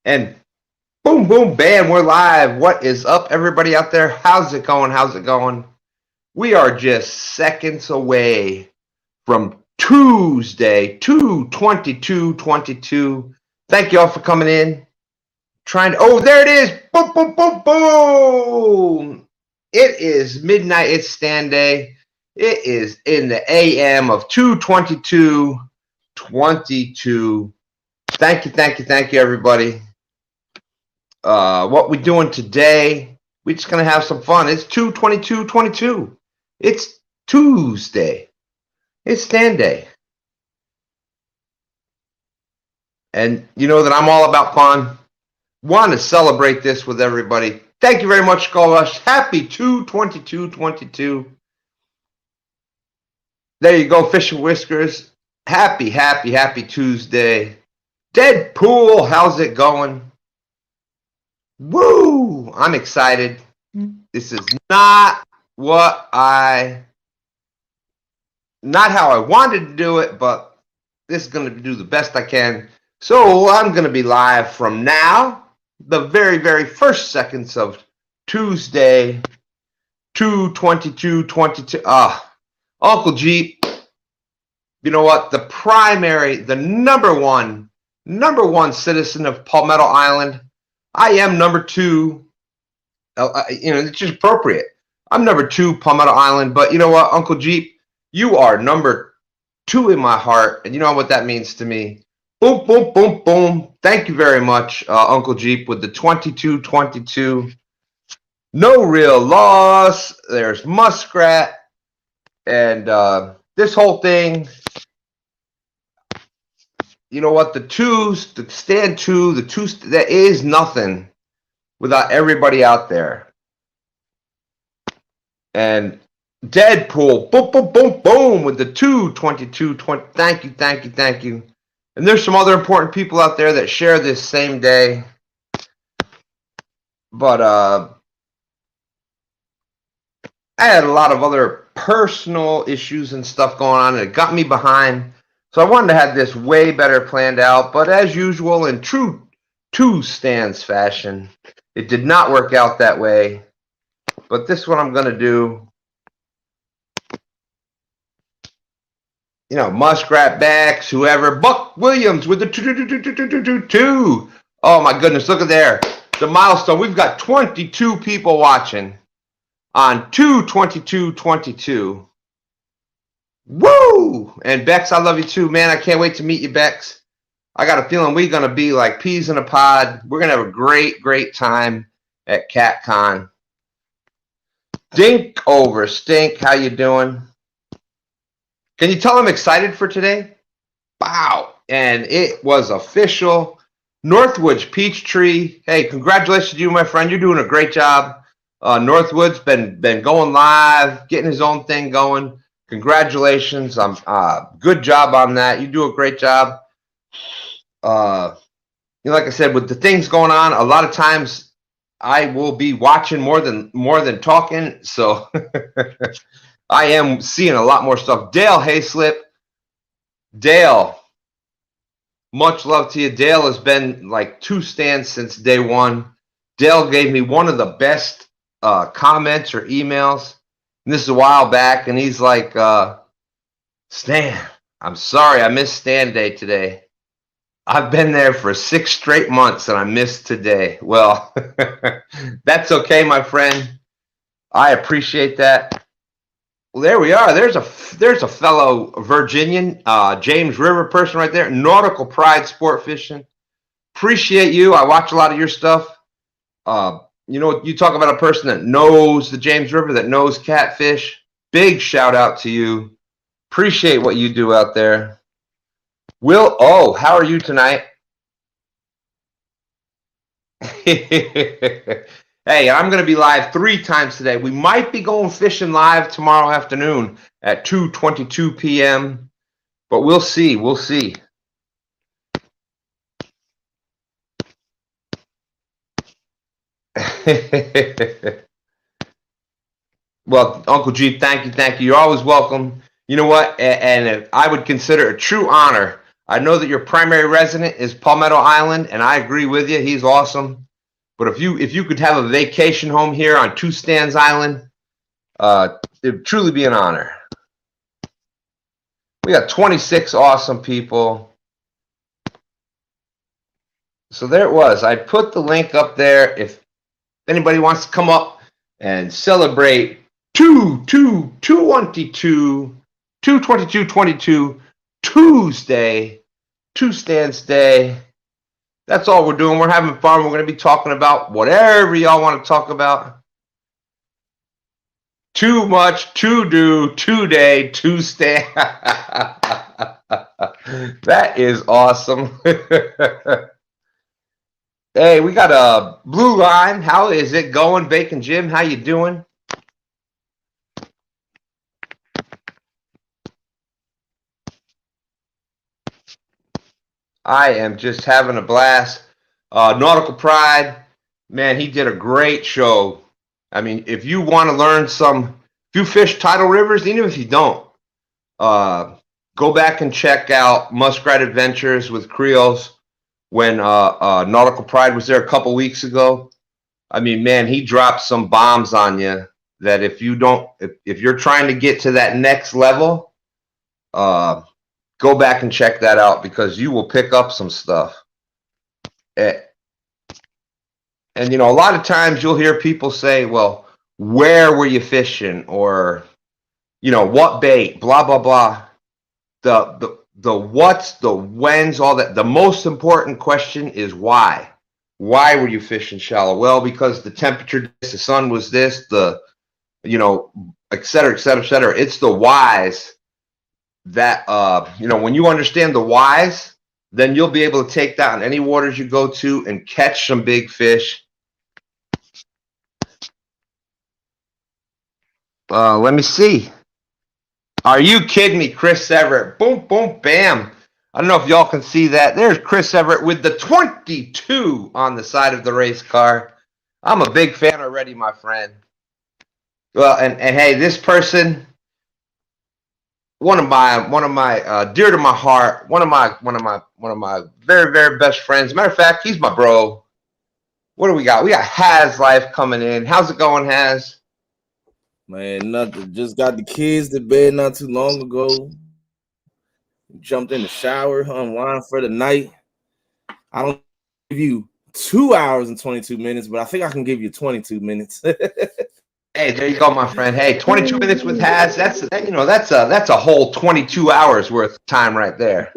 And boom, boom, bam, we're live. What is up, everybody out there? How's it going? How's it going? We are just seconds away from Tuesday, 2/22/22. Thank you all for coming in. Oh, there it is. Boom, boom, boom, boom. It is midnight. It's stand day. It is in the AM of 2/22/22. Thank you, everybody. What we doing today? We're just gonna have some fun. It's 2/22/22. It's Tuesday. It's stand day, and you know that I'm all about fun. Want to celebrate this with everybody. Thank you very much, Skull Rush. Happy 2/22/22. There you go, Fish and Whiskers. Happy Tuesday. Deadpool, how's it going? Woo! I'm excited. This is not how I wanted to do it, but this is going to do the best I can. So I'm going to be live from now, the very, very first seconds of Tuesday, 2/22/22. Uncle Jeep, you know what? The number one citizen of Palmetto Island. I am number two. It's just appropriate. I'm number two, Palmetto Island. But you know what, Uncle Jeep? You are number two in my heart. And you know what that means to me. Boom, boom, boom, boom. Thank you very much, Uncle Jeep, with the 22/22. No real loss. There's Muskrat. And this whole thing, you know what, the 2's, the stand two, the 2's, there is nothing without everybody out there. And Deadpool, boom, boom, boom, boom, with the 2/22/20. Thank you. And there's some other important people out there that share this same day. But I had a lot of other personal issues and stuff going on, and it got me behind. So I wanted to have this way better planned out. But as usual, in true 2's stands fashion, it did not work out that way. But this is what I'm going to do. You know, Muskrat backs, whoever. Buck Williams with the 2. Oh, my goodness. Look at there. The milestone. We've got 22 people watching on 2/22/22. Woo! And Bex, I love you too, man. I can't wait to meet you, Bex. I got a feeling we're going to be like peas in a pod. We're going to have a great time at CatCon. Dink over Stink, how you doing? Can you tell I'm excited for today? Wow. And it was official. Northwoods Peachtree. Hey, congratulations to you, my friend. You're doing a great job. Northwood's been going live, getting his own thing going. Congratulations. Good job on that. You do a great job. Like I said, with the things going on, a lot of times I will be watching more than talking. So I am seeing a lot more stuff. Dale Hayslip. Dale, much love to you. Dale has been like 2 stands since day one. Dale gave me one of the best comments or emails. And this is a while back, and he's like, Stan, I'm sorry I missed stand day today. I've been there for 6 straight months, and I missed today. Well, that's okay, my friend. I appreciate that. Well, there we are. There's a fellow Virginian, James River person right there. Nautical Pride Sport Fishing. Appreciate you. I watch a lot of your stuff. You know, you talk about a person that knows the James River, that knows Catfish. Big shout out to you. Appreciate what you do out there. Will, how are you tonight? Hey, I'm going to be live 3 times today. We might be going fishing live tomorrow afternoon at 2:22 p.m. But we'll see. We'll see. Well, Uncle G, thank you. You're always welcome. You know what? And I would consider it a true honor. I know that your primary resident is Palmetto Island, and I agree with you. He's awesome. But if you could have a vacation home here on 2's Island, it'd truly be an honor. We got 26 awesome people. So there it was. I put the link up there. If anybody wants to come up and celebrate 2/22/22 Tuesday, 2's Day. That's all we're doing. We're having fun. We're going to be talking about whatever y'all want to talk about. Too much to do today, Tuesday. That is awesome. Hey, we got a blue line. How is it going, Bacon Jim? How you doing? I am just having a blast. Nautical Pride, man, he did a great show. I mean, if you want to learn if you fish tidal rivers, even if you don't, go back and check out Muskrat Adventures with Creoles when Nautical Pride was there a couple weeks ago. I mean, man, he dropped some bombs on you that if you're trying to get to that next level, go back and check that out because you will pick up some stuff. And you know, a lot of times you'll hear people say, well, where were you fishing? Or, you know, what bait, blah, blah, blah. The what's, the when's, all that. The most important question is why. Why were you fishing shallow? Well, because the temperature, the sun was this, you know, et cetera, et cetera, et cetera. It's the whys that, you know, when you understand the whys, then you'll be able to take that on any waters you go to and catch some big fish. Let me see. Are you kidding me, Chris Everett? Boom, boom, bam. I don't know if y'all can see that. There's Chris Everett with the 22 on the side of the race car. I'm a big fan already, my friend. Well, and hey, this person, one of my dear to my heart, one of my very, very best friends. Matter of fact, he's my bro. What do we got? We got Haz Life coming in. How's it going, Haz? Man, nothing. Just got the kids to bed not too long ago. Jumped in the shower, unwind for the night. I don't give you 2 hours and 22 minutes, but I think I can give you 22 minutes. Hey, there you go, my friend. Hey, 22 minutes with Haz. That's a whole 22 hours worth of time right there.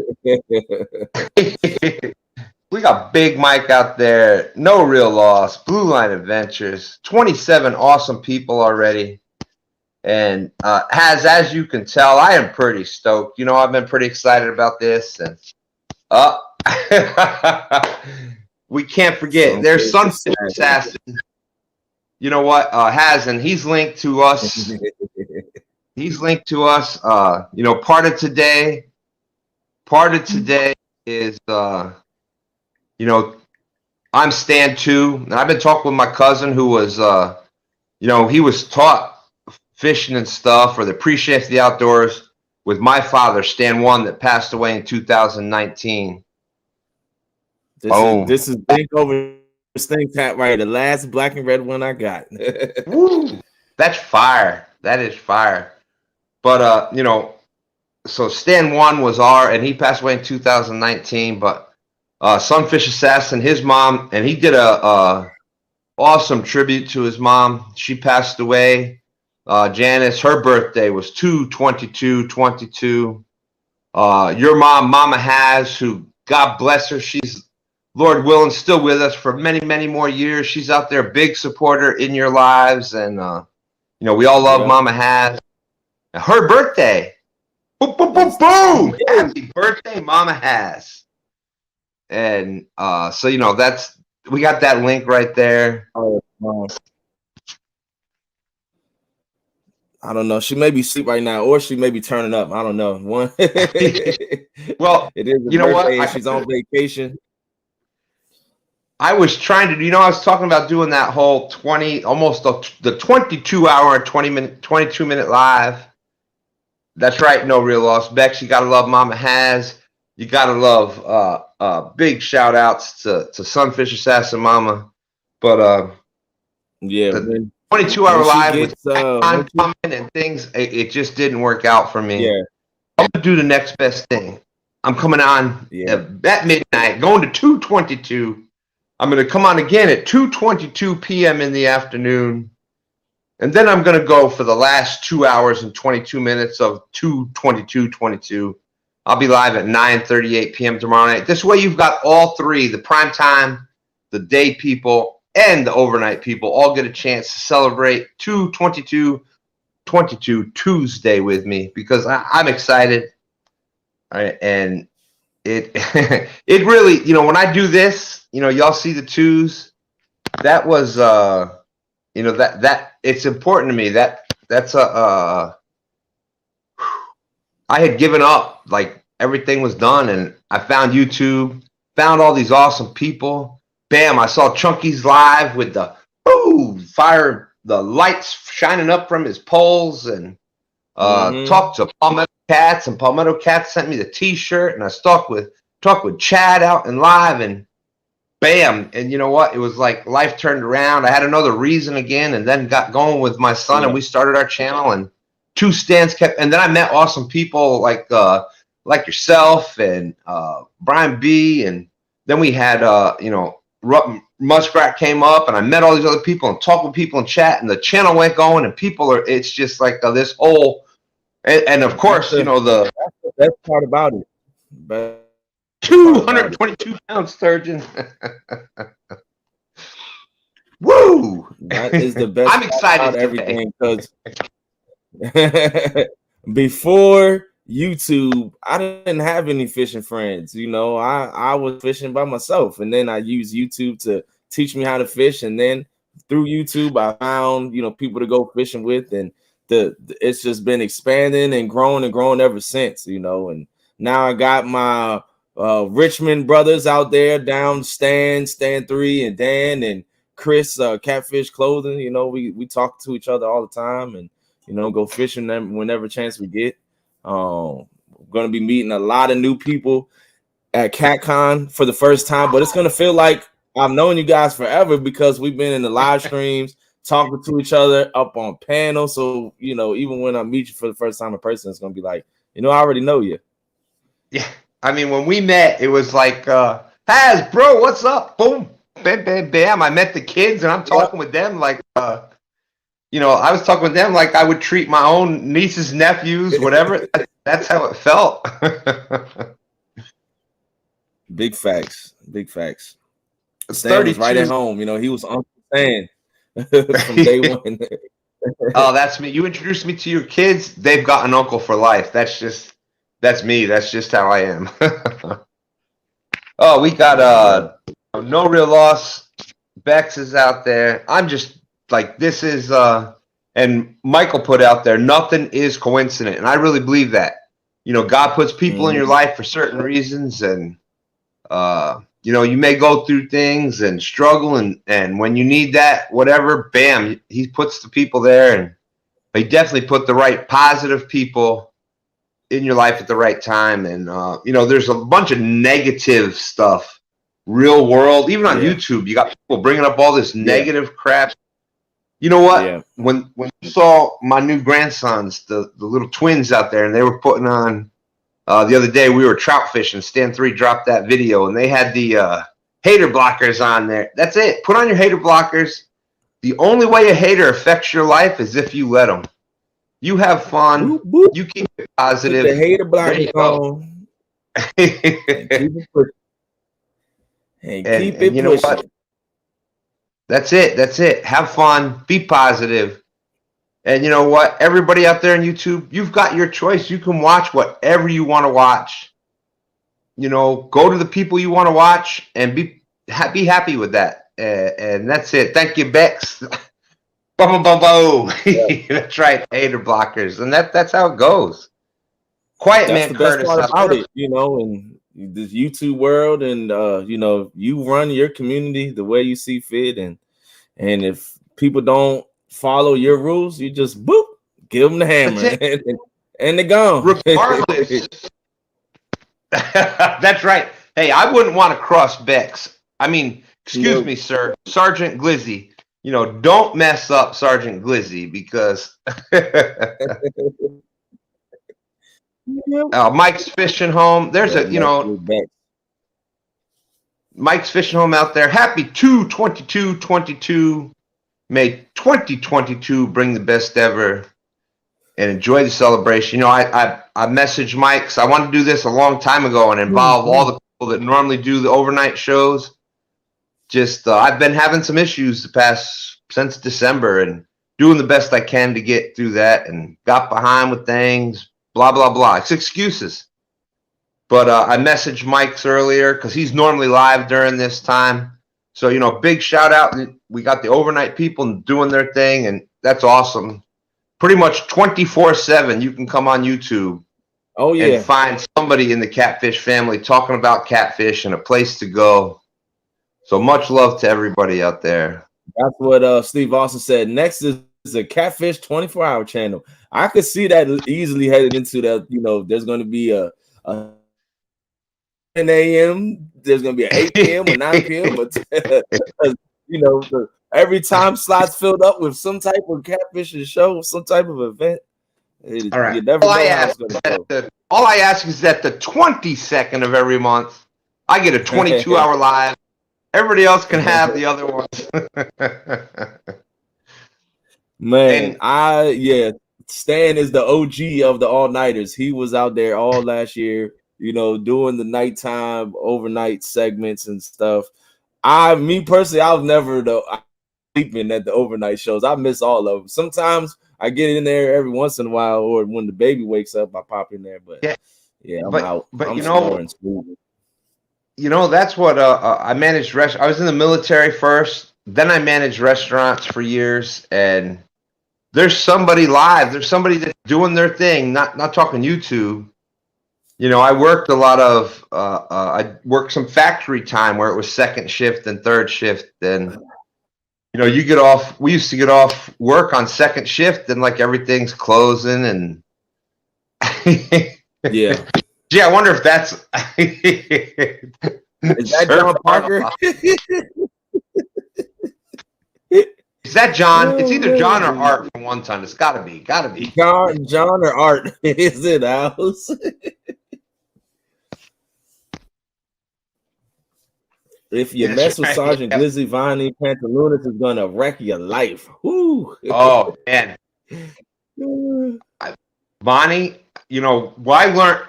We got Big Mike out there. No Real Loss. Blue Line Adventures. 27 awesome people already. And as you can tell, I am pretty stoked. You know, I've been pretty excited about this. And we can't forget, there's Sunfish Assassin. You know what? and he's linked to us. He's linked to us. You know, part of today is you know, I'm Stan 2. And I've been talking with my cousin who was you know, he was taught fishing and stuff, or the appreciation of the outdoors, with my father, Stan 1, that passed away in 2019. This is big over Sting Cat right, the last black and red one I got. Woo, that's fire. That is fire. But you know, so Stan 1 was and he passed away in 2019. But Sunfish Assassin, his mom, and he did a awesome tribute to his mom. She passed away. Janice, her birthday was 2/22/22. Your mom, Mama Haz, who, God bless her, she's, Lord willing, still with us for many, many more years. She's out there, big supporter in your lives. And, you know, we all love Mama Haz. Her birthday. Boom, boom, boom, boom. Happy birthday, Mama Haz. And so, you know, we got that link right there. Oh, I don't know. She may be asleep right now, or she may be turning up. I don't know. One. Well, it is. You know what? She's on vacation. I was trying to. You know, I was talking about doing that whole almost the 22-hour, 22-minute live. That's right. No Real Loss. Bex, you gotta love Mama Haz. You gotta love big shout outs to Sunfish Assassin Mama. But Yeah, the when 22-hour she live with gets when she, coming and things, it just didn't work out for me. yeah, I'm gonna do the next best thing. I'm coming on yeah, at midnight, going to 2:22. I'm gonna come on again at 2:22 p.m. in the afternoon, and then I'm gonna go for the last 2 hours and 22 minutes of 2:22:22. I'll be live at 9:38 p.m. tomorrow night. This way, you've got all three: the prime time, the day people, and the overnight people all get a chance to celebrate 2:22:22 Tuesday with me because I'm excited. All right, and it it really, when I do this, y'all see the 2's. That was that it's important to me. That's I had given up, like everything was done, and I found YouTube, found all these awesome people. Bam! I saw Chunky's live with the fire, the lights shining up from his poles, and talked to Palmetto Cats, and Palmetto Cats sent me the T-shirt, and I talked with Chad out in live, and bam! And you know what? It was like life turned around. I had another reason again, and then got going with my son, and we started our channel, and 2 stands kept, and then I met awesome people like yourself and Brian B, and then we had Muskrat came up, and I met all these other people and talked with people and chat, and the channel went going, and it's just like this whole, and of course, that's the best part about it. 222 pound sturgeon. Woo! That is the best. I'm excited about everything because before YouTube, I didn't have any fishing friends. I was fishing by myself, and then I used YouTube to teach me how to fish, and then through YouTube, I found people to go fishing with, and it's just been expanding and growing ever since. And now I got my Richmond brothers out there down Stan 3, and Dan and Chris, Catfish Clothing. We talk to each other all the time, and go fishing them whenever chance we get. We're gonna be meeting a lot of new people at CatCon for the first time, but it's gonna feel like I've known you guys forever because we've been in the live streams talking to each other up on panels. So even when I meet you for the first time in person, it's gonna be like, I already know you. Yeah, I mean, when we met, it was like, Haz, bro, what's up? Boom, bam, bam, bam. I met the kids, and I'm talking with them like, I was talking with them like I would treat my own nieces, nephews, whatever. That's how it felt. Big facts. Stan 32. was right at home. He was Uncle Stan from day one. Oh, that's me. You introduced me to your kids. They've got an uncle for life. That's me. That's just how I am. Oh, we got No Real Loss. Bex is out there. I'm just like, this is and Michael put out there, nothing is coincident, and I really believe that. God puts people in your life for certain reasons, and you may go through things and struggle, and when you need that, whatever, bam, he puts the people there, and he definitely put the right positive people in your life at the right time. And there's a bunch of negative stuff, real world, even on YouTube. You got people bringing up all this negative crap. You know what? Yeah. When you saw my new grandsons, the little twins out there, and they were putting on the other day, we were trout fishing. Stan 3 dropped that video, and they had the hater blockers on there. That's it. Put on your hater blockers. The only way a hater affects your life is if you let them. You have fun. Boop, boop. You keep it positive. Put the hater blockers on. And keep it you know pushing. what? That's it. Have fun. Be positive. And you know what? Everybody out there on YouTube, you've got your choice. You can watch whatever you want to watch. Go to the people you want to watch and be happy with that. And that's it. Thank you, Bex. Boom, boom, boom. That's right. Hater blockers. And that's how it goes. Quiet That's Man the best Curtis. part about it, in this YouTube world, and you run your community the way you see fit, and if people don't follow your rules, you just give them the hammer and they're gone. Regardless, That's right. Hey, I wouldn't want to cross Bex. I mean, excuse Nope. me, sir, Sergeant Glizzy. Don't mess up Sergeant Glizzy because Yep. Mike's fishing home. There's Don't mess with back. Mike's fishing home out there. Happy 2/22/22. May 2022 bring the best ever and enjoy the celebration. I messaged Mike because I wanted to do this a long time ago and involve all the people that normally do the overnight shows. Just I've been having some issues since December and doing the best I can to get through that and got behind with things, blah, blah, blah. It's excuses. But I messaged Mike's earlier because he's normally live during this time. So, big shout out. We got the overnight people doing their thing, and that's awesome. Pretty much 24/7, you can come on YouTube Oh and yeah. find somebody in the Catfish family talking about catfish and a place to go. So much love to everybody out there. That's what Steve Austin said. Next is a Catfish 24-hour channel. I could see that easily headed into that. There's going to be a 10 a.m. There's going to be an 8 p.m. or 9 p.m. But every time slots filled up with some type of catfishing show, some type of event. All right. You never know how it's going to go. All I ask is that the 22nd of every month, I get a 22-hour live. Everybody else can have the other ones. Man, Stan is the OG of the all-nighters. He was out there all last year, doing the nighttime overnight segments and stuff. Me personally, I was never sleeping at the overnight shows. I miss all of them. Sometimes I get in there every once in a while, or when the baby wakes up, I pop in there. But I'm out. But I'm snoring. That's what I managed. I was in the military first, then I managed restaurants for years, and there's somebody live. There's somebody that's doing their thing. Not talking YouTube. I worked a lot of. I worked some factory time where it was second shift and third shift, and you get off. We used to get off work on second shift, and like everything's closing, and yeah. Gee, I wonder if that's. Is that John Parker? Is that John? It's either John or Art from one time. It's gotta be. John or Art is in the house. If you mess with Sergeant Glizzy, Viney, Pantaloons is gonna wreck your life. Woo. Oh man. Bonnie, what I learned,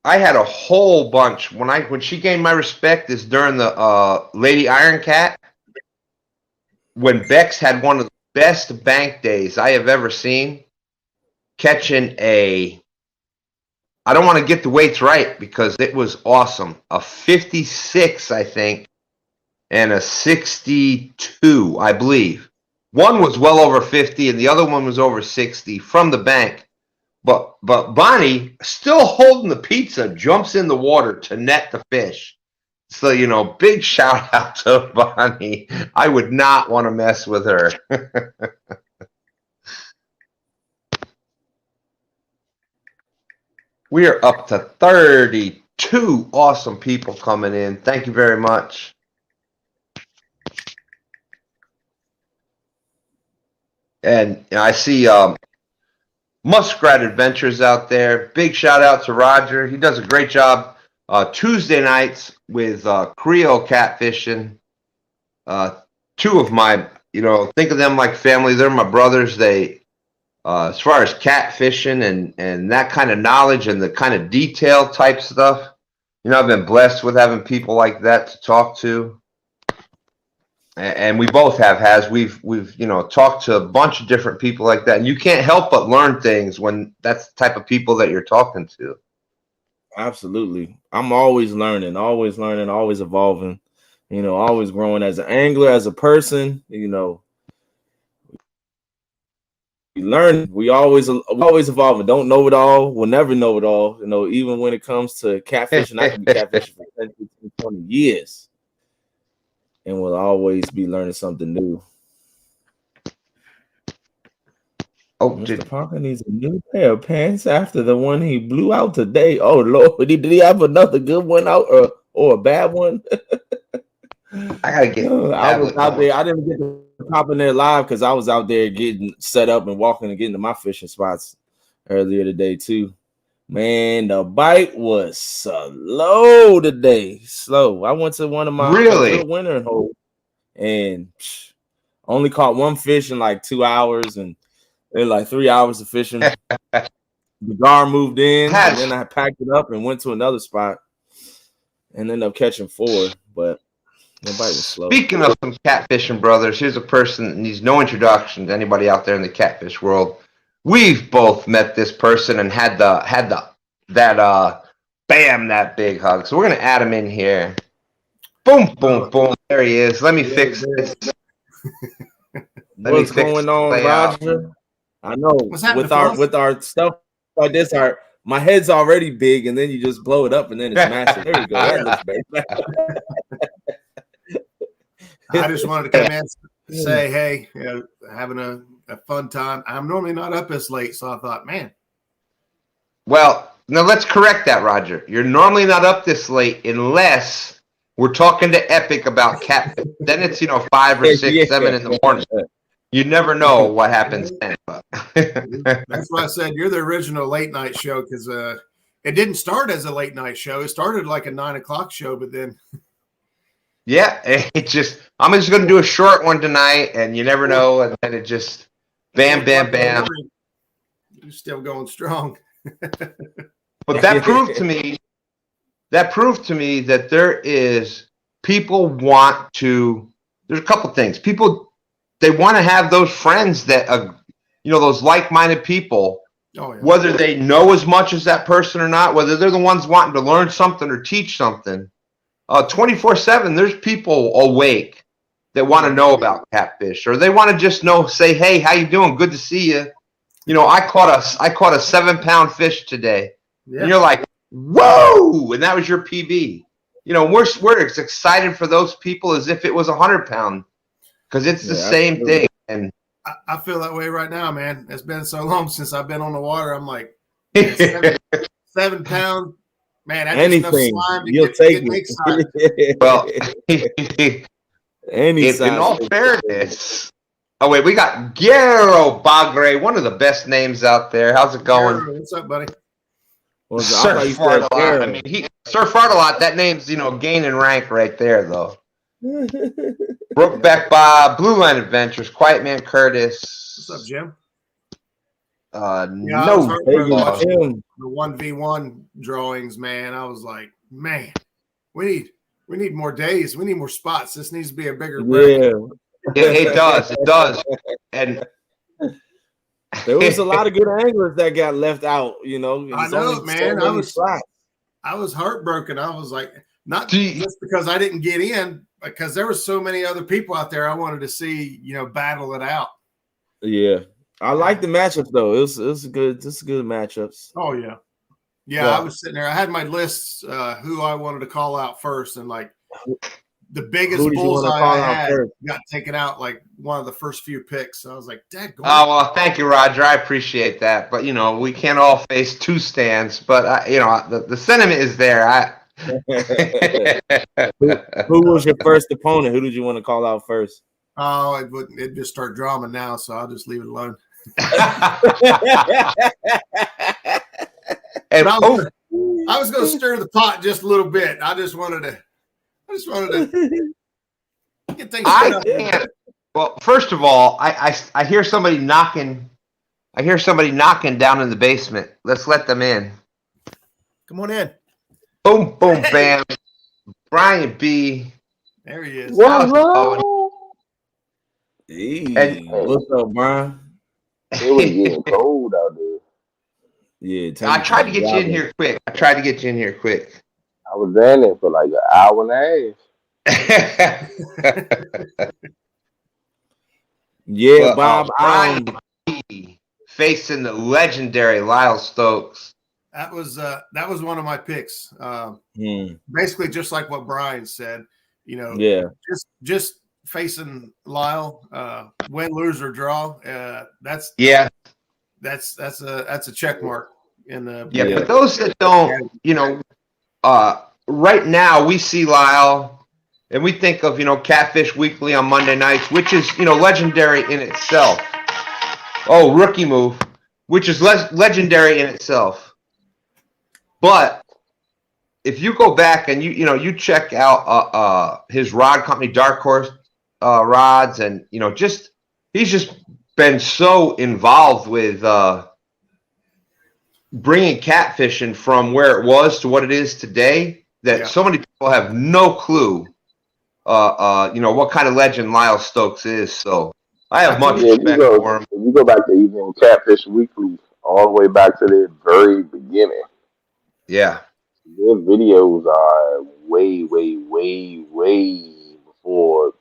I had a whole bunch when she gained my respect is during the Lady Iron Cat, when Bex had one of the best bank days I have ever seen, catching I don't want to get the weights right because it was awesome. A 56, I think, and a 62, I believe. One was well over 50 and the other one was over 60 from the bank. But Bonnie, still holding the pizza, jumps in the water to net the fish. So, big shout out to Bonnie. I would not want to mess with her. We are up to 32 awesome people coming in. Thank you very much. And I see Muskrat Adventures out there. Big shout out to Roger. He does a great job. Tuesday nights with Creole catfishing. Two of my, think of them like family. They're my brothers. They, as far as catfishing and that kind of knowledge and the kind of detail type stuff, I've been blessed with having people like that to talk to. And we both have. We've talked to a bunch of different people like that, and you can't help but learn things when that's the type of people that you're talking to. Absolutely. I'm always learning, always evolving, always growing as an angler, as a person, we learn. We always evolving. Don't know it all. We'll never know it all. Even when it comes to catfishing, I can be catfishing for 10, 15, 20 years. And we'll always be learning something new. Oh, Mr. Parker needs a new pair of pants after the one he blew out today. Oh Lord, did he have another good one out or a bad one? I gotta get. I was out there. I didn't get to pop in there live because I was out there getting set up and walking and getting to my fishing spots earlier today too. Man, the bite was slow today. Slow. I went to one of my good winter holes and only caught one fish in like 2 hours and like 3 hours of fishing. The gar moved in, and then I packed it up and went to another spot and ended up catching 4. But the bite was slow. Speaking of some catfishing brothers, here's a person that needs no introduction to anybody out there in the catfish world. We've both met this person and had that big hug. So we're gonna add him in here. Boom, boom, boom. There he is. Let me fix this. What's going on, Roger? I know with our stuff like this, my head's already big, and then you just blow it up, and then it's massive. There you go. That looks better. I just wanted to come in and say, hey, having a fun time. I'm normally not up this late, so I thought, man. Well, now let's correct that, Roger. You're normally not up this late unless we're talking to Epic about catfish. Then it's 5 or 6, 7 in the morning. You never know what happens then. That's why I said you're the original late night show, because it didn't start as a late night show. It started like a 9 o'clock show, but then. Yeah, I'm just going to do a short one tonight, and you never know. And then it just bam, bam, bam. You're still going strong. But that proved to me that there's a couple things. People, they want to have those friends that, those like-minded people, whether they know as much as that person or not, whether they're the ones wanting to learn something or teach something. 24/7, there's people awake that want to know about catfish, or they want to just say, hey, how you doing? Good to see you. I caught a 7-pound fish today. Yeah. And you're like, whoa! And that was your PB. We're as excited for those people as if it was 100-pound, because it's the same thing. And I feel that way right now, man. It's been so long since I've been on the water. I'm like, 7 pounds. Man, that's anything slime to you'll take it. Well, in all fairness, oh wait, we got Guerrero Bagre, one of the best names out there. How's it going? Guerrero, what's up, buddy? Well, Surf Fart a lot. I mean, Surf Fart a lot. That name's gaining rank right there, though. Brokeback Bob, Blue Line Adventures, Quiet Man Curtis. What's up, Jim? No, the 1v1 drawings, man. I was like, man, we need more days. We need more spots. This needs to be a bigger break. It does. And there was a lot of good anglers that got left out. I know, man. I was heartbroken. I was like, not just because I didn't get in, because there were so many other people out there I wanted to see, battle it out. Yeah. I like the matchups though. It was good. This is good matchups. Oh yeah. I was sitting there. I had my lists who I wanted to call out first, and like the biggest bullseye I had got taken out like one of the first few picks. So I was like, "Dad." Oh well, thank you, Roger. I appreciate that. But we can't all face 2 stands. But the sentiment is there. Who was your first opponent? Who did you want to call out first? Oh, it'd just start drama now, so I'll just leave it alone. And I was going to stir the pot just a little bit. I just wanted to get things started. Well, first of all, I hear somebody knocking. I hear somebody knocking down in the basement. Let's let them in. Come on in. Boom, boom, bam. Brian B. There he is. Hey, what's up, Brian? It was getting cold out there. Yeah, I tried to get you in here quick. I was in there for like an hour and a half. Yeah, Bob. Brian B. facing the legendary Lyle Stokes. That was one of my picks. Basically, just like what Brian said. Just facing Lyle, win, lose, or draw. that's a check mark in the But those that don't, right now we see Lyle and we think of Catfish Weekly on Monday nights, which is legendary in itself. Oh, rookie move, which is legendary in itself. But if you go back and you check out his rod company, Dark Horse Rods, and he's just been so involved with bringing catfishing from where it was to what it is today that so many people have no clue what kind of legend Lyle Stokes is. So I have much respect for him. If you go back to even Catfish Weekly, all the way back to the very beginning. Yeah. Their videos are way, way, way, way before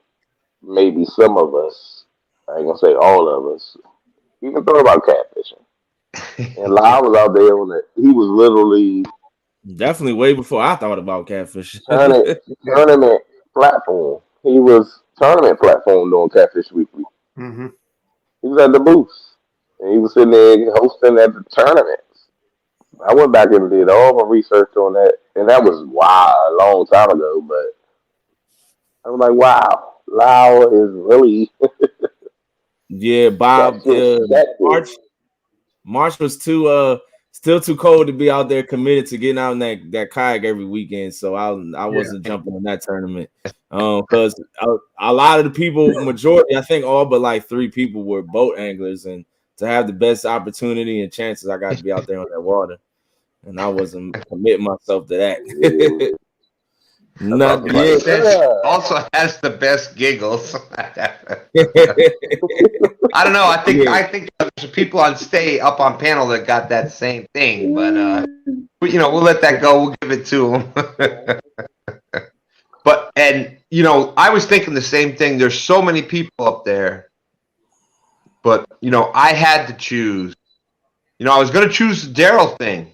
maybe some of us, I ain't gonna say all of us, even thought about catfishing. And Lyle was out there on it. He was literally definitely way before I thought about catfish. Tournament platform. He was tournament platform doing Catfish Weekly. Mm-hmm. He was at the booth. And he was sitting there hosting at the tournaments. I went back and did all my research on that. And that was a long time ago. But I was like, wow, Lyle is really yeah, Bob. March was still too cold to be out there committed to getting out in that kayak every weekend. So I wasn't jumping in that tournament. Because a lot of the people, majority, I think all but like 3 people were boat anglers, and to have the best opportunity and chances, I got to be out there on that water, and I wasn't committing myself to that. Not yet. Also has the best giggles. I don't know. I think there's people up on panel that got that same thing, but we'll let that go. We'll give it to them. But I was thinking the same thing. There's so many people up there, but I had to choose. I was going to choose the Daryl thing,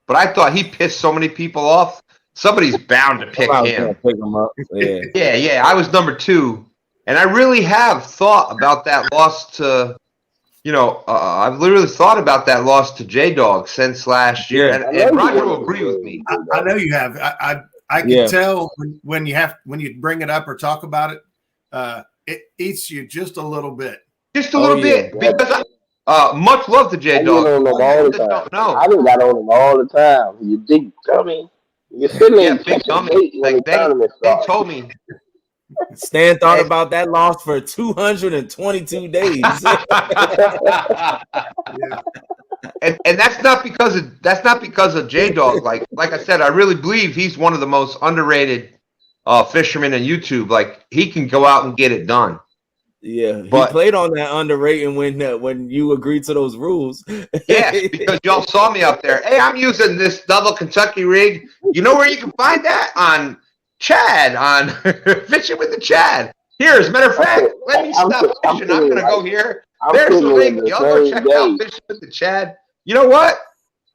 but I thought he pissed so many people off. Somebody's bound to pick him. Pick him up. Yeah. I was number 2, and I really have thought about that loss to. I've literally thought about that loss to J-Dog since last year, and Roger will agree with me. I know you have. I can tell when you bring it up or talk about it, it eats you just a little bit. Just a little bit, because much love to J-Dog. I do that on him all the time. You big dummy. You're sitting there big dummy. Like they told me. Stan thought about that loss for 222 days. And that's not because of J-Dog. Like I said, I really believe he's one of the most underrated fishermen in YouTube. Like, he can go out and get it done. Yeah, he played on that underrating when you agreed to those rules. Yeah, because y'all saw me up there. Hey, I'm using this double Kentucky rig. You know where you can find that? On Chad, on Fishing with the Chad. Here, as a matter of fact, let me stop fishing. I'm going to go here. There's the link. Y'all go check out Fishing with the Chad. You know what?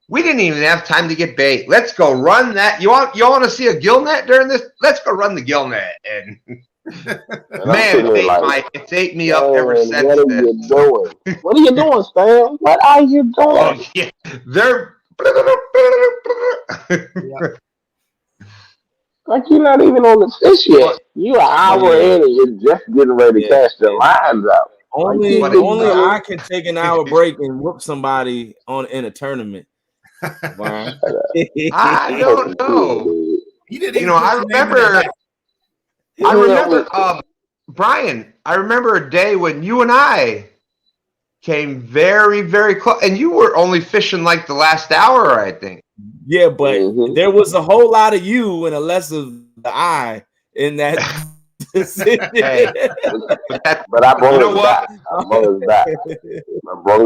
We didn't even have time to get bait. Let's go run that. You want to see a gill net during this? Let's go run the gill net. And man, it's ate me up ever since. What are you doing? What are you doing, Stan? What are you doing? Oh, yeah. They're like, you're not even on the fish yet. You an hour in and you're just getting ready to cast your lines out. Only I can take an hour break and whoop somebody in a tournament. Wow. I don't know. I remember, Brian, I remember a day when you and I came very, very close, and you were only fishing like the last hour, I think. Yeah, but there was a whole lot of you and a less of the I in that decision. But I brought us back. I brought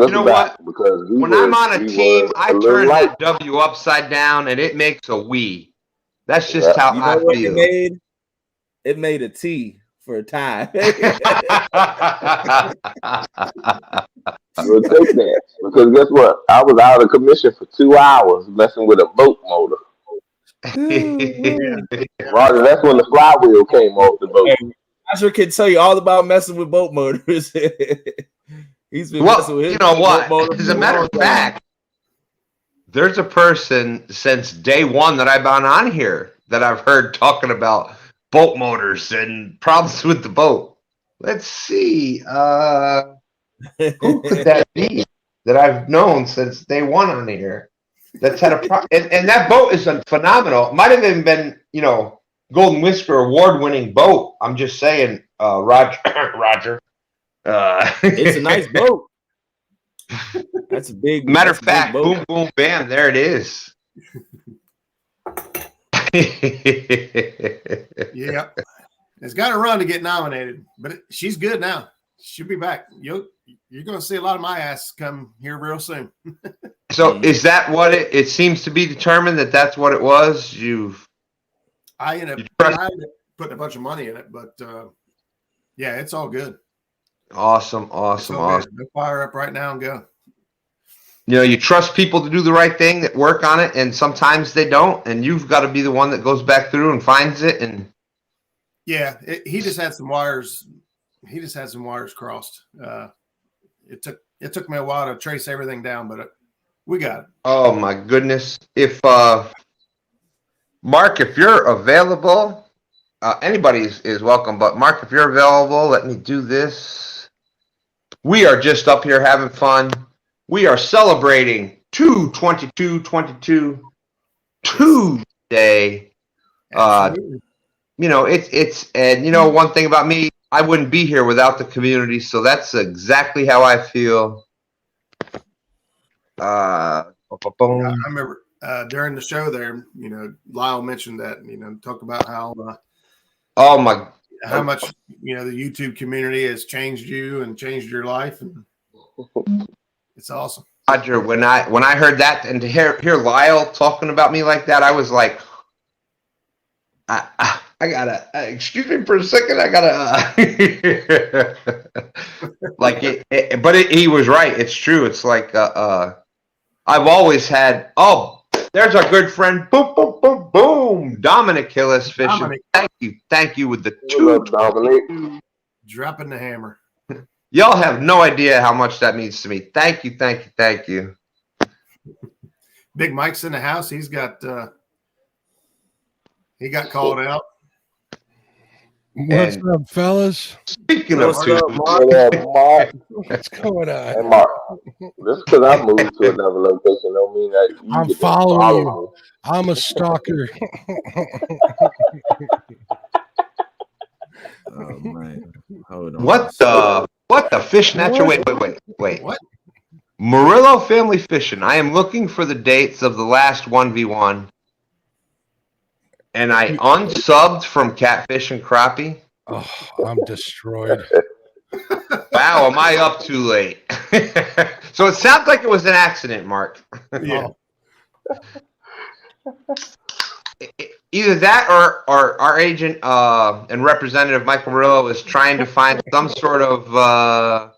us back because when I'm on a team, I turn that W upside down and it makes a we. That's just how I feel. It made a T for a tie. We'll take that. Because guess what? I was out of commission for 2 hours messing with a boat motor. Roger, that's when the flywheel came off the boat. I sure can tell you all about messing with boat motors. He's been well, you know what? As a matter of fact, there's a person since day one that I've been on here that I've heard talking about boat motors and problems with the boat. Let's see. Who could that be that I've known since day one on here that's had a problem? And that boat is phenomenal. It might have even been, you know, Golden Whisker award-winning boat. I'm just saying, Roger. It's a nice boat. That's a big. Matter of fact, boom, boom, bam. There it is. Yeah, it's got to run to get nominated, but she's good now. She'll be back. You're going to see a lot of my ass come here real soon. So, is that what it seems to be determined that that's what it was? I ended up putting a bunch of money in it, but yeah, it's all good. Awesome. Go fire up right now and go. You know, you trust people to do the right thing, that work on it, and sometimes they don't, and you've got to be the one that goes back through and finds it. And yeah, he just had some wires. He just had some wires crossed. It took me a while to trace everything down, but we got it. Oh my goodness! If Mark, if you're available, anybody is welcome. But Mark, if you're available, let me do this. We are just up here having fun. We are celebrating 2/22/22 Tuesday. You know, it's and you know, one thing about me, I wouldn't be here without the community. So that's exactly how I feel. I remember during the show there, you know, Lyle mentioned that, you know, talk about how how much, you know, the YouTube community has changed you and changed your life, and it's awesome. Roger, when I heard that and to hear Lyle talking about me like that, I was like, I gotta excuse me for a second. I gotta like it, but he was right. It's true. It's like I've always had. Oh, there's our good friend. Boom, boom, boom, boom. Dominic Hillis Fishing. Dominic. Thank you with the two. Dropping the hammer. Y'all have no idea how much that means to me. Thank you. Big Mike's in the house. He got called out. What's up, fellas? Speaking of two, What's going on? Hey, Mark, just because I moved to another location don't mean that you I'm get to following follow you. me. I'm a stalker. Oh man, hold on. what the fish natural? Wait. What? Murillo Family Fishing. I am looking for the dates of the last 1v1. And I unsubbed from Catfish and Crappie. Oh, I'm destroyed. Wow, am I up too late? So it sounds like it was an accident, Mark. Yeah. Either that or our agent and representative Michael Murillo is trying to find some sort of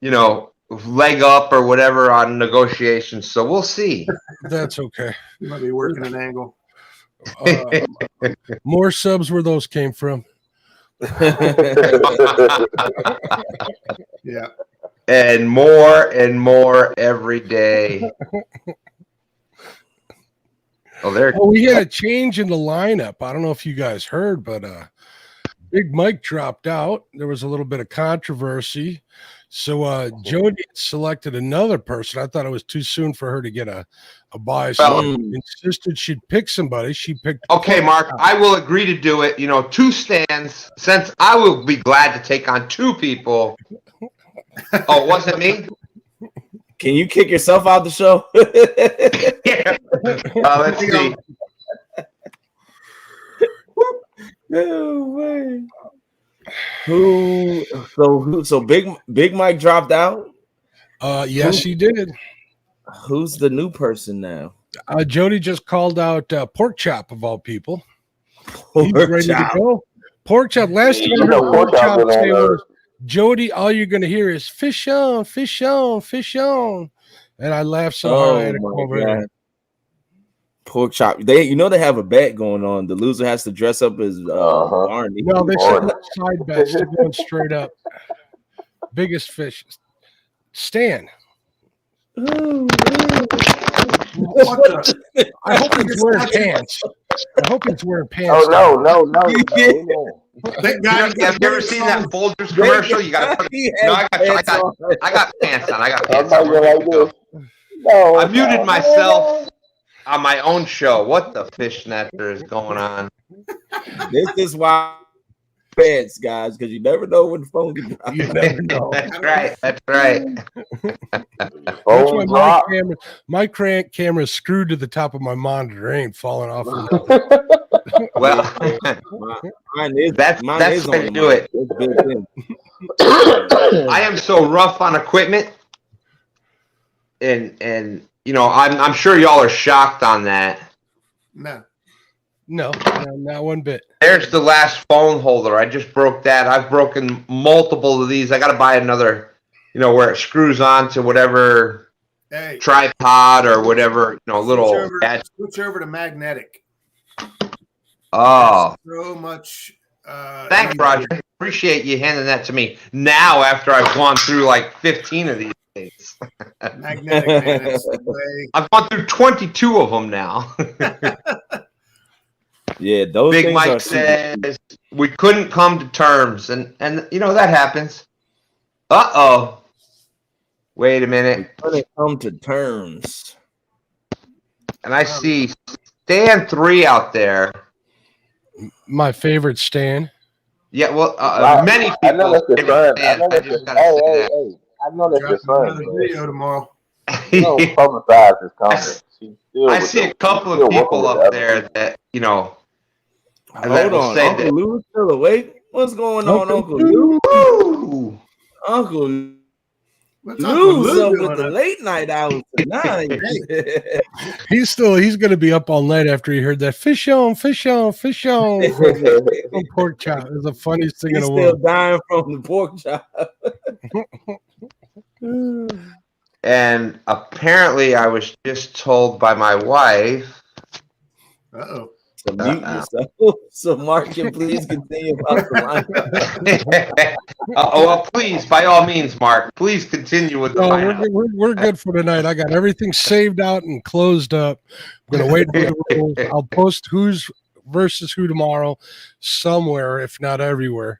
you know, leg up or whatever on negotiations. So we'll see. That's okay. You might be working an angle. More subs where those came from. Yeah. And more every day. Oh, we had a change in the lineup. I don't know if you guys heard, but Big Mike dropped out. There was a little bit of controversy. So Jody selected another person. I thought it was too soon for her to get a buy. So insisted she'd pick somebody. She picked. Okay, Mark, I will agree to do it. You know, 2 stands, since I will be glad to take on 2 people. Oh, it wasn't me? Can you kick yourself out the show? Yeah. Let's see. No way. So Big Mike dropped out? Yes, he did. Who's the new person now? Jody just called out Pork Chop of all people. He's ready to go. Pork Chop. Last time I heard Pork Chop say was, Jody, all you're going to hear is fish on, fish on, fish on. And I laughed so hard I had to come over there. Pork Chop. They have a bet going on. The loser has to dress up as Barney. No, they said side bets. They're going straight up. Biggest fish. Stan. I hope he's wearing pants. I hope he's wearing pants. Oh no. That guy, Have you ever seen that Folgers commercial? You got to put. No, I got pants on. I got pants on. We're good to go. I muted myself on my own show. What the fishnetter is going on? This is why pants, guys, because you never know when the phone can drop. You never know. That's right. That's right. That's why my camera is screwed to the top of my monitor. It ain't falling off. Well, mine is that's how you do it. I am so rough on equipment, and you know, I'm sure y'all are shocked on that. No, not one bit. There's the last phone holder. I just broke that. I've broken multiple of these. I got to buy another, you know, where it screws on to whatever tripod or whatever, you know, little. Switch over to magnetic. Oh, so much. Thanks, Roger. Appreciate you handing that to me now after I've gone through like 15 of these things. Magnetic, man, it's the way. I've gone through 22 of them now. Yeah, those Big things Mike says we couldn't come to terms, and you know that happens. Uh-oh. Wait a minute. We couldn't come to terms. And I see Stan 3 out there. My favorite Stan. Yeah, well, many people. I know that's your son. I just gotta say that. I know that's your son. Video tomorrow. No, publicize his comments. I see a couple of people up there that, you know. Hold on, Uncle Lou's still awake? What's going on, Uncle Lou? Uncle Lou's up with the late night hours tonight. He's gonna be up all night after he heard that fish on. Pork chop is the funniest thing in the world. Still dying from the pork chop. And apparently, I was just told by my wife. Uh-oh. So mute yourself. So Mark can please continue about the line. Well, please, by all means, Mark, please continue with the line. We're good for tonight. I got everything saved out and closed up. I'm gonna wait for the rules. I'll post who's versus who tomorrow, somewhere, if not everywhere,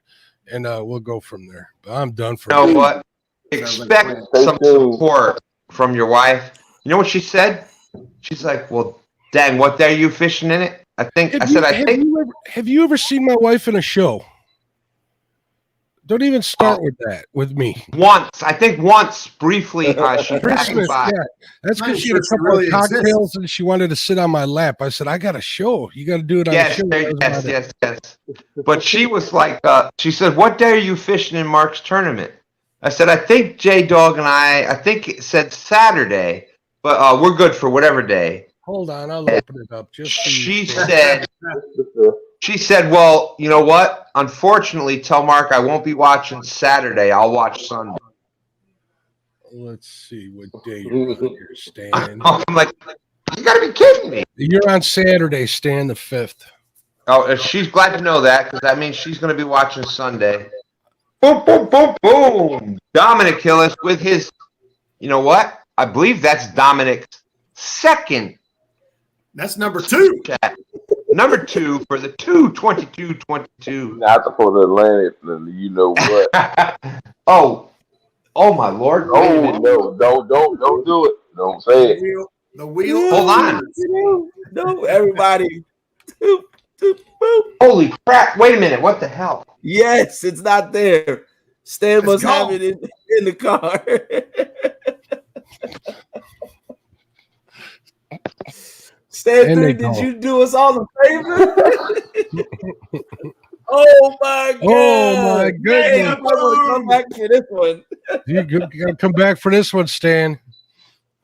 and we'll go from there. But I'm done for. You know what? Expect some support from your wife. You know what she said? She's like, "Well, dang, what day are you fishing in it?" I think. Have you ever seen my wife in a show? Don't even start with that with me. Once, I think once, briefly, she passed by. Yeah. That's because she had a couple of cocktails and she wanted to sit on my lap. I said, I got a show. You got to do it on the show. Yes. But she was like, she said, what day are you fishing in Mark's tournament? I said, I think J-Dog and I think it said Saturday, but we're good for whatever day. Hold on, I'll open it up. She said, well, you know what? Unfortunately, tell Mark I won't be watching Saturday. I'll watch Sunday. Let's see what day you're Stan. I'm like, you got to be kidding me. You're on Saturday, Stan, the 5th. Oh, she's glad to know that because that means she's going to be watching Sunday. Boom, boom, boom, boom. Dominic Hillis with his, you know what? I believe that's Dominic's second. That's number 2. Chat. Number 2 for the 2-22-22. Not for the Atlantic, you know what? oh my Lord! Oh no! Don't do it! Don't say it. The wheel. Hold on. No, everybody. Holy crap! Wait a minute! What the hell? Yes, it's not there. Stan must have it in the car. Stan 3, did you do us all a favor? Oh my god! Oh my goodness! Hey, I'm gonna come back for this one. You gotta come back for this one, Stan.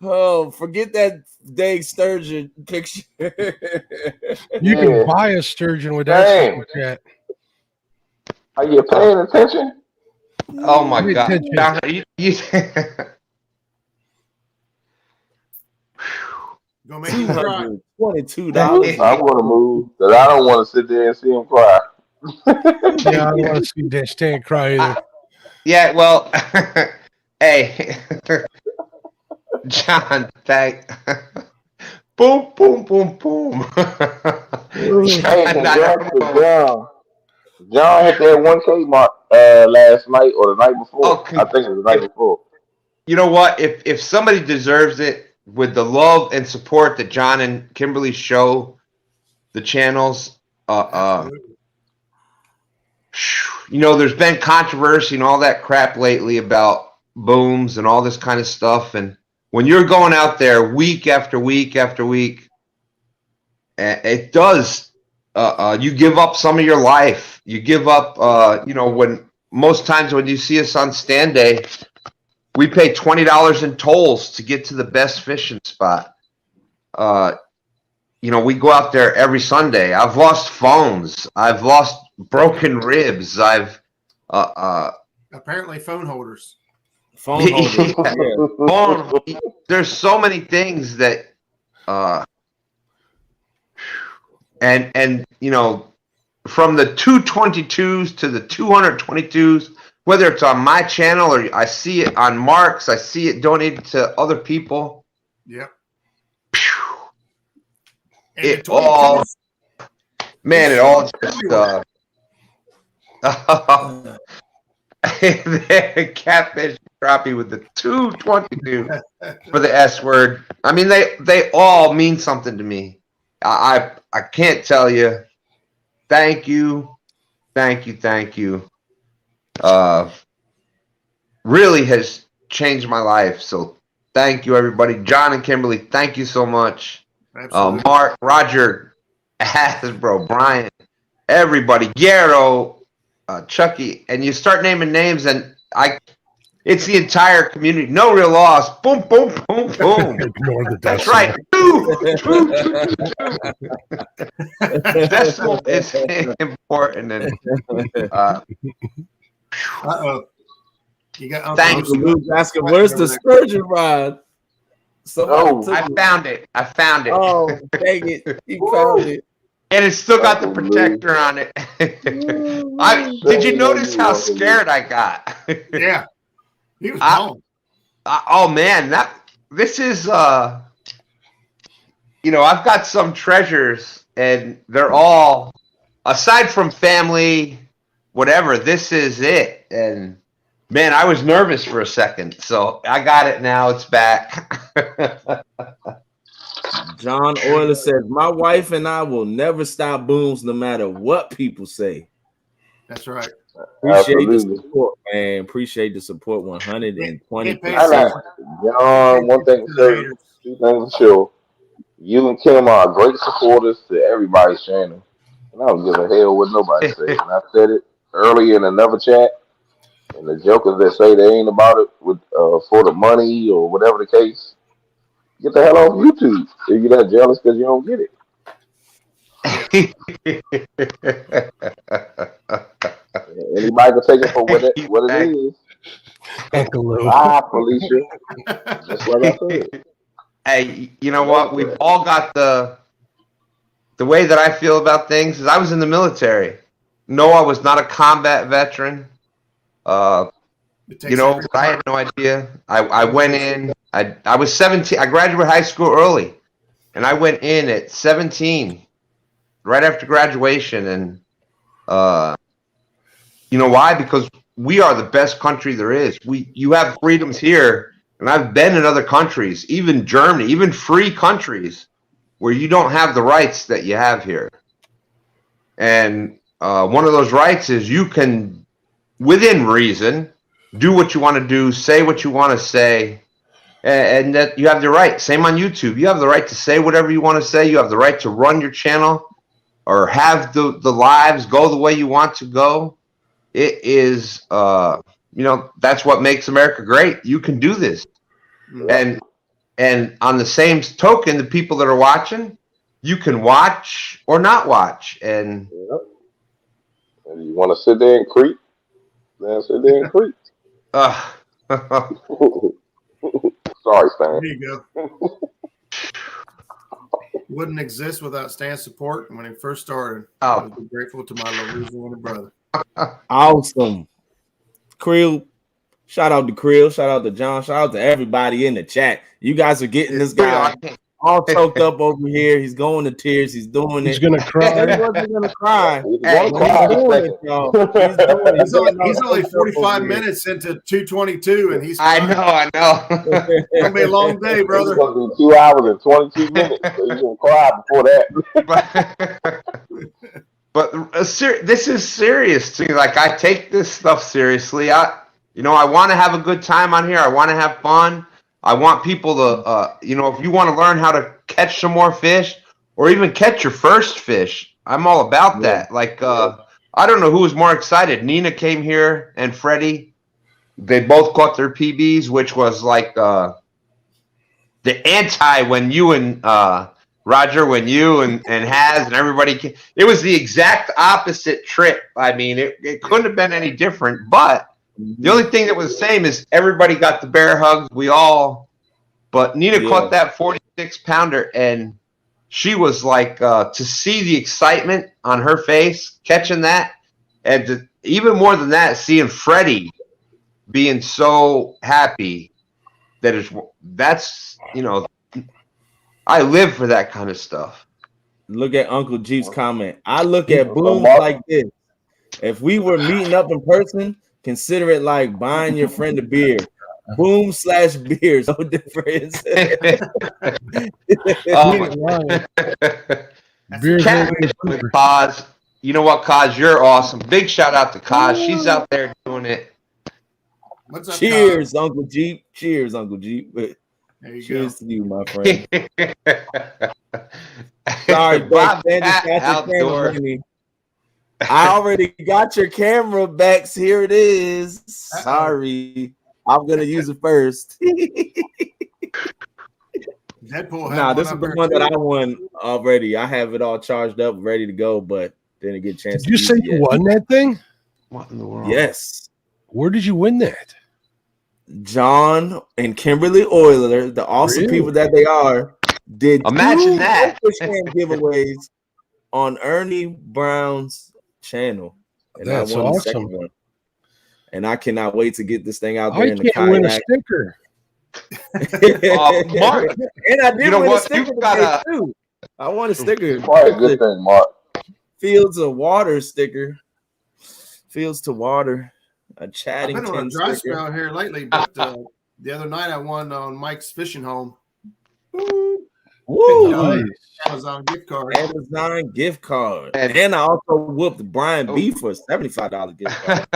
Oh, forget that dang sturgeon picture. You can buy a sturgeon with that super chat. Are you paying attention? Oh my god! Go make him cry. $22. I'm gonna move because I don't want to sit there and see him cry. Yeah, I don't want to see Stan cry either. Yeah, well, Hey, John, thank. Boom, boom, boom, boom. Hey, John, I congrats don't to know. John. John hit that 1K mark last night or the night before. Okay, I think it was the night before. you know what? If somebody deserves it with the love and support that John and Kimberly show the channels, Absolutely. there's been controversy and all that crap lately about booms and all this kind of stuff. And when you're going out there week after week after week, it does. You give up some of your life. You give up. When most times when you see us on stand day, we pay $20 in tolls to get to the best fishing spot. We go out there every Sunday. I've lost phones. I've lost broken ribs. I've Apparently, phone holders. Phone holders. yeah, phone. There's so many things that and from the 222s to the 222s, whether it's on my channel or I see it on Mark's, I see it donated to other people. Yep. It all, man, it all just Catfish crappie with the 222 for the S word. I mean, they all mean something to me. I can't tell you. Thank you. Really has changed my life. So thank you, everybody. John and Kimberly, thank you so much. Mark, Roger, Hasbro, Brian, everybody, Guerrero, Chucky, and you start naming names, and it's the entire community. No real loss. Boom, boom, boom, boom. That's right. Two. Decimal is important. And you got thank you. Luke's asking, where's the sturgeon rod? I found it. Oh, dang it. You found it. And it's still got the protector on it. Did you notice how scared I got? Yeah. He was gone. Oh man, this is I've got some treasures, and they're all, aside from family, whatever, this is it. And man, I was nervous for a second, so I got it now. It's back. John Euler says, my wife and I will never stop booms no matter what people say. That's right. Appreciate the support, man. Appreciate the support 120%. John, one thing for sure, two things for sure. You and Kim are great supporters to everybody's channel. And I don't give a hell what nobody says. And I said it earlier in another chat. And the jokers that say they ain't about it with for the money or whatever the case, get the hell off YouTube if you're that jealous because you don't get it. Anybody can take it for what it is. Bye, Felicia. Just like I said. Hey, you know what? We've all got the way that I feel about things is I was in the military. No, I was not a combat veteran. I had no idea. I went in. I was 17. I graduated high school early, and I went in at 17, right after graduation. And you know why? Because we are the best country there is. You have freedoms here, and I've been in other countries, even Germany, even free countries, where you don't have the rights that you have here. And one of those rights is you can, within reason, do what you want to do, say what you want to say, and that you have the right. Same on YouTube. You have the right to say whatever you want to say. You have the right to run your channel or have the lives go the way you want to go. It is, that's what makes America great. You can do this. And on the same token, the people that are watching, you can watch or not watch. And if you want to sit there and creep, then sit there and creep. Sorry, Stan. There you go. Wouldn't exist without Stan's support when he first started. I was grateful to my Louisiana brother. Awesome. Creel, Shout out to Krill. Shout out to John. Shout out to everybody in the chat. You guys are getting this guy all choked up over here. He's going to tears. He's doing it. He's gonna cry. He wasn't gonna cry. He's only 45 minutes into 222, and he's. I know. It's gonna be a long day, brother. It's gonna be 2 hours and 22 minutes. So you're gonna cry before that. But this is serious to me. Like, I take this stuff seriously. I want to have a good time on here. I want to have fun. I want people to, if you want to learn how to catch some more fish or even catch your first fish, I'm all about that. Like, I don't know who was more excited. Nina came here and Freddie. They both caught their PBs, which was like the anti when you and Roger, when you and Haz and everybody came. It was the exact opposite trip. I mean, it couldn't have been any different, but the only thing that was the same is everybody got the bear hugs. But Nina caught that 46-pounder, and she was like, to see the excitement on her face catching that, and even more than that, seeing Freddie being so happy that's I live for that kind of stuff. Look at Uncle Jeep's comment. I look at Boom like this. If we were meeting up in person, consider it like buying your friend a beer. Boom/beer, no difference. Catfish with Kaz. You know what, Kaz? You're awesome. Big shout out to Kaz. She's out there doing it. What's up, Cheers, Kaz? Uncle Jeep. Cheers, Uncle Jeep. Cheers to you, my friend. Sorry, Bob. I already got your camera back. Here it is. Sorry. I'm going to use it first. Deadpool. This is the one that I won already. I have it all charged up, ready to go, but didn't get a chance to use it. Did you say you won that thing? What in the world? Yes. Where did you win that? John and Kimberly Euler, the awesome people that they are, did imagine that giveaways on Ernie Brown's channel. And that's I won awesome. The second one. And I cannot wait to get this thing out there I in the can't win a sticker. Mark, and I did win a sticker too. I won a sticker. Quite a good thing, Mark. Fields of Water sticker. Fields to Water. A chatting. I've been on a dry spell here lately, but the other night I won on Mike's Fishing Home. Woo! Nice. Amazon gift card. Amazon gift card. And I also whooped Brian B for a $75 gift card.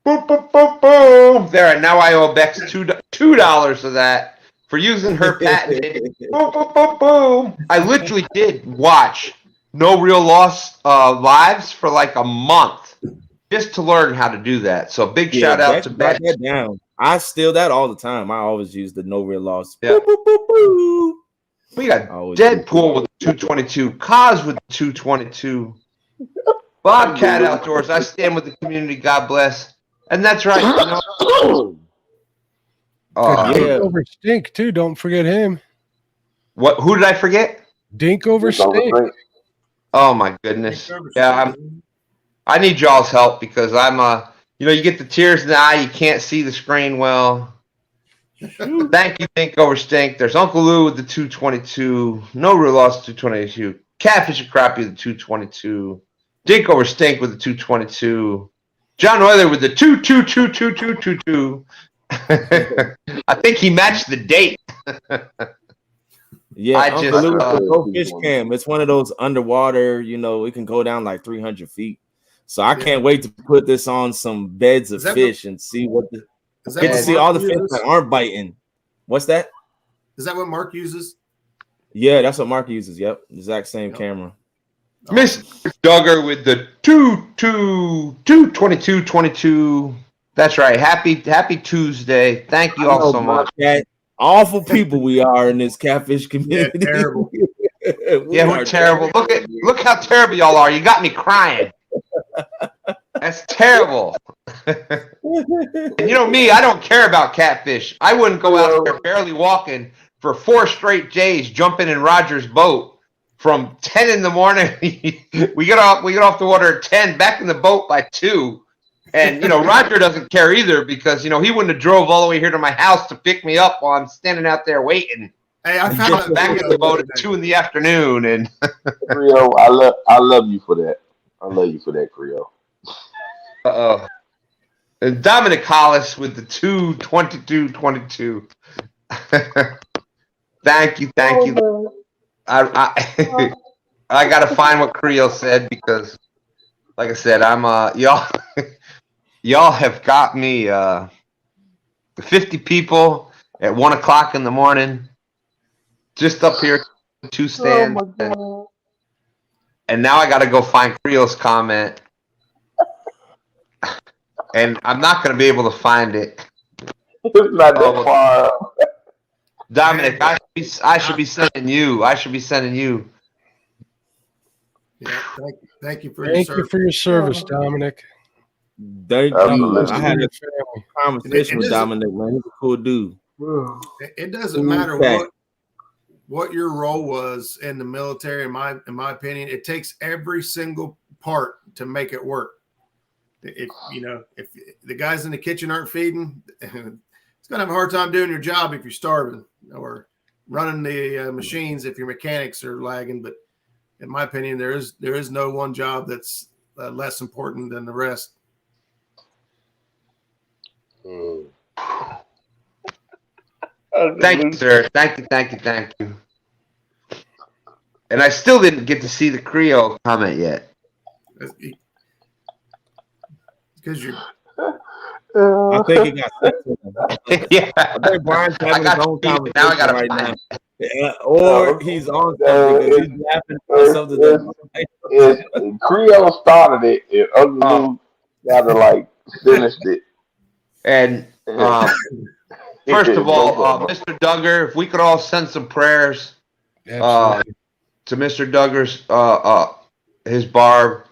Boom, boom, boom, boom. There, now I owe Bex $2 of that for using her patented. Boom, boom, boom, boom. I literally did watch No Real Loss lives for like a month just to learn how to do that. So big shout out to Bex. I steal that all the time. I always use the No Real Loss. Yeah. Boop, boop, boop, boop. We got Deadpool with 222, Kaz with 222, Bobcat Outdoors. I stand with the community. God bless. And that's right. Dink over Stink too. Don't forget him. What? Who did I forget? Dink over Stink. Oh my goodness. Yeah, I need y'all's help because I'm you get the tears in the eye. You can't see the screen well. Thank you, Dink over Stink. There's Uncle Lou with the 222. No Real Loss 222. Catfish and Crappie with the 222. Dink over Stink with the 222. John Euler with the 2222222. I think he matched the date. Yeah, Uncle Lou with fish cam. It's one of those underwater. It can go down like 300 feet. So I can't wait to put this on some beds of fish and see what get to see all the fish that aren't biting. What's that? Is that what Mark uses? Yeah, that's what Mark uses. Yep, exact same camera. Mr. Duggar with the 22222. That's right. Happy Tuesday. Thank you all so much. Awful people we are in this catfish community. Yeah, terrible. We're terrible. Look how terrible y'all are. You got me crying. That's terrible. And me, I don't care about catfish. I wouldn't go out there barely walking for 4 straight days, jumping in Roger's boat from 10 in the morning. we get off the water at 10, back in the boat by 2. And Roger doesn't care either because he wouldn't have drove all the way here to my house to pick me up while I'm standing out there waiting. Hey, I found out back in the boat at 2 p.m. and Creole, I love you for that. I love you for that, Creole. And Dominic Hollis with the 2:22:22. Thank you. I gotta find what Creole said because, like I said, I'm y'all have got me 50 people at 1 o'clock in the morning, just up here 2 stands, and now I gotta go find Creole's comment, and I'm not gonna be able to find it. It's not that far. Dominic, I should be sending you. Yeah, thank you for your service, Dominic. Thank you. I had a conversation with Dominic, man. He's a cool dude. It doesn't matter what your role was in the military. In my opinion, it takes every single part to make it work. If the guys in the kitchen aren't feeding, it's gonna have a hard time doing your job if you're starving, or running the machines if your mechanics are lagging. But in my opinion, there is no one job that's less important than the rest. Thank you, sir. Thank you. And I still didn't get to see the Creole comment yet. I Because you're. think it got sent to him. Yeah. I think Brian's having his own conversation now I gotta right find now. it. Yeah, or he's on something because he's laughing at something. Creole started it, and Ugly Lou gotta finished it. And first of all, Mr. Duggar, if we could all send some prayers to Mr. Duggar's his Barb.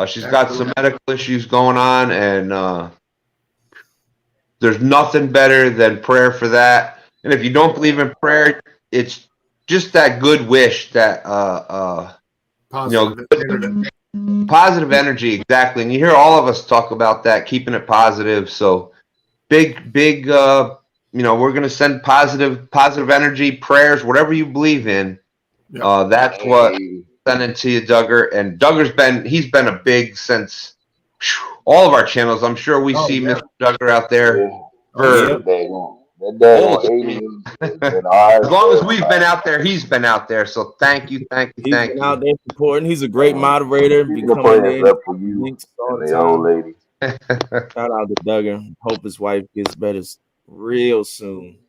She's got some medical issues going on, and there's nothing better than prayer for that. And if you don't believe in prayer, it's just that good wish that positive energy, exactly. And you hear all of us talk about that, keeping it positive. So big we're going to send positive energy, prayers, whatever you believe in. That's what I'm sending to you, Duggar. And Duggar's been a big since all of our channels. I'm sure we see Mr. Duggar out there as long as we've been out there, he's been out there. So thank you. He's been out there supporting. He's a great moderator. He's coming up for you, the old lady. Shout out to Duggar. Hope his wife gets better real soon.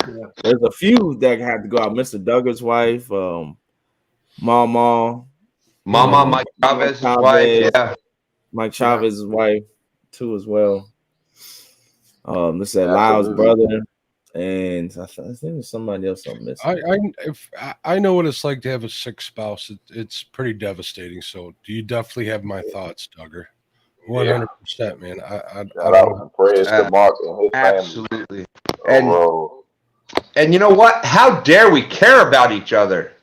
Yeah. There's a few that have to go out. Mr. Duggar's wife, Mama, Mike Chavez's wife, Mike Chavez's wife too as well. This is Lyle's brother, and I think there's somebody else I'm missing. I know what it's like to have a sick spouse. It's pretty devastating. So you definitely have my thoughts, Duggar. 100%, man. I prayers to Mark and his absolutely. And you know what? How dare we care about each other?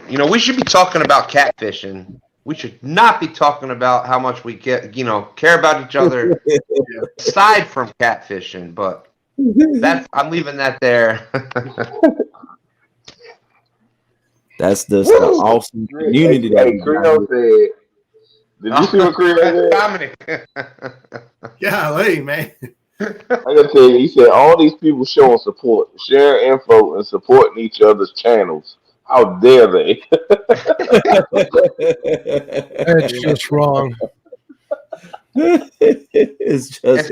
We should be talking about catfishing. We should not be talking about how much we care about each other aside from catfishing. But I'm leaving that there. That's the awesome community that Creole said. Did you see what Creole said? Dominic. Golly, man. I gotta tell you, he said all these people showing support, sharing info, and supporting each other's channels. How dare they? That's just wrong. It's just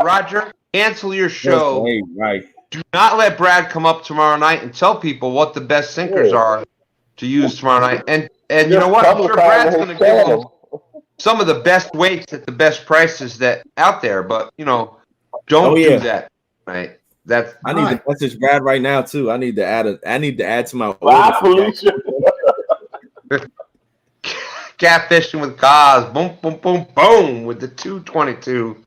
Roger, cancel your show. Right. Do not let Brad come up tomorrow night and tell people what the best sinkers are to use tomorrow night. And you know what? I'm sure Brad's going to give them some of the best weights at the best prices that out there. But don't do that, right? I need to message Brad right now too. I need to add to my order. Catfishing with Cause. Boom, boom, boom, boom with the 222.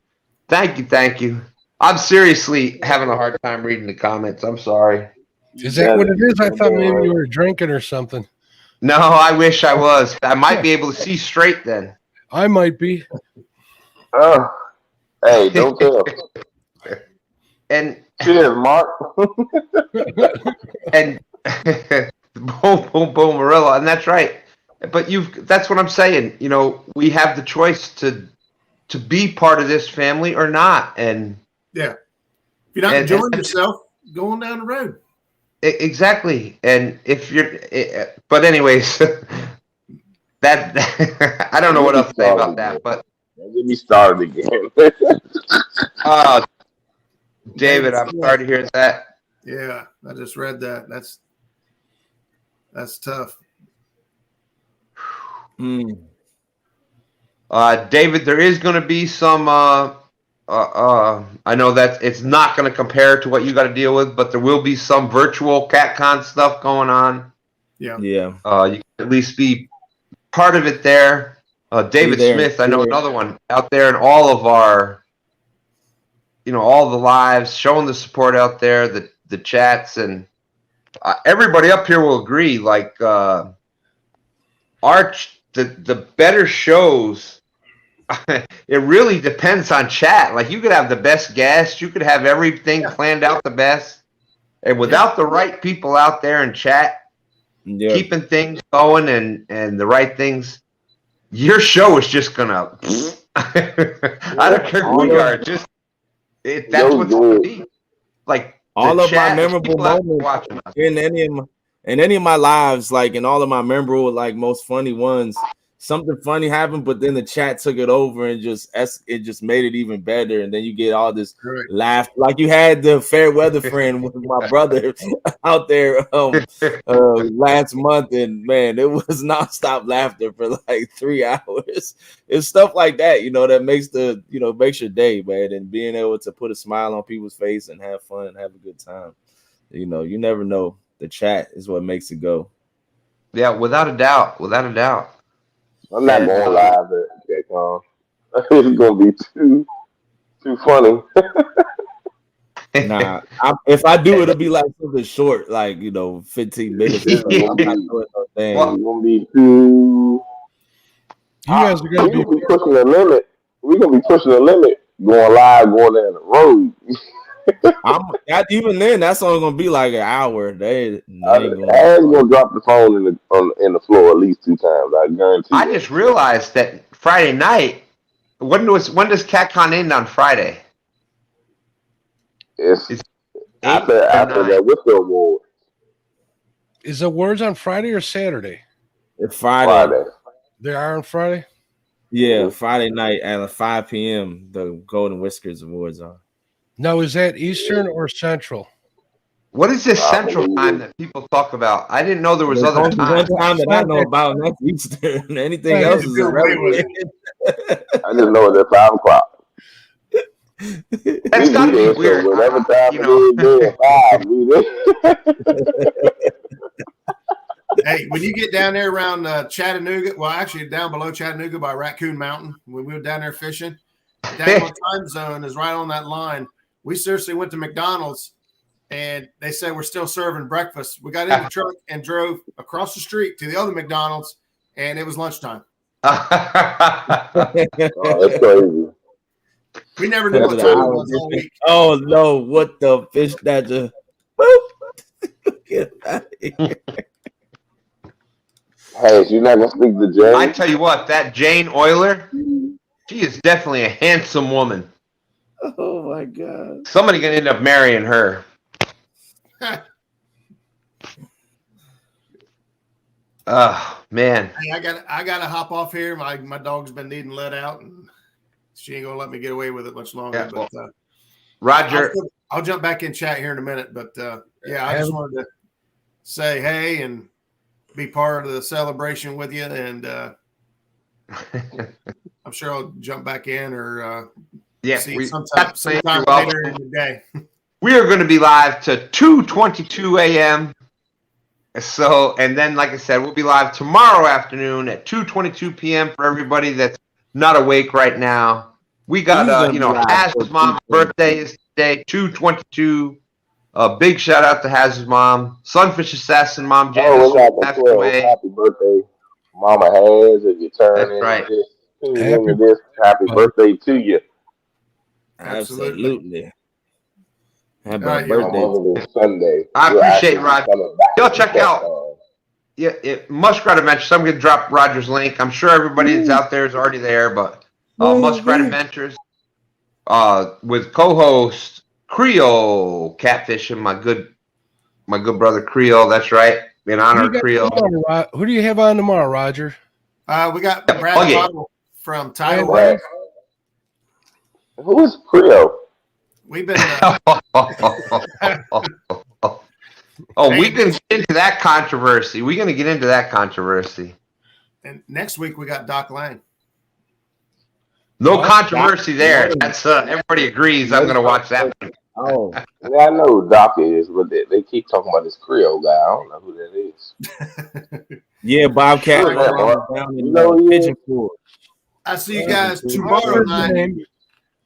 Thank you. I'm seriously having a hard time reading the comments. I'm sorry. Is that what it is? I thought maybe you were drinking or something. No, I wish I was. I might be able to see straight then. I might be. Hey, don't tell. And cheers, Mark. and boom, boom, boom, Marilla, and that's right. But that's what I'm saying. You know, we have the choice to be part of this family or not. And yeah, if you're not enjoying yourself, go on down the road. Exactly. And if you're, but anyways, that I don't know what else to say about that. But get me started again. David, I'm sorry to hear that. Yeah, I just read that. That's tough. David, there is going to be some. I know that it's not going to compare to what you got to deal with, but there will be some virtual CatCon stuff going on. Yeah. You can at least be part of it there. David Smith, I know another one out there in all of our, all the lives, showing the support out there, the chats, and everybody up here will agree. Like the better shows. It really depends on chat. Like you could have the best guests, you could have everything planned out the best, and without the right people out there in chat, keeping things going and the right things, your show is just gonna. I don't care who you are. That's what's gonna be. Like all of my memorable moments in any of my lives, like in all of my memorable, like most funny ones. Something funny happened, but then the chat took it over and it just made it even better. And then you get all this laugh, like you had the fair weather friend with my brother out there last month, and man, it was nonstop laughter for like 3 hours. It's stuff like that, that makes your day, man. And being able to put a smile on people's face and have fun and have a good time. You never know. The chat is what makes it go. Yeah, without a doubt. I'm not going live at CatCon. It's gonna be too funny. Nah, if I do, it'll be like something short, like 15 minutes. It's gonna be too. You guys are gonna be pushing the limit. We're gonna be pushing the limit, going live, going down the road. Even then, that's only gonna be like an hour. They gonna drop the phone in the floor at least 2 times. I guarantee. I just realized that Friday night. When does CatCon end on Friday? It's after the Whistler Awards. Is the awards on Friday or Saturday? It's Friday. They are on Friday? Yeah, Friday night at 5 p.m. the Golden Whiskers Awards are. Now, is that Eastern or Central? What is this Central time that people talk about? I didn't know there was other times. One time that I know about, and that's Eastern. Anything else is irrelevant. I just know it's at 5 o'clock. That's got to be weird. Whatever time Hey, when you get down there around Chattanooga, well, actually down below Chattanooga by Raccoon Mountain, when we were down there fishing, down my time zone is right on that line. We seriously went to McDonald's, and they said we're still serving breakfast. We got in the truck and drove across the street to the other McDonald's, and it was lunchtime. That's crazy. We never knew what time it was all week. Oh no! What the fish that just? Get out of here. Hey, you're not gonna speak to Jane? I tell you what, that Jane Euler, she is definitely a handsome woman. Oh my God! Somebody gonna end up marrying her. Oh man! Hey, I gotta hop off here. My dog's been needing let out, and she ain't gonna let me get away with it much longer. Yeah, but Roger, I'll jump back in chat here in a minute. But yeah, I just wanted to say hey and be part of the celebration with you, and I'm sure I'll jump back in or see sometime later in the day. We are going to be live to 2:22 a.m. So, and then, like I said, we'll be live tomorrow afternoon at 2:22 p.m. for everybody that's not awake right now. We got, Haz's mom's birthday is today, 2:22. Big shout out to Haz's mom, Sunfish Assassin mom, Janice passed away. Happy birthday, Mama Haz, if you turn That's right. Happy birthday to you. Absolutely. Happy Right, birthday. Sunday. I appreciate Roger. Y'all check out. Yeah, Muskrat Adventures. I'm going to drop Roger's link. I'm sure everybody that's out there is already there, but Muskrat Adventures with co-host Creole Catfish and my good brother Creole. That's right. In honor of Creole. Who do you have on tomorrow, Roger? We got Brad Tuttle from Tidal. Who is Creole? We've been. We can get into that controversy. We're going to get into that controversy. And next week we got Doc Lang. No controversy there. That's everybody agrees. I'm going to watch that one. Oh, yeah, I know who Doc is, but they keep talking about this Creole guy. I don't know who that is. Yeah, Bobcat. Pigeon Pool. I see you guys tomorrow night.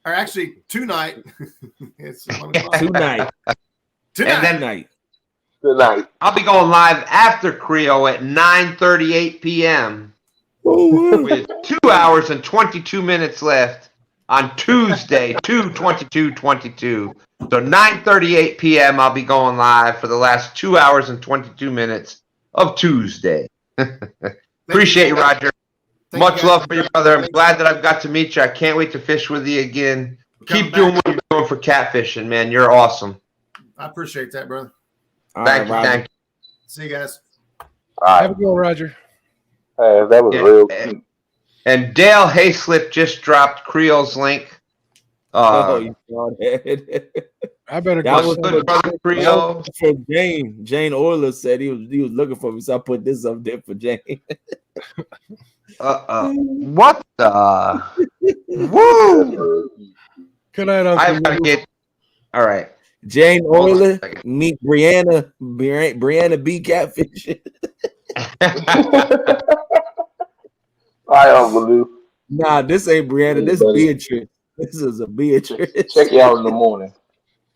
Or actually, tonight. It's Tonight. Tonight. I'll be going live after Creole at 9:38 p.m. with 2 hours and 22 minutes left on Tuesday, 2/22/22. So 9:38 p.m. I'll be going live for the last 2 hours and 22 minutes of Tuesday. Appreciate you, Roger. Much love for you, brother. I'm glad that I've got to meet you. I can't wait to fish with you again. Keep doing what you're doing for catfishing, man. You're awesome. I appreciate that, brother. Thank you. See you guys. All right. Have a go, Roger. That was real cute. And Dale Hayslip just dropped Creole's link. You saw that. I better That go. was Good brother Creole. For Jane. Jane Orler said he was looking for me, so I put this up there for Jane. What the? Woo! Good night, Uncle. I've got to get. All right. Jane Orler meet Brianna B. Catfish. Hi, Uncle Lou. Nah, this ain't Brianna. This is Beatrice. This is a Beatrice. Check you out in the morning.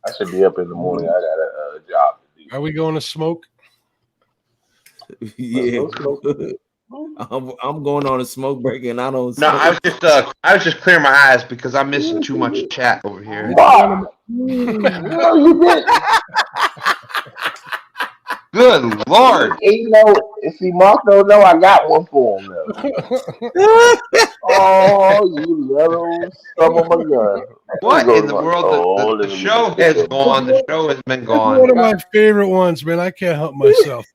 I should be up in the morning. I got a job to do. Are we going to smoke? Yeah. I'm going on a smoke break and I don't. No, I was just clearing my eyes because I'm missing too much chat over here. No, you did. Good Lord! See, Mark don't know I got one for him though. Oh, you little son of a gun! What in the world? The show has gone. The show has been gone. One of my favorite ones, man. I can't help myself.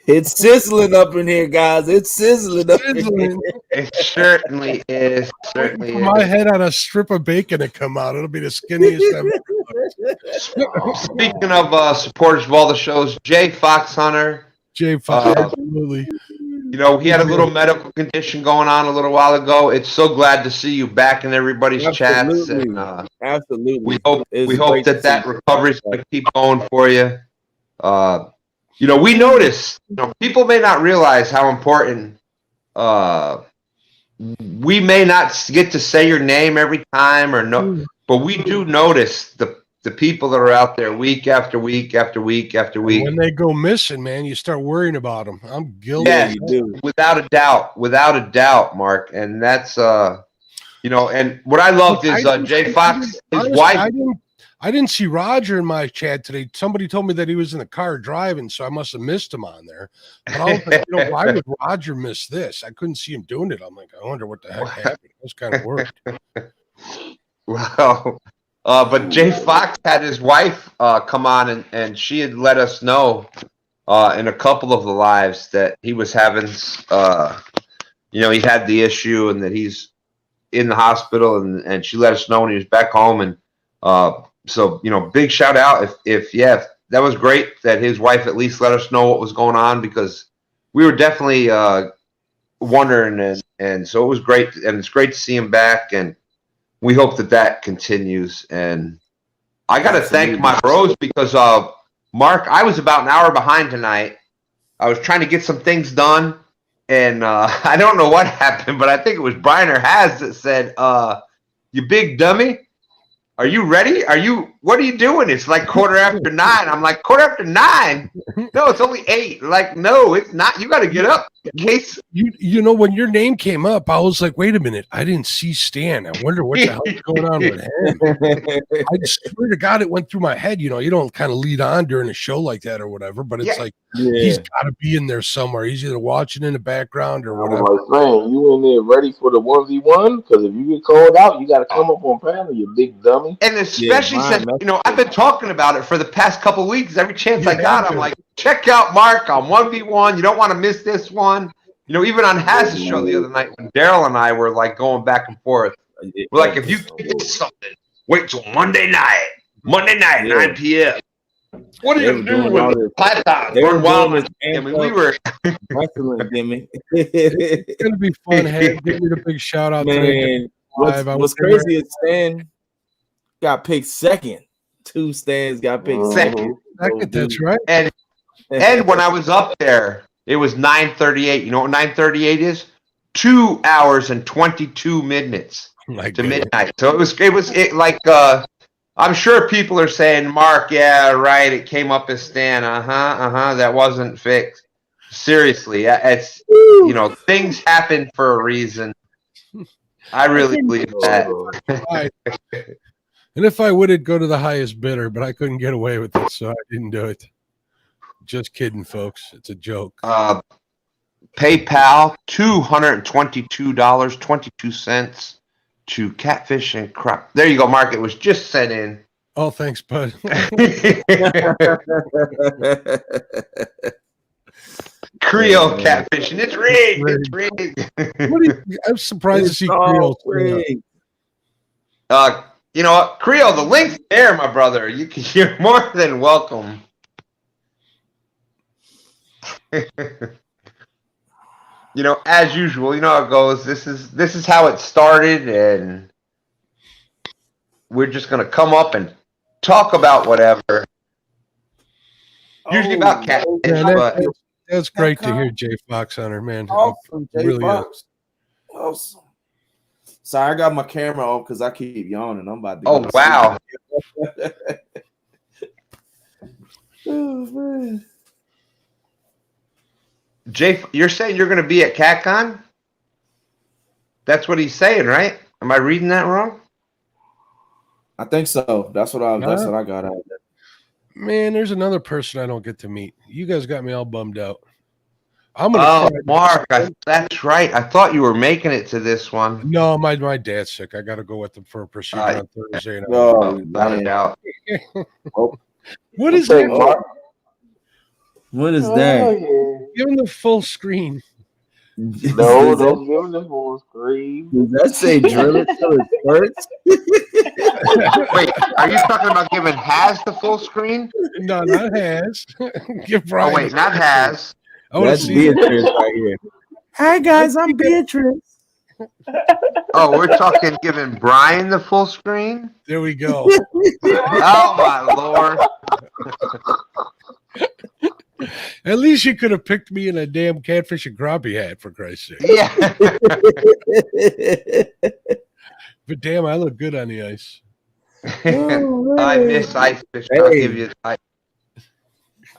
It's sizzling up in here, guys. It's sizzling up in here. It certainly is. Certainly is. My head on a strip of bacon to come out. It'll be the skinniest ever. Speaking of supporters of all the shows, Jay Fox Hunter. Jay Fox, absolutely. You know, he had a little medical condition going on a little while ago. It's so glad to see you back in everybody's chats. And, absolutely. We hope that recovery is going to keep going for you. You know, we notice, people may not realize how important we may not get to say your name every time but we do notice the people that are out there week after week after week after week. When they go missing, man, you start worrying about them. I'm guilty. Yeah, without a doubt, Mark. And that's, and what I loved is Jay Fox, his wife. I didn't see Roger in my chat today. Somebody told me that he was in the car driving, so I must have missed him on there. But I was like, why would Roger miss this? I couldn't see him doing it. I'm like, I wonder what the heck happened. It was kind of worked. Well, but Jay Fox had his wife come on, and she had let us know in a couple of the lives that he was having, he had the issue and that he's in the hospital, and she let us know when he was back home. And so, big shout out if that was great that his wife at least let us know what was going on, because we were definitely wondering, and so it was great, and it's great to see him back, and we hope that continues. And I got to thank my bros because Mark, I was about an hour behind tonight. I was trying to get some things done, and I don't know what happened, but I think it was Brian or Haz that said, "You big dummy. Are you ready? What are you doing? It's like 9:15. I'm like, 9:15? No, it's only 8. Like, no, it's not. You got to get up. You know, when your name came up, I was like, wait a minute, I didn't see Stan. I wonder what the hell is going on with him. I swear to God, it went through my head. You know, you don't kind of lead on during a show like that or whatever, but it's like he's got to be in there somewhere. He's either watching in the background or whatever. I was like, saying, you in there ready for the 1v1? Because if you get called out, you got to come up on panel, you big dummy. And especially since, you know, I've been talking about it for the past couple of weeks. Every chance I got, I'm like, check out Mark on 1v1. You don't want to miss this one. You know, even on Haz's show the other night when Daryl and I were like going back and forth. We're like, if you get something, wait till Monday night, 9 p.m. What are you doing with the python? We're wild. I mean, we were wrestling gimmick. It's gonna be fun. Hey, give me the big shout out, man. What's crazy is Stan got picked second. 2 Stans got picked second. That's right. And when I was up there, it was 9:38. You know what 9:38 is? 2 hours and 22 minutes to midnight. So it was like I'm sure people are saying, Mark, yeah, right. It came up as Stan. That wasn't fixed. Seriously, it's you know, things happen for a reason. I really believe that. And if I would, it'd go to the highest bidder, but I couldn't get away with it, so I didn't do it. Just kidding, folks. It's a joke. PayPal, $222.22 to Catfish and Crop. There you go, Mark. It was just sent in. Oh, thanks, bud. Creole Catfish, and it's rigged. It's rigged. I'm surprised to see Creole. You know what, Creole, the link's there, my brother. You're more than welcome. You know, as usual, you know how it goes. This is how it started, and we're just gonna come up and talk about whatever. Usually about Catfish, but that's great to hear Jay Fox on her, man. Awesome, Jay really Fox. Awesome. Sorry, I got my camera off because I keep yawning. I'm about to. Oh wow. Oh man. Jay, you're saying you're going to be at CatCon? That's what he's saying, right? Am I reading that wrong? I think so. That's what I got out of it. Man, there's another person I don't get to meet. You guys got me all bummed out. I'm gonna. Mark, that's right. I thought you were making it to this one. No, my dad's sick. I got to go with him for a procedure on Thursday. Without a doubt. What is that, Mark? What is that? Give him the full screen. No, don't give him the full screen. Does that say drill it till it hurts? Wait, are you talking about giving Haz the full screen? No, not Haz. Give Brian. Oh wait, not Haz. That's Beatrice right here. Hi guys, I'm Beatrice. Oh, we're talking giving Brian the full screen? There we go. Oh my Lord. At least you could have picked me in a damn Catfish and Crappie hat, for Christ's sake. Yeah. But damn, I look good on the ice. I miss ice fish. I'll give you that.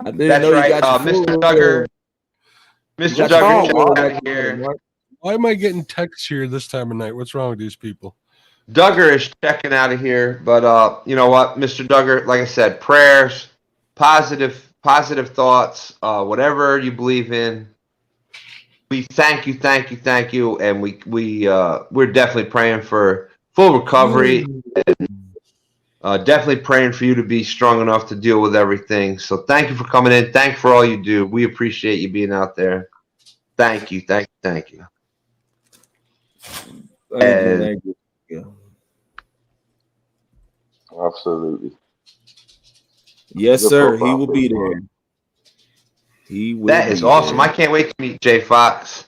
That's right. Mr. Duggar. Mr. Duggar, check out here. Why am I getting texts here this time of night? What's wrong with these people? Duggar is checking out of here, but you know what, Mr. Duggar, like I said, prayers, positive thoughts, whatever you believe in. We thank you, and we're definitely praying for full recovery, and definitely praying for you to be strong enough to deal with everything. So thank you for coming in. Thank you for all you do. We appreciate you being out there. Thank you. Thank you. Absolutely. Yes, sir. He will be there. That is awesome. I can't wait to meet Jay Fox.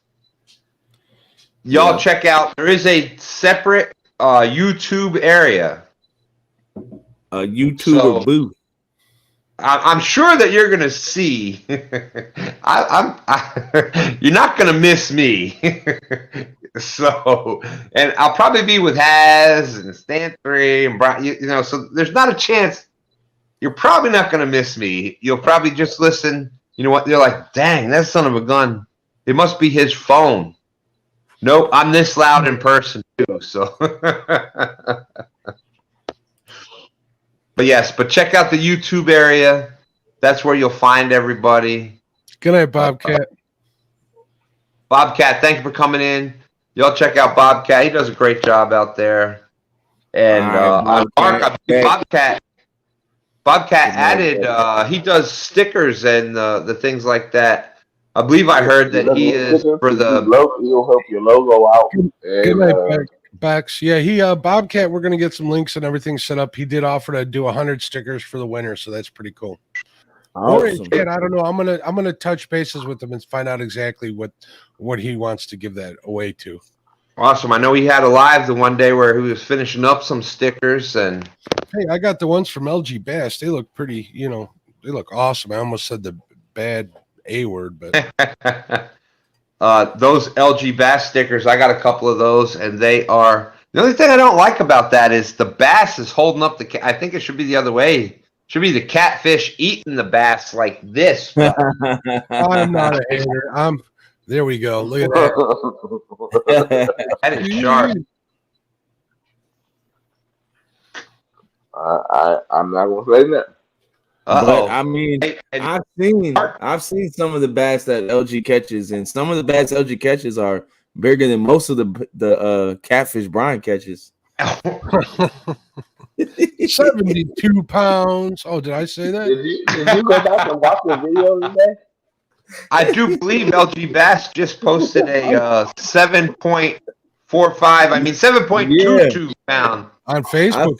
Y'all check out. There is a separate YouTube area. A YouTuber booth. I'm sure that you're gonna see. You're not gonna miss me. So, and I'll probably be with Haz and Stan 3 and Brian. You know, so there's not a chance. You're probably not gonna miss me. You'll probably just listen. You know what? They're like, dang, that son of a gun It must be his phone. Nope, I'm this loud in person too. So, but check out the YouTube area. That's where you'll find everybody. Good night, Bobcat. Bobcat, thank you for coming in. Y'all check out Bobcat. He does a great job out there. And Bobcat added. He does stickers and the things like that. I believe I heard that he is for the. He'll help your logo out. Good night, Bax. Yeah, Bobcat. We're gonna get some links and everything set up. He did offer to do 100 stickers for the winner, so that's pretty cool. Awesome. I don't know. I'm gonna touch bases with him and find out exactly what he wants to give that away to. Awesome. I know he had a live the one day where he was finishing up some stickers and. Hey, I got the ones from LG Bass. They look pretty. They look awesome. I almost said the bad A word, but those LG Bass stickers, I got a couple of those, and they are. The only thing I don't like about that is the bass is holding up the. I think it should be the other way. Should be the catfish eating the bass like this. I'm not a hater. There we go. Look at that. That is sharp. I'm not gonna say that. But I mean, I've seen some of the bass that LG catches, and some of the bass LG catches are bigger than most of the catfish Brian catches. 72 pounds. Oh, did I say that? Did you go back and watch the video today? I do believe LG Bass just posted a 7.22 pound on Facebook.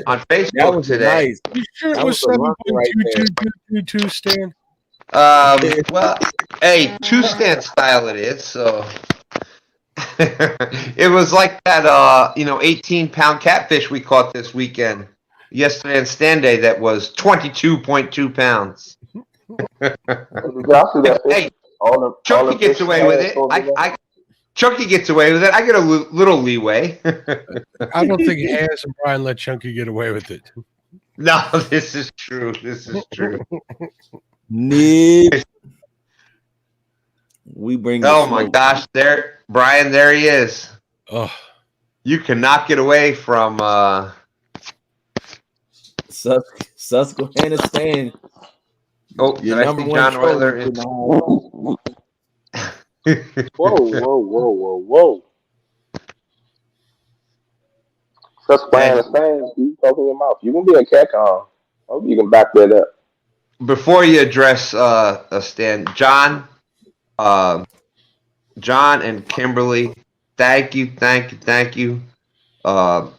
On Facebook that was today. Nice. You sure it was 7.22, Stan? Well, hey, 2's Stan style it is. So it was like that 18-pound catfish we caught this weekend, yesterday on Stan Day, that was 22.2 pounds. Hey, Chucky gets away with it. Chunky gets away with it. I get a little leeway. I don't think Has and Brian let Chunky get away with it. No, this is true. We bring. Oh my gosh, Brian, there he is. Oh, you cannot get away from Susquehanna Stan. Oh, your number one John Euler is. Whoa. Susquehanna Stan, you talking your mouth. You can be a cat con. Hope you can back that up. Before you address Stan, John and Kimberly, thank you.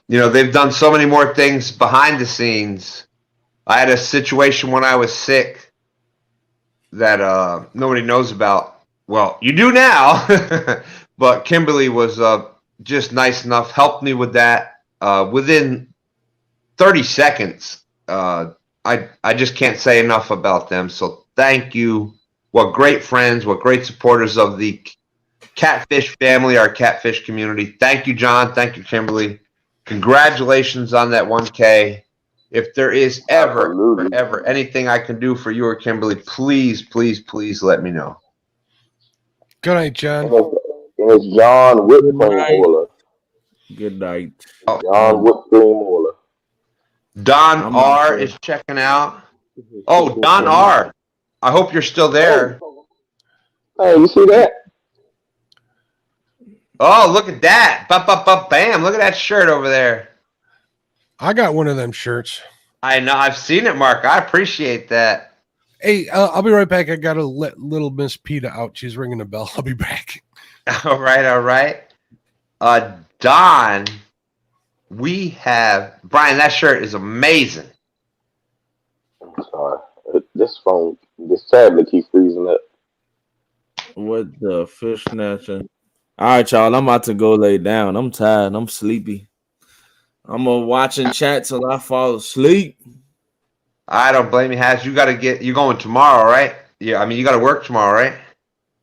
They've done so many more things behind the scenes. I had a situation when I was sick that nobody knows about. Well, you do now, but Kimberly was just nice enough, helped me with that within 30 seconds. I just can't say enough about them. So thank you. What great friends, what great supporters of the Catfish family, our Catfish community. Thank you, John. Thank you, Kimberly. Congratulations on that 1K. If there is ever anything I can do for you or Kimberly, please let me know. Good night, John. It's John Whitcomb. Good night. John Whitcomb. Don R is checking out. Oh, Don R. I hope you're still there. Hey, you see that? Oh, look at that. Bam. Look at that shirt over there. I got one of them shirts. I know. I've seen it, Mark. I appreciate that. Hey, I'll be right back. I got to let little Miss Peta out. She's ringing a bell. I'll be back. All right. Don, we have Brian. That shirt is amazing. I'm sorry. This tablet keeps freezing up. What the fish snatching? All right, y'all. I'm about to go lay down. I'm tired. I'm sleepy. I'm gonna watch and chat till I fall asleep. I don't blame you, Has. You going tomorrow, right? Yeah, I mean you gotta work tomorrow, right?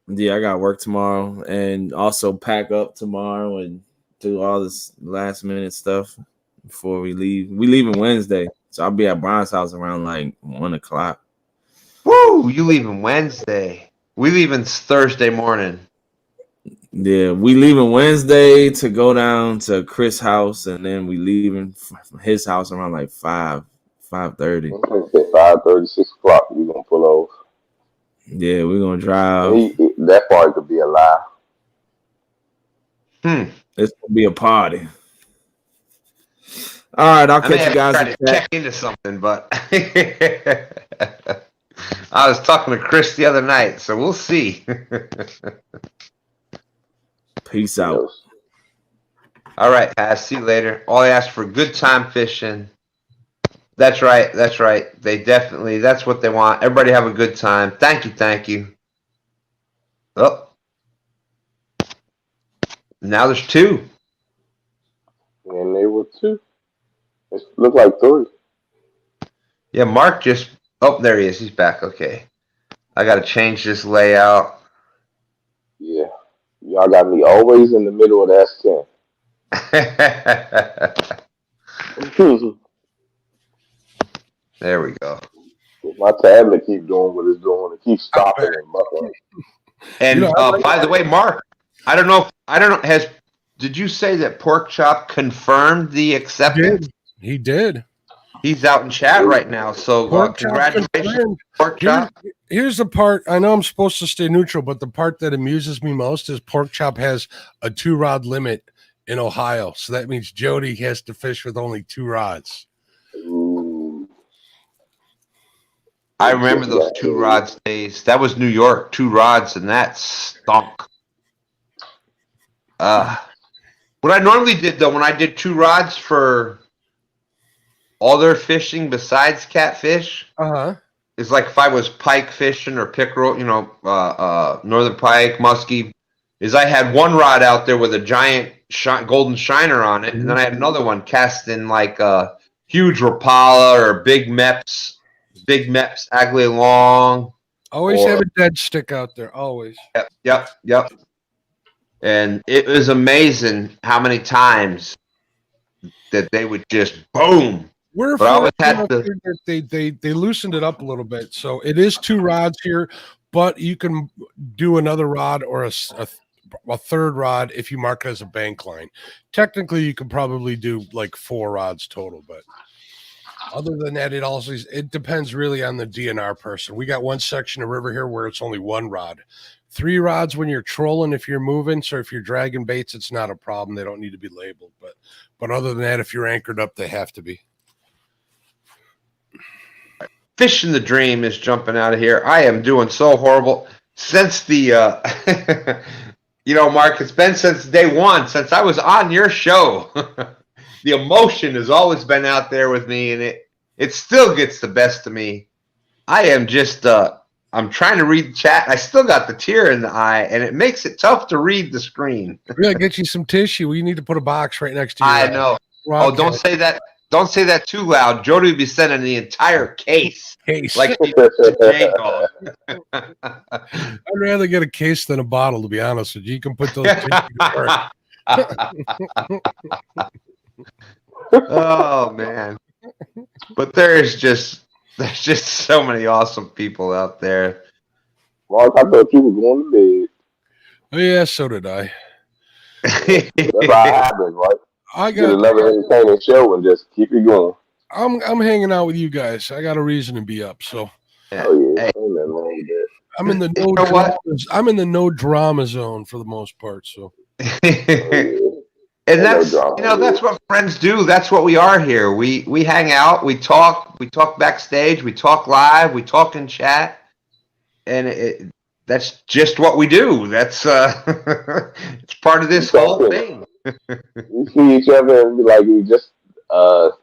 Yeah, I got work tomorrow and also pack up tomorrow and do all this last minute stuff before we leave. We leaving Wednesday, so I'll be at Brian's house around like 1:00. Woo! You leaving Wednesday? We leaving Thursday morning. Yeah, we leaving Wednesday to go down to Chris' house, and then we leaving from his house around like 5:30. Okay, 5:30, 6 o'clock. We gonna pull off. Yeah, we're gonna drive. That part could be a lie. It's gonna be a party. All right, I'll catch you guys. Try to check into something, but I was talking to Chris the other night, so we'll see. Peace out. All right, Has. See you later. All I asked for good time fishing. That's right. That's right. They definitely. That's what they want. Everybody have a good time. Thank you. Thank you. Oh, now there's 2. And they were 2. It looked like 3. Yeah, Mark just. Oh, there he is. He's back. Okay. I got to change this layout. Yeah. Y'all got me always in the middle of the S10. There we go. My tablet keeps doing what it's doing. It keeps stopping and buckling. And by the way, Mark, I don't know. Did you say that Pork Chop confirmed the acceptance? He did. He's out in chat right now. So congratulations, Pork Chop. Here's the part. I know I'm supposed to stay neutral, but the part that amuses me most is Pork Chop has a 2-rod limit in Ohio. So that means Jody has to fish with only 2 rods. Ooh. I remember those 2 rods days. That was New York, 2 rods, and that stunk. What I normally did, though, when I did 2 rods for other fishing besides catfish, is like if I was pike fishing or pickerel, northern pike, muskie, is I had 1 rod out there with a giant golden shiner on it, and then I had another one casting like a huge Rapala or big Meps, Agley long. Always have a dead stick out there. Always. Yep. And it was amazing how many times that they would just boom. They loosened it up a little bit. So it is 2 rods here, but you can do another rod or a 3rd rod if you mark it as a bank line. Technically, you could probably do like 4 rods total, but other than that, it depends really on the DNR person. We got one section of river here where it's only 1 rod. 3 rods when you're trolling, if you're moving. So if you're dragging baits, it's not a problem. They don't need to be labeled. But other than that, if you're anchored up, they have to be. Fishing the Dream is jumping out of here. I am doing so horrible since the Mark, it's been since day 1, since I was on your show. The emotion has always been out there with me, and it still gets the best of me. I am just I'm trying to read the chat. I still got the tear in the eye, and it makes it tough to read the screen. We gotta get you some tissue. We need to put a box right next to you. I know. Oh, don't say that. Don't say that too loud. Jody would be sending the entire case. Like she Django. I'd rather get a case than a bottle, to be honest with you. You can put those to work. Oh man. But there's just so many awesome people out there. Mark, I thought you were going to bed. Oh, yeah, so did I. That's how it happens, right? I Get another entertaining show and just keep it going. I'm hanging out with you guys. I got a reason to be up, so. Oh yeah, ain't nothing wrong with that. I'm in the no drama zone for the most part. So. And that's that's what friends do. That's what we are here. We hang out. We talk backstage. We talk live. We talk in chat, and that's just what we do. That's it's part of this whole thing. We see each other and be like we just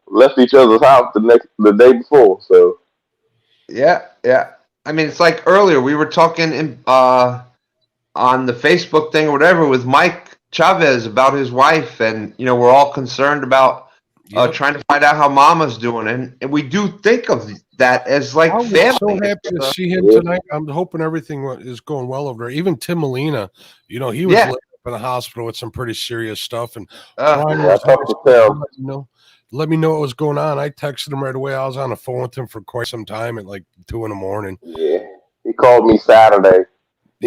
left each other's house the day before. So yeah. I mean, it's like earlier we were talking on the Facebook thing or whatever with Mike Chavez about his wife, and we're all concerned about trying to find out how Mama's doing, and we do think of that as like family. I'm so happy to see him tonight. I'm hoping everything is going well over there. Even Tim Molina, he was laid up in the hospital with some pretty serious stuff, and let me know what was going on. I texted him right away. I was on the phone with him for quite some time at like 2 a.m. Yeah, he called me Saturday.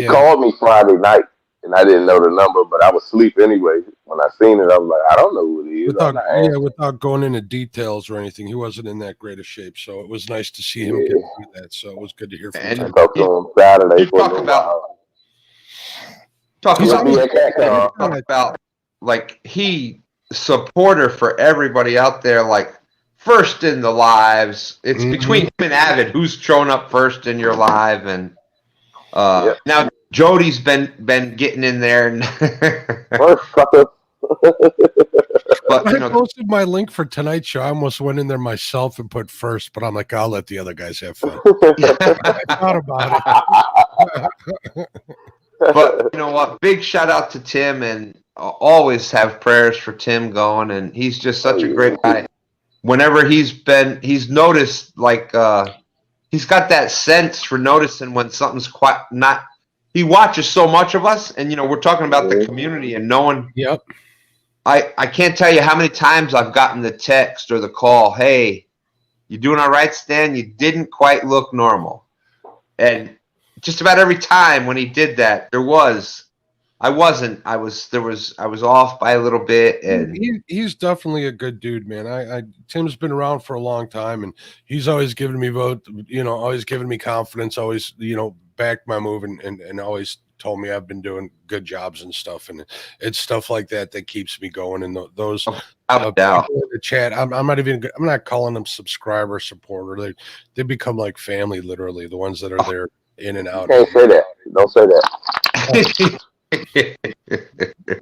He called me Friday night, and I didn't know the number, but I was asleep anyway. When I seen it, I was like, I don't know who it is. Without going into details or anything, he wasn't in that great of shape, so it was nice to see him get through that. So it was good to hear from him. Talk to him Saturday for talk about like he supporter for everybody out there, like first in the lives. It's between him and Avid who's shown up first in your live, and now Jody's been getting in there. And but I posted my link for tonight's show. I almost went in there myself and put first, but I'm like, I'll let the other guys have fun. I thought about it. But you know what? Big shout out to Tim, and always have prayers for Tim going. And he's just such a great guy. Whenever he's noticed, like he's got that sense for noticing when something's quite not. He watches so much of us, and we're talking about the community and knowing. Yep. I can't tell you how many times I've gotten the text or the call. Hey, you doing all right, Stan? You didn't quite look normal, and just about every time when he did that, I was off by a little bit, and he's definitely a good dude, man. Tim's been around for a long time, and he's always given me always given me confidence, always, backed my move and always told me I've been doing good jobs and stuff, and it's stuff like that keeps me going. And those people in the chat, I'm not calling them subscriber supporter. They become like family, literally. The ones that are there in and out. Can't say that. Don't say that.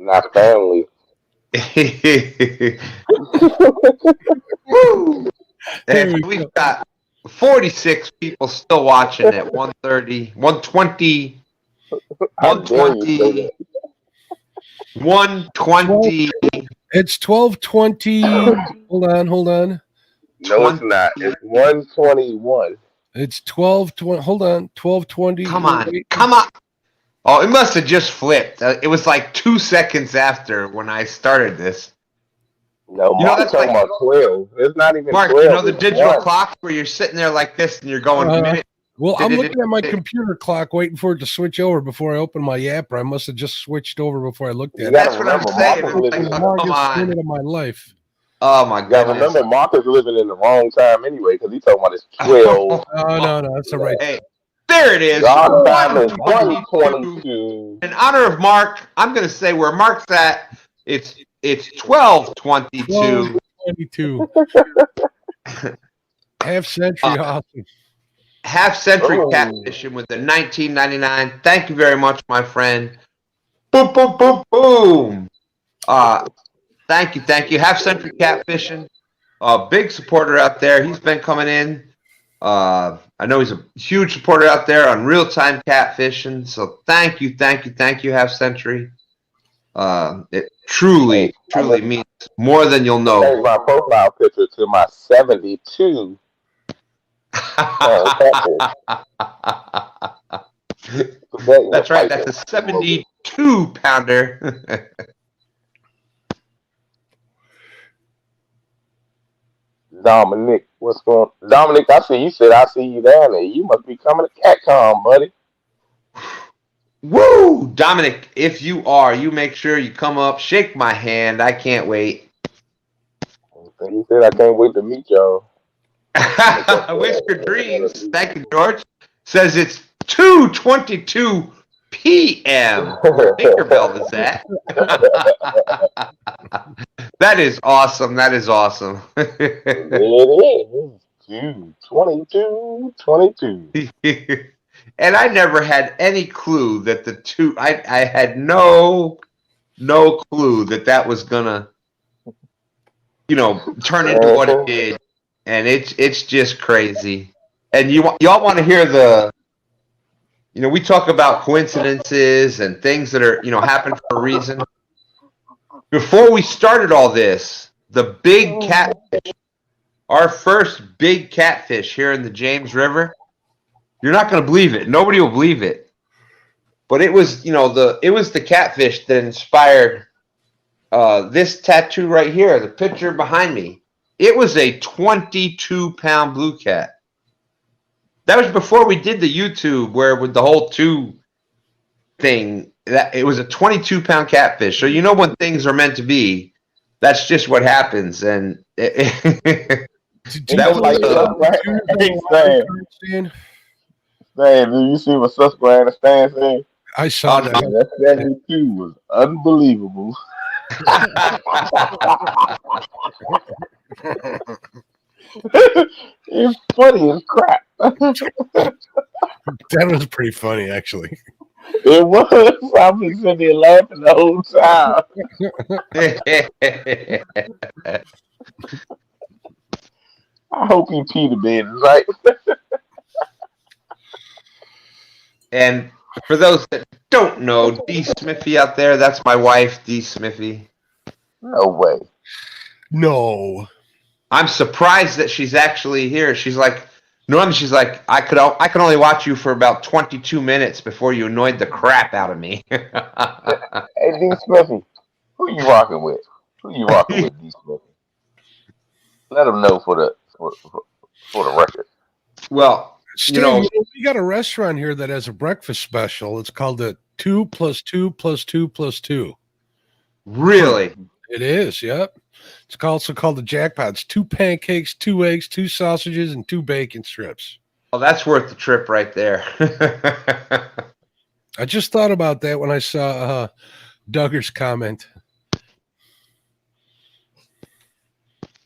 Not family. And we've got 46 people still watching at 130, 120. 120. 120. It's 12:20. Hold on. No, it's not. It's 121. It's 12:20. Hold on. 12:20. Come on. Oh, it must have just flipped. It was like 2 seconds after when I started this. No, Mark's talking about 12. It's not even Mark, 12. The digital clock where you're sitting there like this and you're going minute. Well, I'm looking at my computer clock, waiting for it to switch over before I open my yapper. I must have just switched over before I looked at it. That's what I'm saying. The longest minute of my life. Oh my God! Remember, Mark is living in the wrong time anyway because he's talking about his 12. No, that's all right. Hey, there it is. God time is 122. In honor of Mark, I'm going to say where Mark's at. It's 12:22. 12:22. Half century awesome. Half century catfishing with the 1999. Thank you very much, my friend. Boom, boom, boom, boom. Thank you. Half century catfishing. Big supporter out there. He's been coming in. I know he's a huge supporter out there on real time catfishing. So thank you, Half Century. It truly means more than you'll know. Change my profile picture to my 72. That's right. That's a 72 pounder. Dominic, what's going on? Dominic, I see you said I see you down there. You must be coming to CatCon, buddy. Woo! Dominic, if you are, you make sure you come up, shake my hand. I can't wait. He said I can't wait to meet y'all. Whisker Dreams, thank you, George. Says it's 2:22 p.m. Tinkerbell is that? That is awesome. It is 22. And I never had any clue that the two. I had no clue that was gonna, turn into what it did. And it's just crazy. And y'all want to hear we talk about coincidences and things that are, happen for a reason. Before we started all this, the big catfish, our first big catfish here in the James River, you're not going to believe it. Nobody will believe it. But it was, the catfish that inspired this tattoo right here, the picture behind me. It was a 22-pound blue cat. That was before we did the YouTube where with the whole 2 thing. That it was a 22-pound catfish. So you know when things are meant to be, that's just what happens. And that was Man, did you see what Susquehanna stand saying? I saw that. That 72 was unbelievable. It's funny as crap. That was pretty funny, actually. It was. I've been sitting there laughing the whole time. I hope he peed a bit, right? And for those that don't know, D. Smithy out there, that's my wife, D. Smithy. No way. No. I'm surprised that she's actually here. She's like, normally she's like, I can only watch you for about 22 minutes before you annoyed the crap out of me. Hey, D. Smithy, who you rocking with? Who you rocking with, D. Smithy? Let them know for the record. Well, Steve, we got a restaurant here that has a breakfast special. It's called the 2 + 2 + 2 + 2. Really? It is, yep. It's also called the Jackpots. 2 pancakes, 2 eggs, 2 sausages, and 2 bacon strips. Oh, that's worth the trip right there. I just thought about that when I saw Duggar's comment.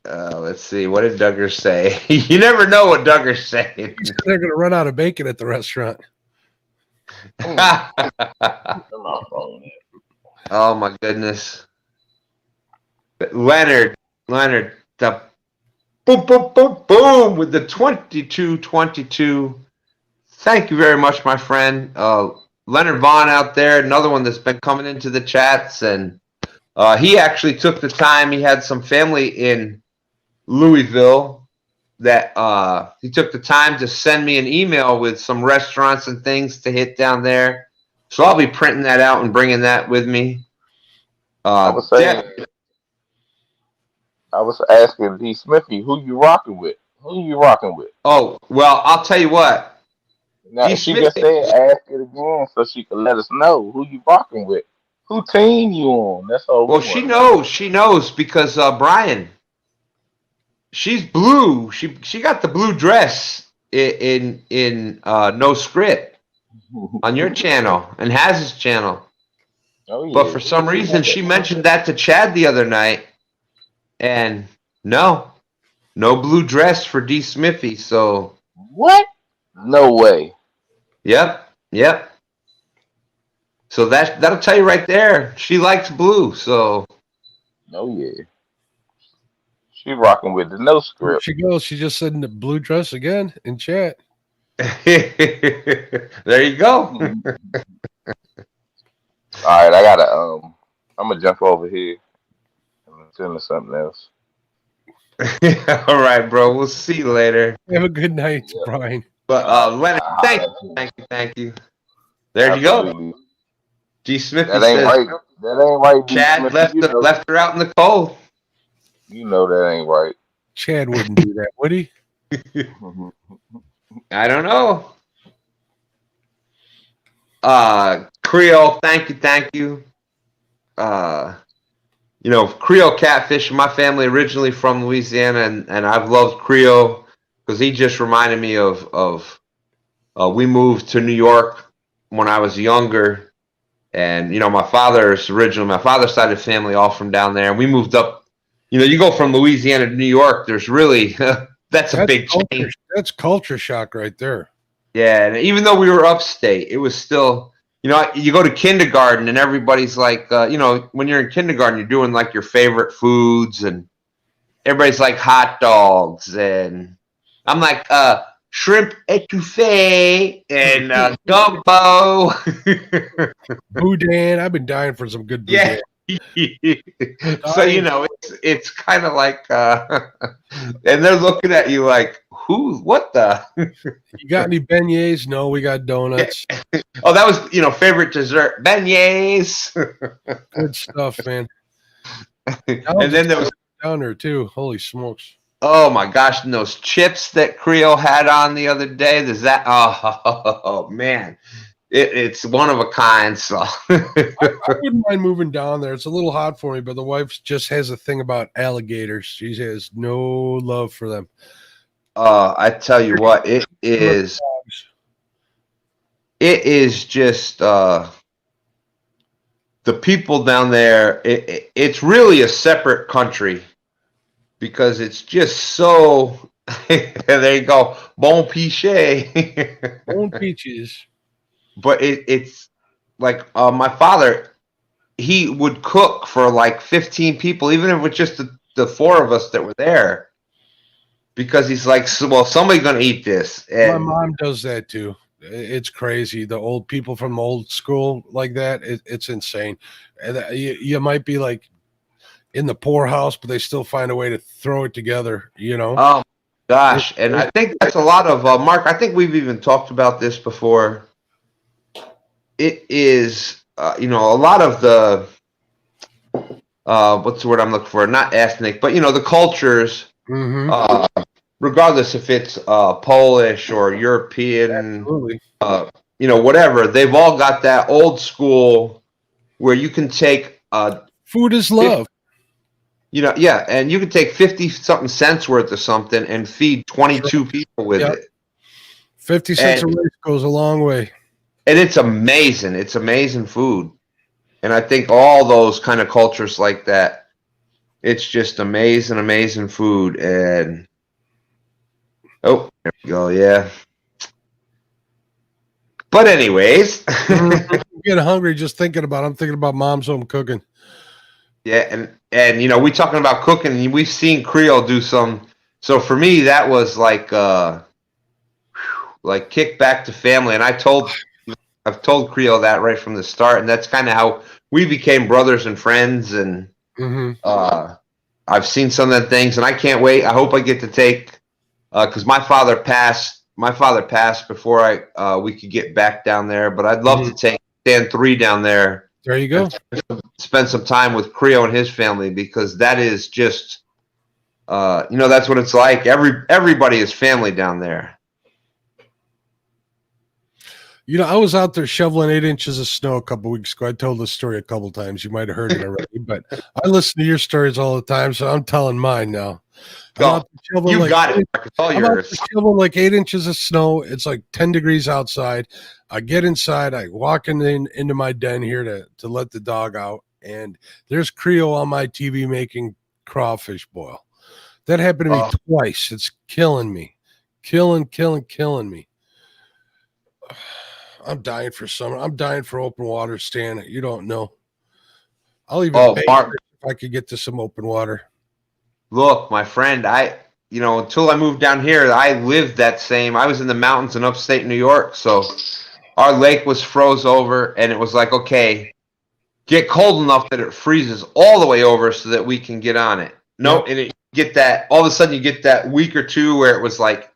Let's see. What did Duggar say? You never know what Duggar's saying. They're going to run out of bacon at the restaurant. Oh, my goodness. Leonard, the boom, boom, boom, boom with the 22-22. Thank you very much, my friend. Leonard Vaughn out there, another one that's been coming into the chats. And he actually took the time. He had some family in Louisville that he took the time to send me an email with some restaurants and things to hit down there. So I'll be printing that out and bringing that with me. I was asking D. Smithy, who you rocking with? Who you rocking with? Oh, well, I'll tell you what. Now, she just said ask it again so she can let us know who you rocking with. Who team you on? That's all. Well, she knows. She knows because Brian, she's blue. She got the blue dress in No Script on your channel and Haz's channel. Oh, yeah. But for some reason, she mentioned that to Chad the other night. And no blue dress for D. Smithy. So what? No way. Yep. So that'll tell you right there. She likes blue. So. Oh yeah. She rocking with the No Script. There she goes. She just said in the blue dress again in chat. There you go. All right, I gotta I'm gonna jump over here. Tell me something else. All right, bro. We'll see you later. Have a good night, Brian. But Leonard, thank you. There you go. G. Smith. That ain't right. That ain't right. Chad left her out in the cold. You know that ain't right. Chad wouldn't do that, would he? I don't know. Creole, thank you. Creole Catfish, my family originally from Louisiana, and I've loved Creole because he just reminded me of we moved to New York when I was younger, and my father's side of the family all from down there, and we moved up. You go from Louisiana to New York. There's really that's a big change. That's culture shock right there. Yeah, and even though we were upstate, it was still. You go to kindergarten and everybody's like, when you're in kindergarten, you're doing like your favorite foods and everybody's like hot dogs. And I'm like, shrimp etouffee and gumbo. Boudin. I've been dying for some good boudin. Yeah. So, it's kind of like, and they're looking at you like, what the? You got any beignets? No, we got donuts. Oh, that was, favorite dessert. Beignets. Good stuff, man. And then there was down there too. Holy smokes. Oh my gosh, and those chips that Creole had on the other day. Oh man. it's one of a kind. So I wouldn't mind moving down there. It's a little hot for me, but the wife just has a thing about alligators. She has no love for them. I tell you what, it is just the people down there. It's really a separate country because it's just so. There you go, bon pichet. Own peaches. But it's like my father, he would cook for like 15 people, even if it was just the four of us that were there, because he's like, well, somebody's gonna eat this. And my mom does that too. It's crazy. The old people from old school like that. It's insane. And you might be like in the poorhouse, but they still find a way to throw it together. Oh gosh, and I think that's a lot of Mark. I think we've even talked about this before. It is, a lot of the what's the word I'm looking for? Not ethnic, but the cultures. Mm-hmm. Regardless if it's Polish or European, whatever, they've all got that old school where you can take food is love. And you can take 50-something cents worth of something and feed 22 people with it. 50 cents a race goes a long way. And it's amazing. It's amazing food. And I think all those kind of cultures like that, it's just amazing food. And oh, there we go. Yeah. But anyways, I'm getting hungry just thinking about it. I'm thinking about mom's home cooking. Yeah, and we talking about cooking, and we've seen Creole do some. So for me, that was like kick back to family. And I've told Creole that right from the start, and that's kind of how we became brothers and friends. And I've seen some of the things, and I can't wait. I hope I get to take because my father passed. My father passed before we could get back down there, but I'd love to take Stand 3 down there. There you go. Spend some time with Creole and his family, because that is just, that's what it's like. Everybody is family down there. I was out there shoveling 8 inches of snow a couple weeks ago. I told this story a couple times. You might have heard it already, but I listen to your stories all the time, so I'm telling mine now. Go. You got it. It's all yours. Shoveling like 8 inches of snow. It's like 10 degrees outside. I get inside. I walk into my den here to let the dog out, and there's Creole on my TV making crawfish boil. That happened to me twice. It's killing me. Killing me. I'm dying for summer. I'm dying for open water, Stan. You don't know. I'll even pay if I could get to some open water. Look, my friend, until I moved down here, I lived that same. I was in the mountains in upstate New York, so our lake was froze over, and it was like, okay, get cold enough that it freezes all the way over so that we can get on it. No, and you get that, all of a sudden you get that week or two where it was like,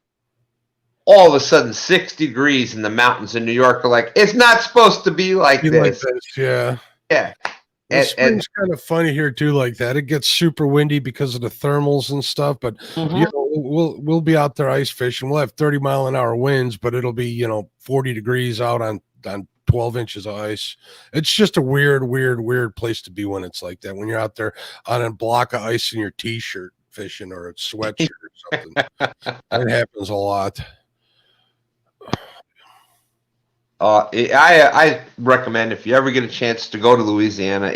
all of a sudden 6 degrees in the mountains in New York are like, it's not supposed to be like this. Yeah. Yeah. The spring's kind of funny here too, like that. It gets super windy because of the thermals and stuff, but we'll be out there ice fishing. We'll have 30-mile-an-hour winds, but it'll be 40 degrees out on 12 inches of ice. It's just a weird place to be when it's like that. When you're out there on a block of ice in your t-shirt fishing or a sweatshirt or something, that happens a lot. I recommend, if you ever get a chance to go to Louisiana,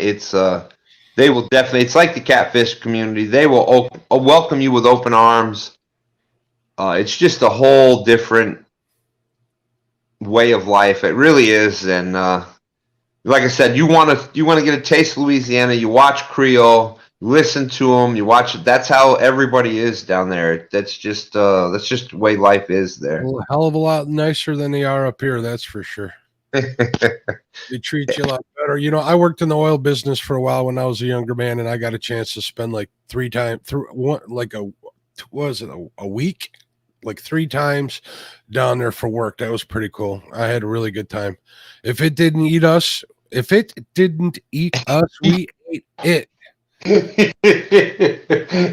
they will definitely, it's like the Catfish community. They will welcome you with open arms. It's just a whole different way of life. It really is. And like I said, you want to get a taste of Louisiana. You watch Creole, listen to them, you watch it. That's how everybody is down there. That's just the way life is there. Well, a hell of a lot nicer than they are up here, that's for sure. They treat you a lot better. I worked in the oil business for a while when I was a younger man, and I got a chance to spend like a week, like 3 times down there for work. That was pretty do I had a really good time. If it didn't eat us, we ate it.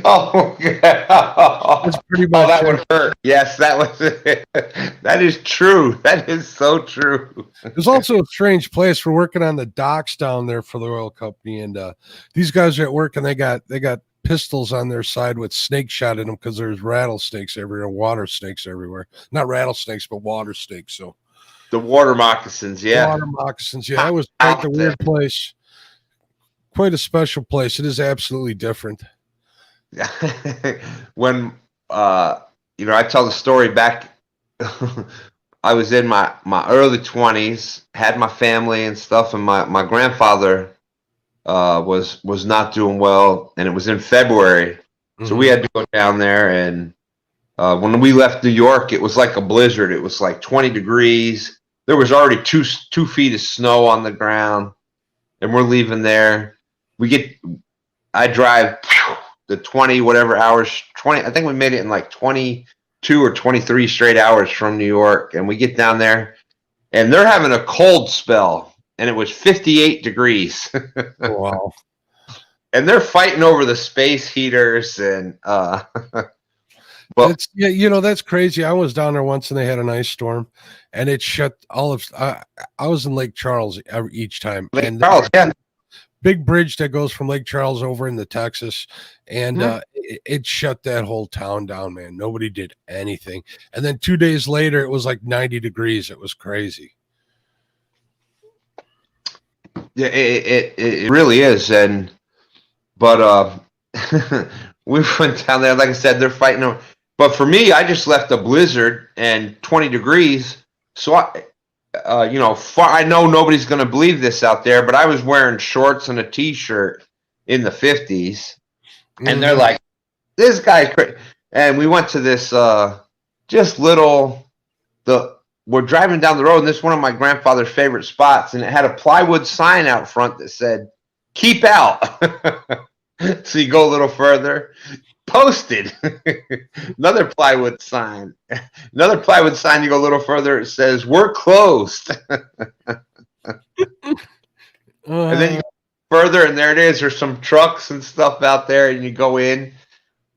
Oh, God. That's pretty much that would hurt. Yes, that was it. That is true. That is so true. There's also a strange place. We're working on the docks down there for the oil company, and these guys are at work, and they got pistols on their side with snake shot in them because there's rattlesnakes everywhere, water snakes everywhere. Not rattlesnakes, but water snakes. So the water moccasins, yeah. Water moccasins, yeah. That was quite the weird place. Quite a special place. It is absolutely different. When I tell the story back, I was in my early 20s, had my family and stuff, and my grandfather was not doing well, and it was in February, so we had to go down there. And when we left New York, it was like a blizzard. It was like 20 degrees. There was already 2 feet of snow on the ground, and we're leaving there. I drive the 20 whatever hours, 20. I think we made it in like 22 or 23 straight hours from New York, and we get down there, and they're having a cold spell, and it was 58 degrees. Wow. And they're fighting over the space heaters, and but that's crazy. I was down there once, and they had an ice storm, and it shut all of. I was in Lake Charles each time. Charles, yeah. Big bridge that goes from Lake Charles over into Texas, and it shut that whole town down, man. Nobody did anything. And then 2 days later, it was like 90 degrees. It was crazy. Yeah, it really is. But we went down there. Like I said, they're fighting over. But for me, I just left a blizzard and 20 degrees. So I know nobody's going to believe this out there, but I was wearing shorts and a T-shirt in the 50s, and they're like, "This guy's crazy." And we went to this we're driving down the road, and this is one of my grandfather's favorite spots, and it had a plywood sign out front that said, "Keep out." So you go a little further. Posted. Another plywood sign. You go a little further. It says, "We're closed." And then you go further, and there it is. There's some trucks and stuff out there, and you go in,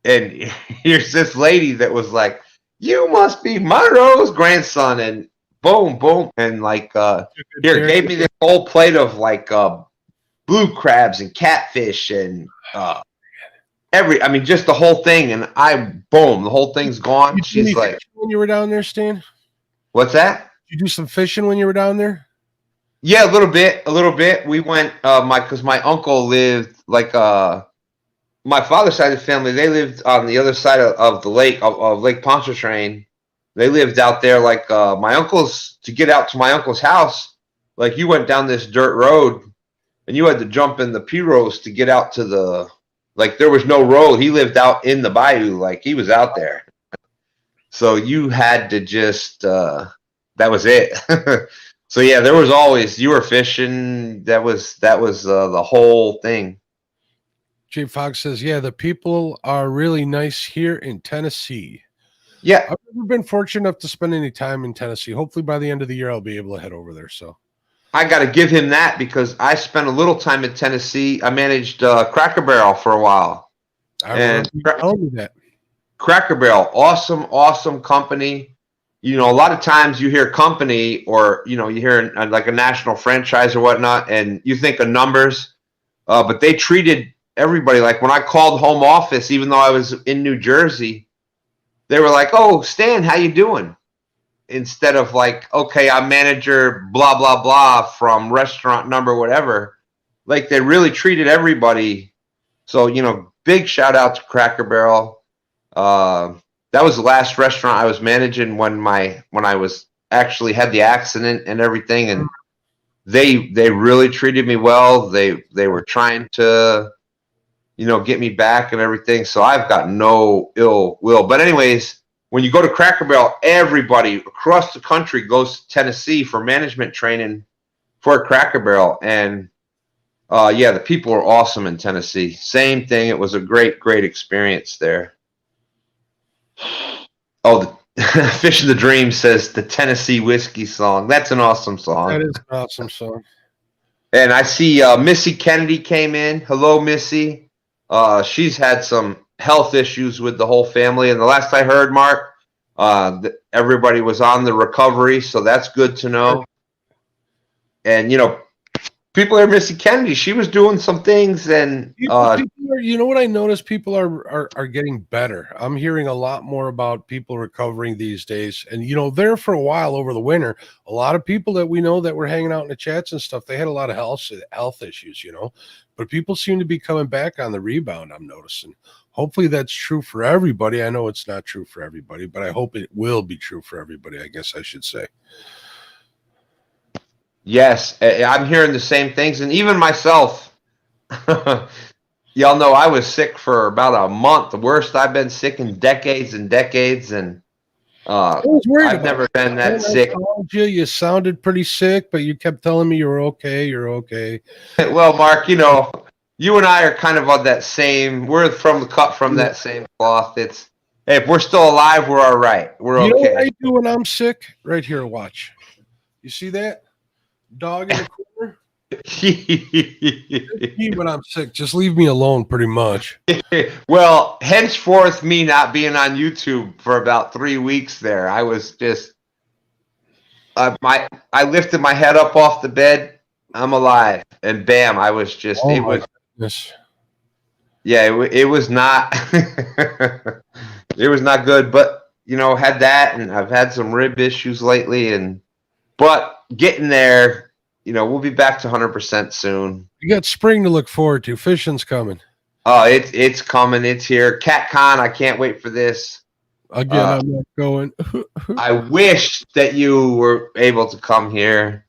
and here's this lady that was like, "You must be Monroe's grandson," and boom, boom, and like here, gave me this whole plate of like blue crabs and catfish and just the whole thing, and the whole thing's gone. She's like, when you were down there, Stan? What's that? Did you do some fishing when you were down there? Yeah, a little bit. We went, because my uncle lived like, my father's side of the family, they lived on the other side of the lake, of Lake Pontchartrain. They lived out there, like, to get out to my uncle's house, like, you went down this dirt road, and you had to jump in the pirogues to get out to there was no road. He lived out in the bayou, like, he was out there. So you had to just, that was it. So yeah, there was always, you were fishing. That was the whole thing. Jay Fox says, yeah, the people are really nice here in Tennessee. Yeah. I've never been fortunate enough to spend any time in Tennessee. Hopefully by the end of the year, I'll be able to head over there. So I got to give him that, because I spent a little time in Tennessee. I managed Cracker Barrel for a while. I told me that. Cracker Barrel, awesome company. A lot of times you hear company, or, you hear like a national franchise or whatnot, and you think of numbers, but they treated everybody like, when I called home office, even though I was in New Jersey, they were like, "Oh, Stan, how you doing?" Instead of like, "Okay, I'm manager, blah, blah, blah, from restaurant number, whatever." Like, they really treated everybody. So, big shout out to Cracker Barrel. That was the last restaurant I was managing when I was actually had the accident and everything, and they really treated me well. They were trying to, get me back and everything. So I've got no ill will. But anyways, when you go to Cracker Barrel, everybody across the country goes to Tennessee for management training for Cracker Barrel. And yeah, the people are awesome in Tennessee. Same thing. It was a great experience there. Oh, Fish of the Dream says the Tennessee Whiskey song. That's an awesome song. That is an awesome song. And I see Missy Kennedy came in. Hello, Missy. She's had some health issues with the whole family, and the last I heard, Mark, everybody was on the recovery, so that's good to know. And people are missing Kennedy. She was doing some things, and you know what I noticed? People are getting better. I'm hearing a lot more about people recovering these days. And there for a while over the winter, a lot of people that we know that were hanging out in the chats and stuff, they had a lot of health issues, but people seem to be coming back on the rebound. I'm noticing. Hopefully that's true for everybody. I know it's not true for everybody, but I hope it will be true for everybody, I guess I should say. Yes, I'm hearing the same things. And even myself, y'all know I was sick for about a month, the worst I've been sick in decades and decades. And I've never been that sick. You sounded pretty sick, but you kept telling me you're okay. You're okay. Well, Mark, you and I are kind of on that same. We're cut from that same cloth. It's hey, if we're still alive, we're all right. We're okay. You know what I do when I'm sick? Right here, watch. You see that dog in the corner? Me when I'm sick, just leave me alone. Pretty much. Well, henceforth, me not being on YouTube for about 3 weeks there, I was just I lifted my head up off the bed. I'm alive, and bam, I was just it was. Yeah, it was not it was not good, but had that, and I've had some rib issues lately, but getting there, we'll be back to 100% soon. You got spring to look forward to. Fishing's coming. Oh, it's coming. It's here. CatCon, I can't wait for this. Again, I'm not going. I wish that you were able to come here.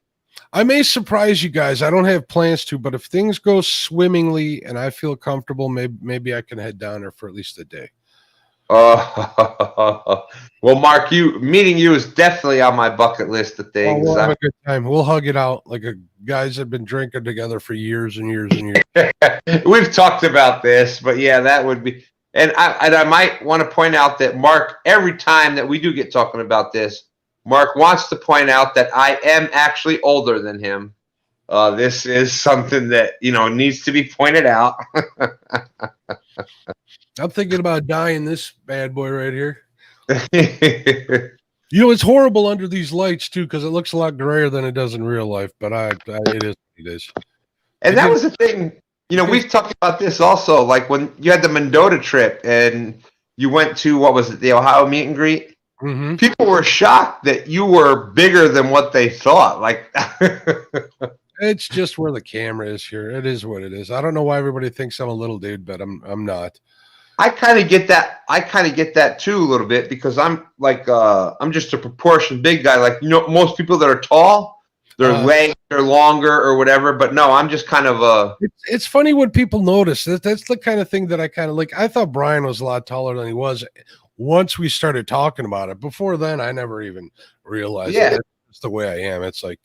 I may surprise you guys. I don't have plans to, but if things go swimmingly and I feel comfortable, maybe I can head down there for at least a day. Well, Mark, meeting you is definitely on my bucket list of things. We'll have a good time. We'll hug it out like guys have been drinking together for years and years and years. We've talked about this, but yeah, that would be. And I might want to point out that Mark, every time that we do get talking about this, Mark wants to point out that I am actually older than him. This is something that, needs to be pointed out. I'm thinking about dyeing this bad boy right here. It's horrible under these lights, too, because it looks a lot grayer than it does in real life, but it is what it is. And that was the thing. We've talked about this also, like when you had the Mendota trip and you went to, what was it, the Ohio meet and greet? Mm-hmm. People were shocked that you were bigger than what they thought. Like, it's just where the camera is here. It is what it is. I don't know why everybody thinks I'm a little dude, but I'm not. I kind of get that. I kind of get that too a little bit because I'm like I'm just a proportion big guy. Like most people that are tall, their legs are longer or whatever. But no, I'm just kind of a. It's funny when people notice that. That's the kind of thing that I kind of like. I thought Brian was a lot taller than he was. Once we started talking about it, before then, I never even realized. Yeah, it's the way I am. It's like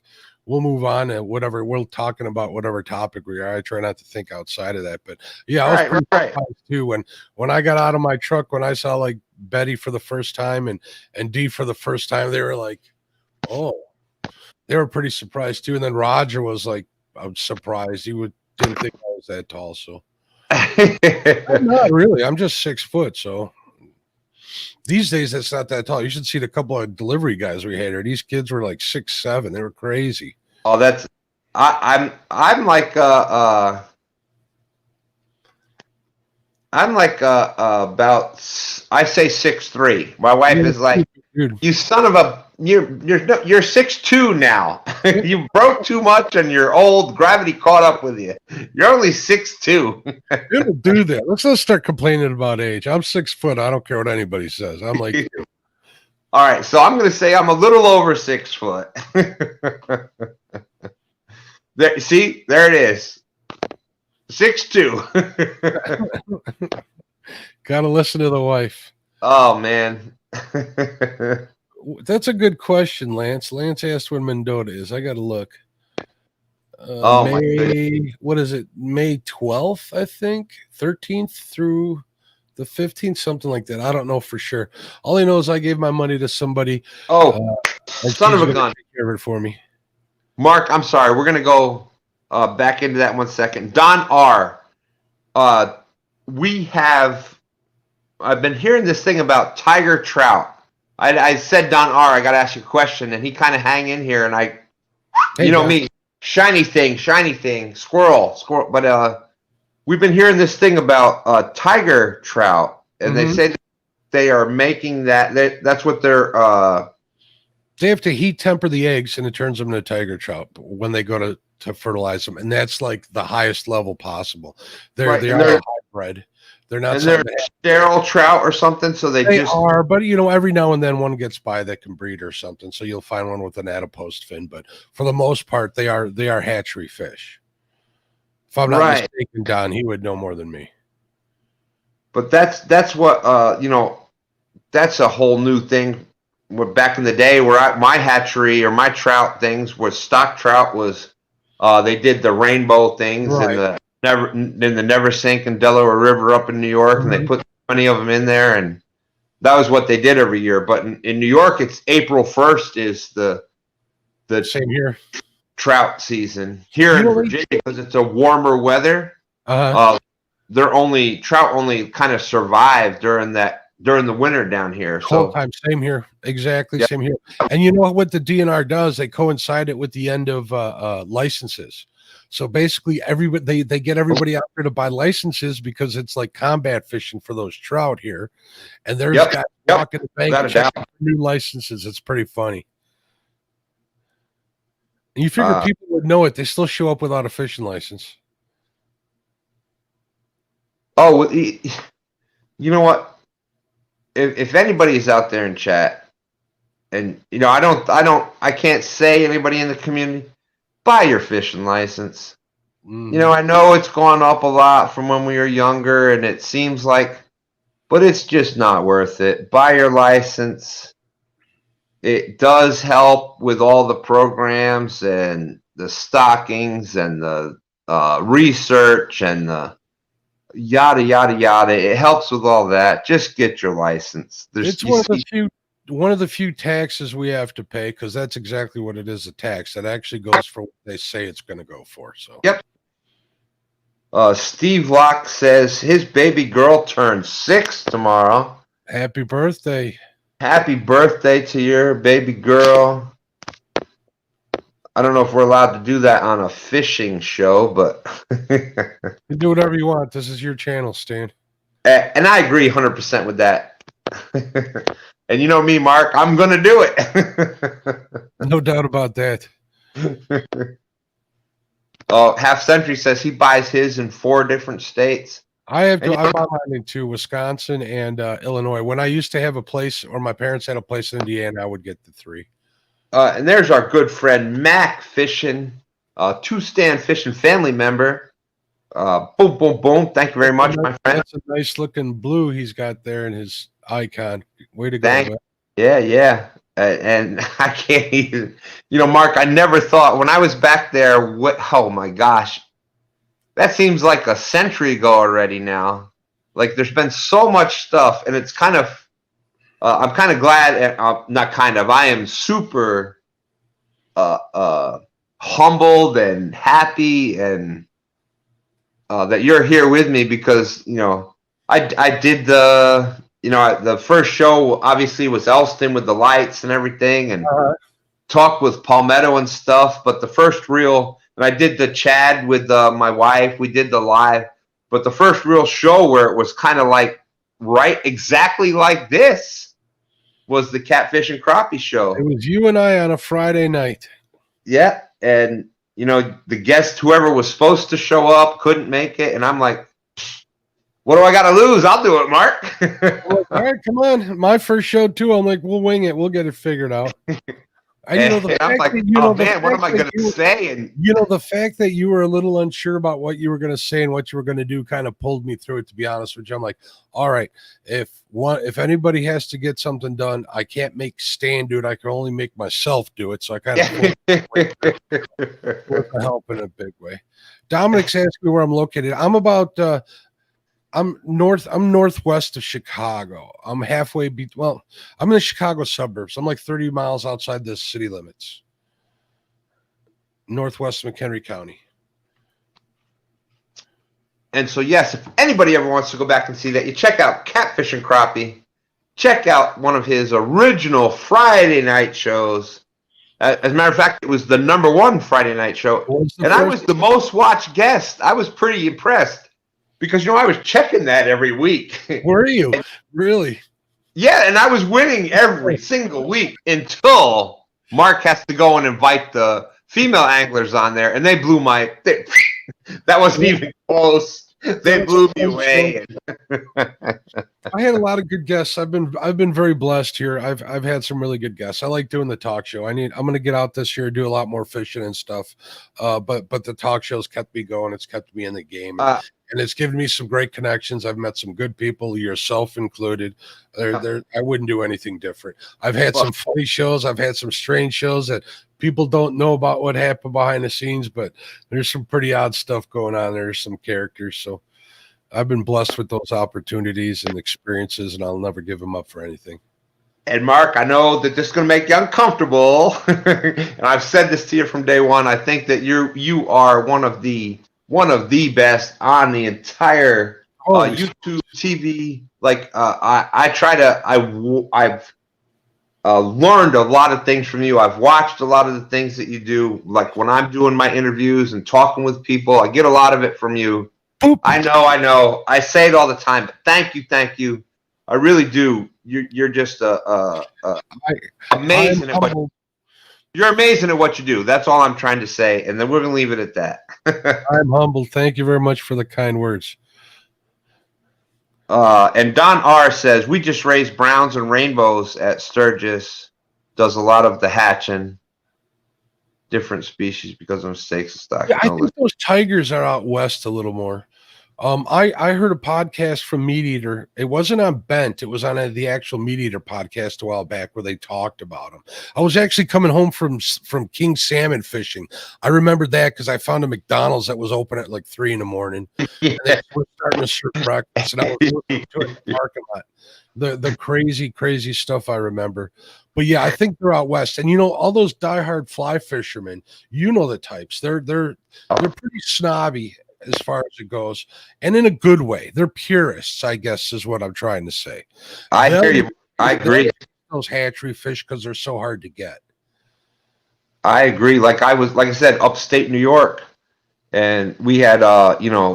we'll move on and whatever we're talking about, whatever topic we are. I try not to think outside of that. But yeah, I was pretty surprised too when I got out of my truck, when I saw like Betty for the first time and Dee for the first time, they were like, oh, they were pretty surprised too. And then Roger was like, I'm surprised. He didn't think I was that tall. So I'm not really. I'm just 6 foot. So. These days, it's not that tall. You should see the couple of delivery guys we had here. These kids were like 6'7". They were crazy. Oh, that's I'm like about I say 6'3". My wife is like, you son of a you're 6'2" now. You broke too much and you're old. Gravity caught up with you. You're only 6'2". It'll do that. Let's not start complaining about age. I'm 6 foot. I don't care what anybody says. I'm like you. All right, so I'm going to say I'm a little over 6 foot. There, see, there it is. 6'2". Gotta listen to the wife. Oh man. That's a good question, Lance. Lance asked when Mendota is. I got to look. What is it? May 12th, I think. 13th through the 15th, something like that. I don't know for sure. All I know is I gave my money to somebody. Oh, son of a gun. Take care of it for me. Mark, I'm sorry. We're going to go back into that 1 second. Don R. I've been hearing this thing about tiger trout. I said, Don R, I got to ask you a question, and he kind of hang in here, and Hey, you know Don. me, shiny thing, squirrel. But we've been hearing this thing about tiger trout, and they say that they are making that's what they're. They have to heat temper the eggs, and it turns them into tiger trout when they go to fertilize them, and that's like the highest level possible. They are hybrid. They're not. And they're sterile trout or something, so they just are. But every now and then one gets by that can breed or something. So you'll find one with an adipose fin. But for the most part, they are hatchery fish. If I'm not mistaken, Don, he would know more than me. But that's what that's a whole new thing. Back in the day, my hatchery or my trout things was stock trout was they did the rainbow things in the Never Sinking Delaware River up in New York, and they put 20 of them in there, and that was what they did every year. But in New York, it's April 1st is the same here trout season. Here in Virginia, because it's a warmer weather, trout only kind of survive during the winter down here. Cold time, same here, exactly, same here. And you know what the DNR does? They coincide it with the end of licenses. So basically, everybody they get everybody out there to buy licenses because it's like combat fishing for those trout here. And there's guys walking the bank and checking for new licenses. It's pretty funny. And you figure people would know it. They still show up without a fishing license. Oh, you know what? If anybody's out there in chat, and I can't say anybody in the community, buy your fishing license. I know it's gone up a lot from when we were younger, and it seems like, but it's just not worth it. Buy your license. It does help with all the programs and the stockings and the research and the yada yada yada. It helps with all that. Just get your license. It's one of the few taxes we have to pay, because that's exactly what it is, a tax that actually goes for what they say it's going to go for. So Steve Locke says his baby girl turns 6 tomorrow. Happy birthday. Happy birthday to your baby girl. I don't know if we're allowed to do that on a fishing show, but you do whatever you want. This is your channel, Stan. And I agree 100% with that. And you know me, Mark, I'm going to do it. No doubt about that. Half Century says he buys his in 4 different states. I buy mine in 2, Wisconsin and Illinois. When I used to have a place, or my parents had a place in Indiana, I would get the 3. And there's our good friend Mac Fishing, 2-Stand Fishing family member. Boom, boom, boom. Thank you very much, my friend. That's a nice looking blue he's got there in his icon. Way to go. Yeah. And I can't even, Mark, I never thought when I was back there, oh my gosh, that seems like a century ago already now. Like there's been so much stuff, and it's kind of, I'm kind of glad, I am super humbled and happy and that you're here with me, because, I did the first show obviously was Elston with the lights and everything, and talked with Palmetto and stuff. But the first real, and I did the Chad with my wife. We did the live, but the first real show where it was kind of like exactly like this was the Catfish and Crappie show. It was you and I on a Friday night. Yeah, and the guest, whoever was supposed to show up, couldn't make it, and I'm like, what do I got to lose? I'll do it, Mark. All right, come on. My first show, too. I'm like, we'll wing it. We'll get it figured out. I'm like, man, what am I going to say? And the fact that you were a little unsure about what you were going to say and what you were going to do kind of pulled me through it, to be honest with you. I'm like, all right, if anybody has to get something done, I can't make Stan do it. I can only make myself do it. So I kind of forced the help in a big way. Dominic's asking me where I'm located. I'm northwest of Chicago. I'm halfway. I'm in the Chicago suburbs. I'm like 30 miles outside the city limits. Northwest of McHenry County. And so, yes, if anybody ever wants to go back and see that, you check out Catfish and Crappie. Check out one of his original Friday night shows. As a matter of fact, it was the #1 Friday night show. And I was the most watched guest. I was pretty impressed because, I was checking that every week. Were you? Really? Yeah, and I was winning every single week until Mark has to go and invite the female anglers on there, and they blew that wasn't even close. They blew me away. I had a lot of good guests. I've been very blessed here. I've had some really good guests. I like doing the talk show. I'm going to get out this year, do a lot more fishing and stuff. But the talk show's kept me going. It's kept me in the game, and it's given me some great connections. I've met some good people, yourself included. I wouldn't do anything different. I've had some funny shows. I've had some strange shows that people don't know about what happened behind the scenes, but there's some pretty odd stuff going on. There's some characters. So I've been blessed with those opportunities and experiences, and I'll never give them up for anything. And Mark, I know that this is going to make you uncomfortable, and I've said this to you from day one. I think that you are one of the best on the entire YouTube TV. Like I've learned a lot of things from you. I've watched a lot of the things that you do. Like when I'm doing my interviews and talking with people, I get a lot of it from you. I know. I say it all the time, but thank you. I really do. You're just amazing at what you're amazing at what you do. That's all I'm trying to say, and then we're gonna leave it at that. I'm humbled. Thank you very much for the kind words. And Don R says we just raised browns and rainbows at Sturgis. Does a lot of the hatching, different species because of mistakes and stock. Yeah, I think those tigers are out west a little more. I heard a podcast from Meat Eater. It wasn't on Bent. It was on the actual Meat Eater podcast a while back where they talked about them. I was actually coming home from King Salmon fishing. I remembered that because I found a McDonald's that was open at like 3 a.m. And they were starting to serve breakfast, and I was listening to it in the parking lot. The crazy stuff I remember. But yeah, I think they're out west. And all those diehard fly fishermen, the types. They're pretty snobby as far as it goes, and in a good way. They're purists, I guess, is what I'm trying to say. I hear you. I agree. Those hatchery fish because they're so hard to get. I agree. Like I said, upstate New York, and we had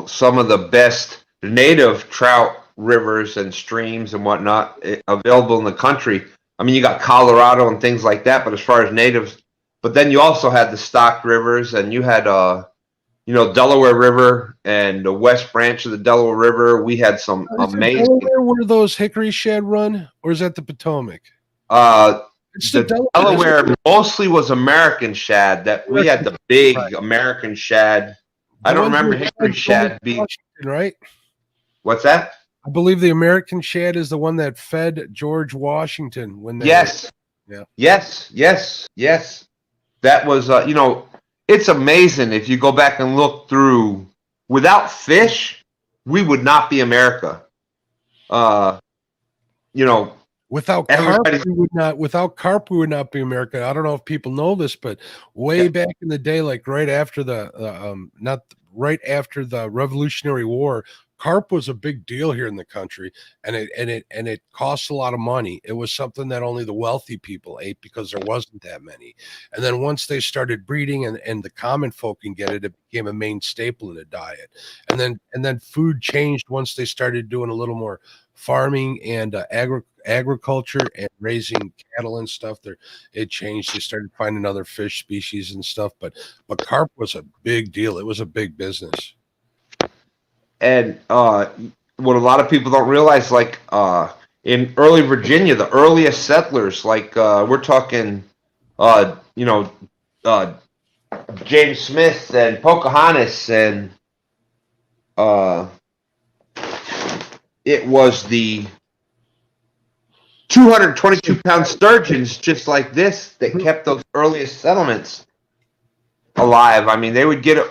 some of the best native trout rivers and streams and whatnot available in the country. I mean, you got Colorado and things like that, but as far as natives, but then you also had the stocked rivers, and you had Delaware River and the West Branch of the Delaware River. We had some amazing. Delaware where those hickory shad run, or is that the Potomac? It's the Delaware mostly was American shad. That we had the big American shad. I don't remember hickory shad being right. What's that? I believe the American shad is the one that fed George Washington when they. Yes. Yeah. Yes. That was It's amazing if you go back and look through. Without fish, we would not be America. Without carp, we would not be America. I don't know if people know this, but way back in the day, like right after the Revolutionary War, carp was a big deal here in the country, and it cost a lot of money. It was something that only the wealthy people ate because there wasn't that many. And then once they started breeding and the common folk can get it, it became a main staple in the diet. And then food changed once they started doing a little more farming and agriculture and raising cattle and stuff. It changed. They started finding other fish species and stuff, but carp was a big deal. It was a big business. And what a lot of people don't realize, like in early Virginia, the earliest settlers, like we're talking, James Smith and Pocahontas, and it was the 222-pound sturgeons, just like this, that kept those earliest settlements alive. I mean, they would get it.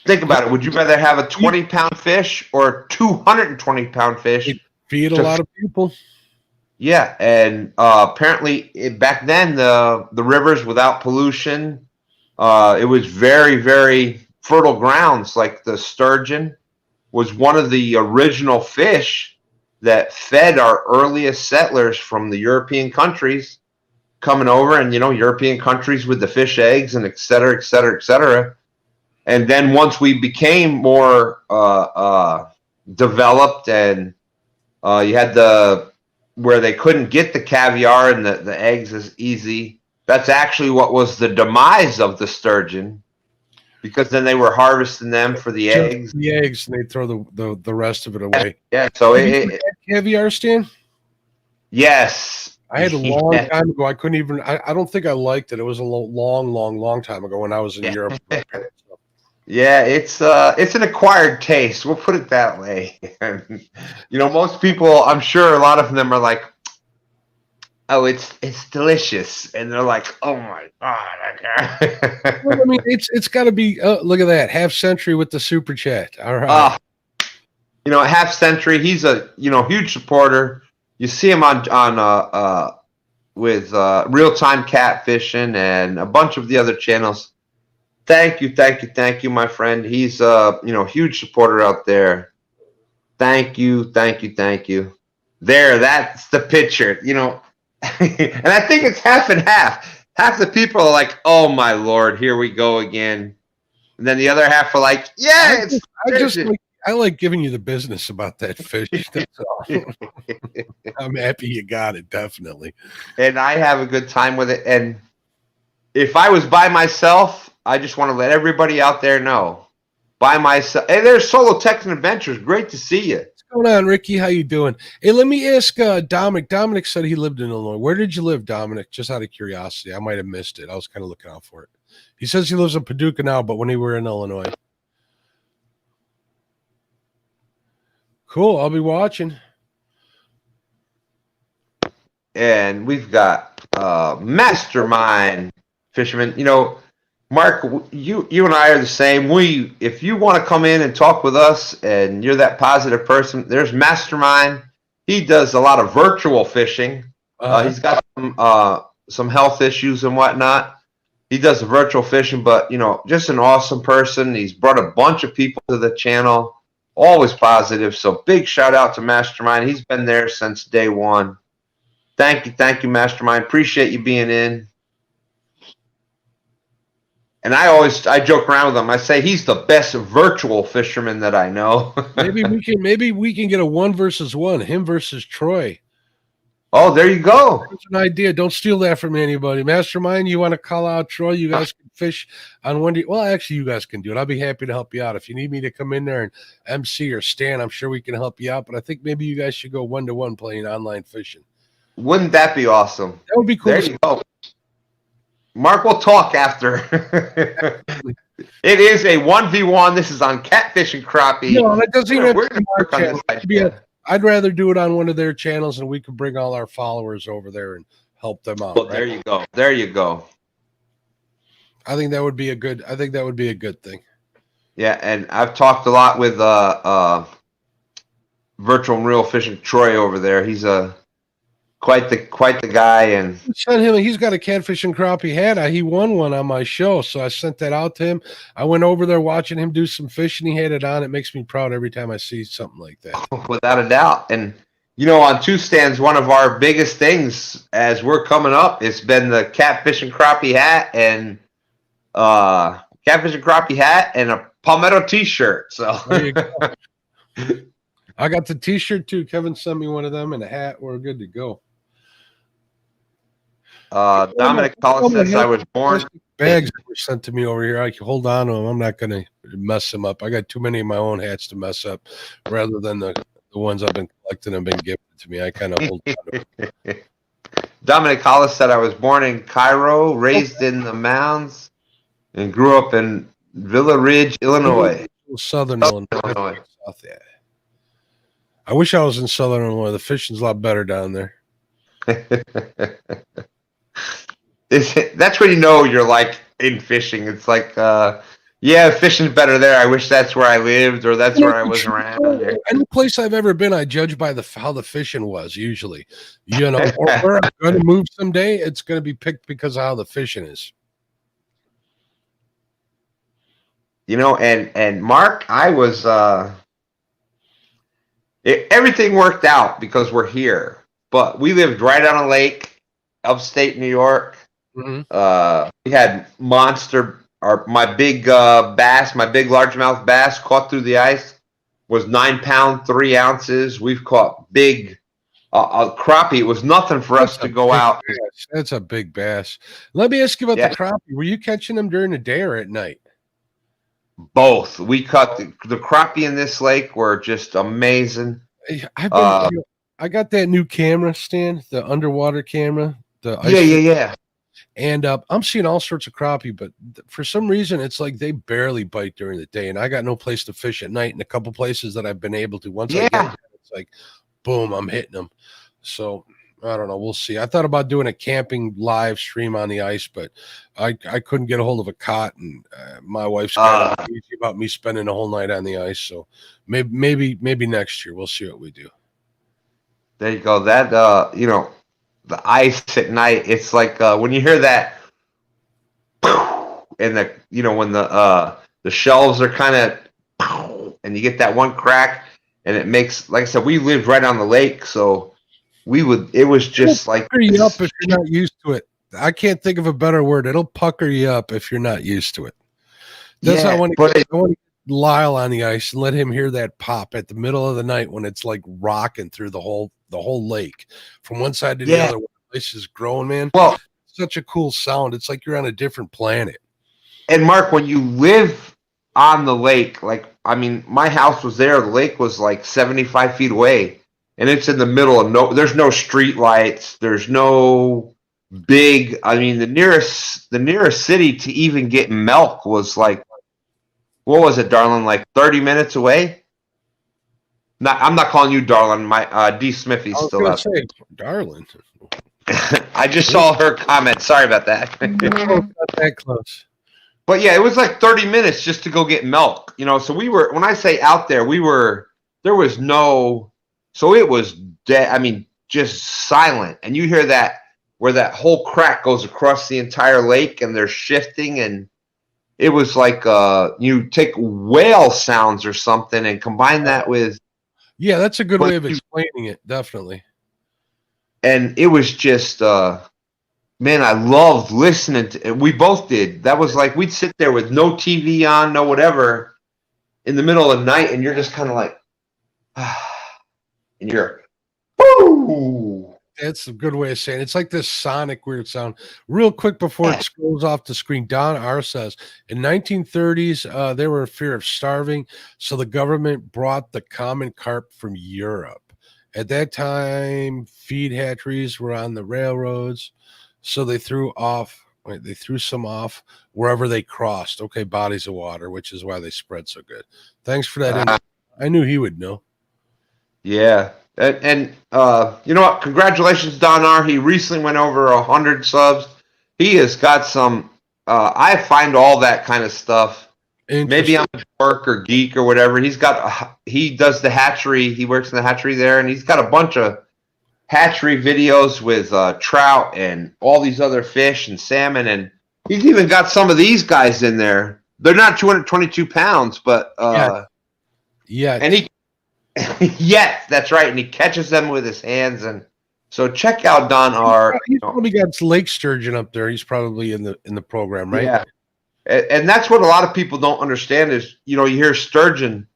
Think about it. Would you rather have a 20-pound fish or a 220-pound fish? Feed a lot of people. Yeah, and apparently back then the rivers without pollution, it was very, very fertile grounds, like the sturgeon. was one of the original fish that fed our earliest settlers from the European countries coming over, and European countries with the fish eggs and et cetera, et cetera, et cetera. And then once we became more developed, and you had where they couldn't get the caviar and the eggs as easy, that's actually what was the demise of the sturgeon, because then they were harvesting them for the eggs. The eggs, and they throw the rest of it away. Yeah. So caviar, Stan? Yes. I had a long time ago. I couldn't even. I don't think I liked it. It was a long time ago when I was in Europe. Yeah, it's an acquired taste. We'll put it that way. Most people, I'm sure, a lot of them are like, "Oh, it's delicious," and they're like, "Oh my god!" Well, I mean, it's got to be. Look at that, half century with the super chat. All right. Half century. He's a huge supporter. You see him on with Real Time Catfishing and a bunch of the other channels. Thank you, my friend. He's huge supporter out there. Thank you. There, that's the picture. And I think it's half and half. Half the people are like, "Oh my Lord, here we go again," and then the other half are like, "Yeah, I like giving you the business about that fish. That's all. I'm happy you got it, definitely. And I have a good time with it. And if I was by myself, I just want to let everybody out there know. By myself. Hey, there's Solo Tech and Adventures. Great to see you. What's going on, Ricky? How you doing? Hey, let me ask Dominic. Dominic said he lived in Illinois. Where did you live, Dominic? Just out of curiosity. I might have missed it. I was kind of looking out for it. He says he lives in Paducah now, but when he were in Illinois. Cool. I'll be watching. And we've got Mastermind Fisherman. Mark, you and I are the same. If you want to come in and talk with us and you're that positive person, there's Mastermind. He does a lot of virtual fishing. He's got some health issues and whatnot. He does the virtual fishing, but just an awesome person. He's brought a bunch of people to the channel. Always positive. So big shout out to Mastermind. He's been there since day one. Thank you, Mastermind. Appreciate you being in. And I joke around with him. I say he's the best virtual fisherman that I know. maybe we can get a 1-versus-1, him versus Troy. Oh, there you go. That's an idea. Don't steal that from anybody. Mastermind, you want to call out Troy? You guys can fish on one day. Well, actually, you guys can do it. I'll be happy to help you out. If you need me to come in there and MC or Stan, I'm sure we can help you out. But I think maybe you guys should go 1-to-1 playing online fishing. Wouldn't that be awesome? That would be cool. There you go. Mark will talk after. It is a 1v1. This is on Catfish and Crappie. No, that doesn't even We're going to work on this. I'd rather do it on one of their channels, and we can bring all our followers over there and help them out. Well, right? There you go. I think that would be a good thing. Yeah, and I've talked a lot with Virtual and Real Fishing Troy over there. He's quite the guy, and sent him. He's got a Catfish and Crappie hat. He won one on my show, so I sent that out to him. I went over there watching him do some fishing. He had it on. It makes me proud every time I see something like that. Without a doubt. And on 2's stands, one of our biggest things as we're coming up, it's been the Catfish and Crappie hat and a Palmetto T-shirt. So there you go. I got the T-shirt too. Kevin sent me one of them and a hat. We're good to go. Dominic Collins says I was born. Bags were sent to me over here. I can hold on to them. I'm not going to mess them up. I got too many of my own hats to mess up, rather than the ones I've been collecting have been given to me. I kind of hold on to them. Dominic Hollis said I was born in Cairo, raised in the mounds, and grew up in Villa Ridge, Illinois. Southern Illinois. South, yeah. I wish I was in Southern Illinois. The fishing's a lot better down there. That's when you know you're like in fishing. It's like, yeah, fishing's better there. I wish that's where I lived, or that's where I was around. Any place I've ever been, I judge by how the fishing was usually. Or where I'm going to move someday, it's going to be picked because of how the fishing is. And Mark, I was everything worked out because we're here. But we lived right on a lake, upstate New York. We had my big bass, my big largemouth bass caught through the ice was 9 pounds, 3 ounces. We've caught big crappie. It was nothing for us to go out. Bass. That's a big bass. Let me ask you about the crappie. Were you catching them during the day or at night? Both. We caught the crappie in this lake were just amazing. I got that new camera stand, the underwater camera. Yeah. And I'm seeing all sorts of crappie, but for some reason, it's like they barely bite during the day. And I got no place to fish at night. And a couple places that I've been able to, once I get there, it's like, boom, I'm hitting them. So I don't know. We'll see. I thought about doing a camping live stream on the ice, but I couldn't get a hold of a cot. And my wife's kind of easy about me spending the whole night on the ice. So maybe next year we'll see what we do. There you go. That, the ice at night, it's like when you hear that and when the shelves are kind of and you get that one crack and it makes, like I said, we lived right on the lake, so it was just like you up if you're not used to it. I can't think of a better word. It'll pucker you up if you're not used to it. That's how I want to get Lyle on the ice and let him hear that pop at the middle of the night when it's like rocking through the whole lake from one side to the other. When the ice is growing, man. Well, such a cool sound. It's like you're on a different planet. And Mark, when you live on the lake, my house was there. The lake was like 75 feet away, and it's in the middle of there's no street lights. There's no big. The nearest city to even get milk was like, what was it, darling? Like 30 minutes away. I'm not calling you darling. My D. Smithy's still up. Darling. I just saw her comment. Sorry about that. Not that close. But yeah, it was like 30 minutes just to go get milk. So when I say out there, there was no, so it was dead. Just silent. And you hear that where that whole crack goes across the entire lake and they're shifting, and it was like you take whale sounds or something and combine that with. Yeah, that's a good way of explaining it, definitely. And it was just, man, I loved listening to it. We both did. That was like, we'd sit there with no TV on, no whatever, in the middle of the night, and you're just kind of like, and you're, woo! That's a good way of saying it. It's like this sonic weird sound. Real quick before it scrolls off the screen, Don R. says, in 1930s, they were in fear of starving, so the government brought the common carp from Europe. At that time, feed hatcheries were on the railroads, so they threw some off wherever they crossed. Okay, bodies of water, which is why they spread so good. Thanks for that. I knew he would know. Yeah. And you know what? Congratulations, Don R. He recently went over 100 subs. He has got some. I find all that kind of stuff. Maybe I'm a dork or geek or whatever. He does the hatchery. He works in the hatchery there, and he's got a bunch of hatchery videos with trout and all these other fish and salmon, and he's even got some of these guys in there. They're not 222 pounds, but yeah. And he. Yes, that's right, and he catches them with his hands, and so check out Don R. He's probably got lake sturgeon up there. He's probably in the program, right? Yeah, and that's what a lot of people don't understand is you hear sturgeon.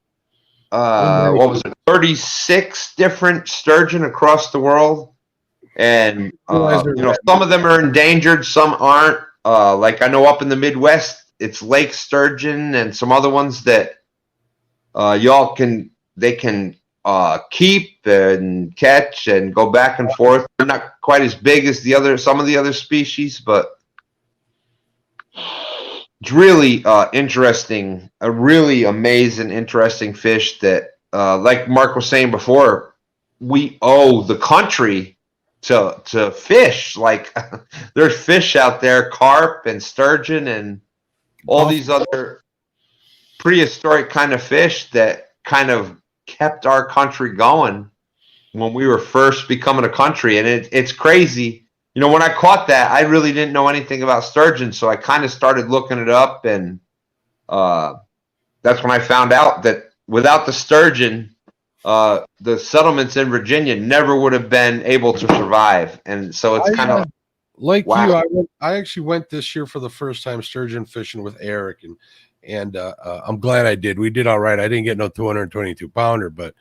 What was it? 36 different sturgeon across the world, and some of them are endangered, some aren't. Like I know up in the Midwest, it's lake sturgeon, and some other ones that they can keep and catch and go back and forth. They're not quite as big as some of the other species, but it's really interesting, a really amazing, interesting fish that, like Mark was saying before, we owe the country to fish. Like there's fish out there, carp and sturgeon and all these other prehistoric kind of fish that kind of kept our country going when we were first becoming a country. And it's crazy. When I caught that, I really didn't know anything about sturgeon, so I kind of started looking it up, and that's when I found out that without the sturgeon, the settlements in Virginia never would have been able to survive. And so it's kind of like wow. I actually went this year for the first time sturgeon fishing with Eric, and I'm glad I did. We did all right. I didn't get no 222 pounder, but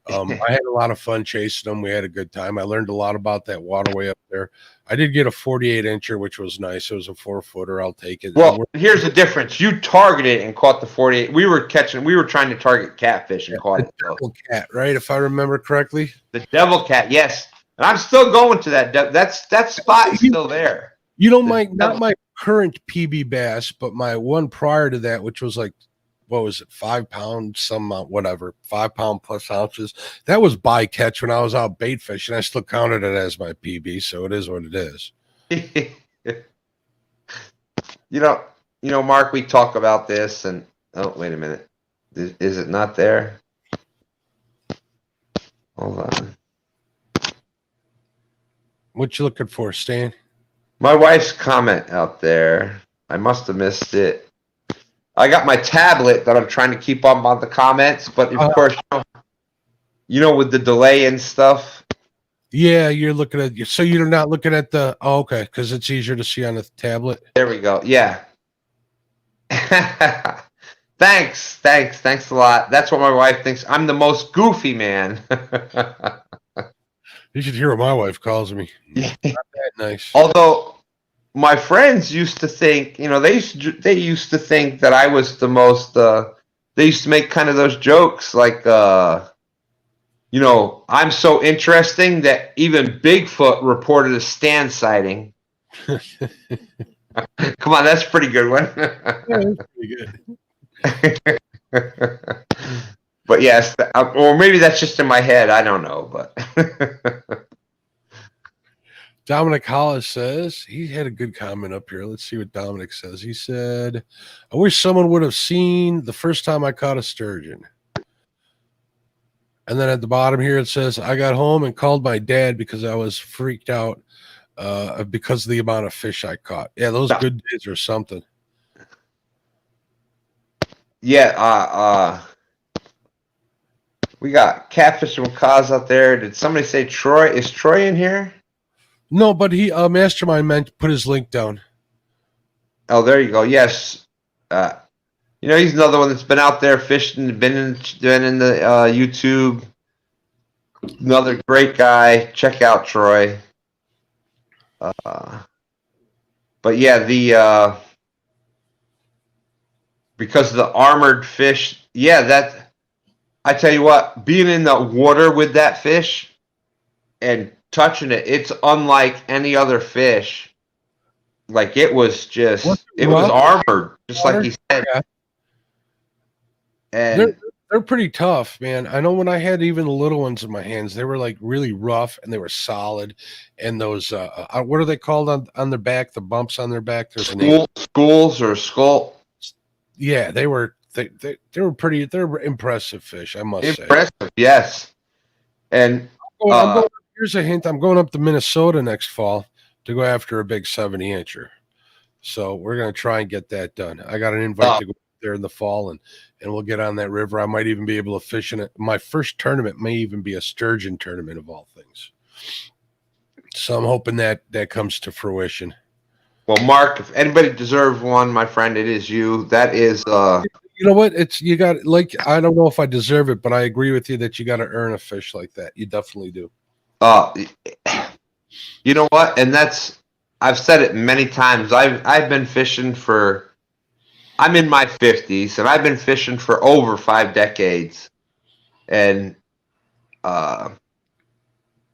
I had a lot of fun chasing them. We had a good time. I learned a lot about that waterway up there. I did get a 48 incher, which was nice. It was a 4-footer. I'll take it. Well, here's the difference. You targeted and caught the 48. We were trying to target catfish and caught it. Devil cat, right? If I remember correctly. The devil cat, yes. And I'm still going to that. That spot is still there. You know, not my current PB bass, but my one prior to that, which was like, what was it, 5 pounds, whatever, 5 pound plus ounces. That was bycatch when I was out bait fishing. I still counted it as my PB, so it is what it is. You know, Mark, we talk about this, and oh, wait a minute, is it not there? Hold on. What you looking for, Stan? My wife's comment out there. I must have missed it. I got my tablet that I'm trying to keep up on the comments, but of course, you know, with the delay and stuff. Yeah, you're looking at, so you're not looking at the, oh, okay, because it's easier to see on the tablet. There we go. Yeah. Thanks a lot. That's what my wife thinks. I'm the most goofy man. You should hear what my wife calls me. Yeah. Not that nice. Although my friends used to think, you know, they used to think that I was the most. They used to make kind of those jokes like, you know, I'm so interesting that even Bigfoot reported a Stan sighting. Come on, that's a pretty good one. Yeah, that's pretty good. But yes, or maybe that's just in my head. I don't know, but Dominic Hollis says he had a good comment up here. Let's see what Dominic says. He said, I wish someone would have seen the first time I caught a sturgeon. And then at the bottom here, it says, I got home and called my dad because I was freaked out because of the amount of fish I caught. Yeah, those good days or something. Yeah, we got Catfish from Kaz out there. Did somebody say Troy? Is Troy in here? No, but he Mastermind meant to put his link down. Oh, there you go. Yes. You know, he's another one that's been out there fishing, been in the YouTube. Another great guy. Check out Troy. But yeah, because of the armored fish, yeah, that I tell you what, being in the water with that fish and touching it, it's unlike any other fish. Like it was just, it was armored, just like he said. Yeah. And they're pretty tough, man. I know when I had even the little ones in my hands, they were like really rough and they were solid. And those, what are they called on their back? The bumps on their back. There's schools or skull. Yeah, they were pretty. They're impressive fish, I must say. Impressive, yes. And here's a hint. I'm going up to Minnesota next fall to go after a big 70-incher. So we're gonna try and get that done. I got an invite to go there in the fall, and we'll get on that river. I might even be able to fish in it. My first tournament may even be a sturgeon tournament of all things. So I'm hoping that comes to fruition. Well, Mark, if anybody deserves one, my friend, it is you. That is you know what? You got, like, I don't know if I deserve it, but I agree with you that you got to earn a fish like that. You definitely do. You know what? And I've said it many times. I've been fishing I'm in my 50s, and I've been fishing for over 5 decades. And I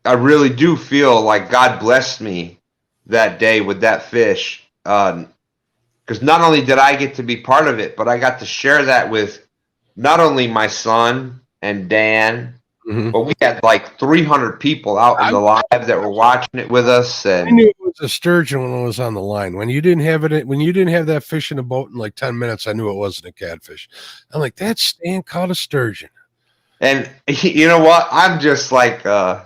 really do feel like God blessed me that day with that fish. Because not only did I get to be part of it, but I got to share that with not only my son and Dan, but we had like 300 people out in the live that were watching it with us. And I knew it was a sturgeon when it was on the line. When you didn't have that fish in the boat in like 10 minutes, I knew it wasn't a catfish. I'm like, that Stan caught a sturgeon. And you know what? I'm just like, I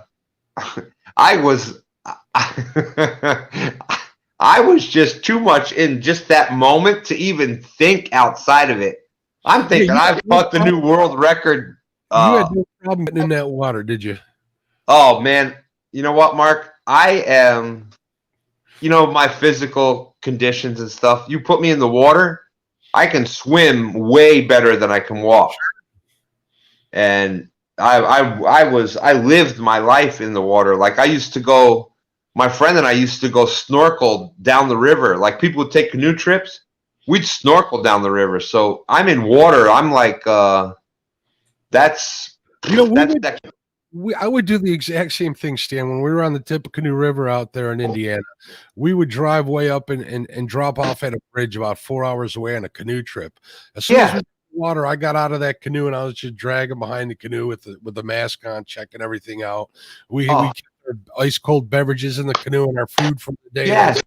was just too much in just that moment to even think outside of it. I'm thinking I've caught the new world record You had no problem getting in that water, did you? Oh man, you know what, Mark? I am, my physical conditions and stuff. You put me in the water, I can swim way better than I can walk. And I lived my life in the water. Like my friend and I used to go snorkel down the river. Like people would take canoe trips, we'd snorkel down the river. So I'm in water. I'm like, that's I would do the exact same thing, Stan. When we were on the Tippecanoe River out there in Indiana, we would drive way up and drop off at a bridge about 4 hours away on a canoe trip. As soon as we water, I got out of that canoe and I was just dragging behind the canoe with the mask on, checking everything out. We kept our ice cold beverages in the canoe and our food from the day. Yes.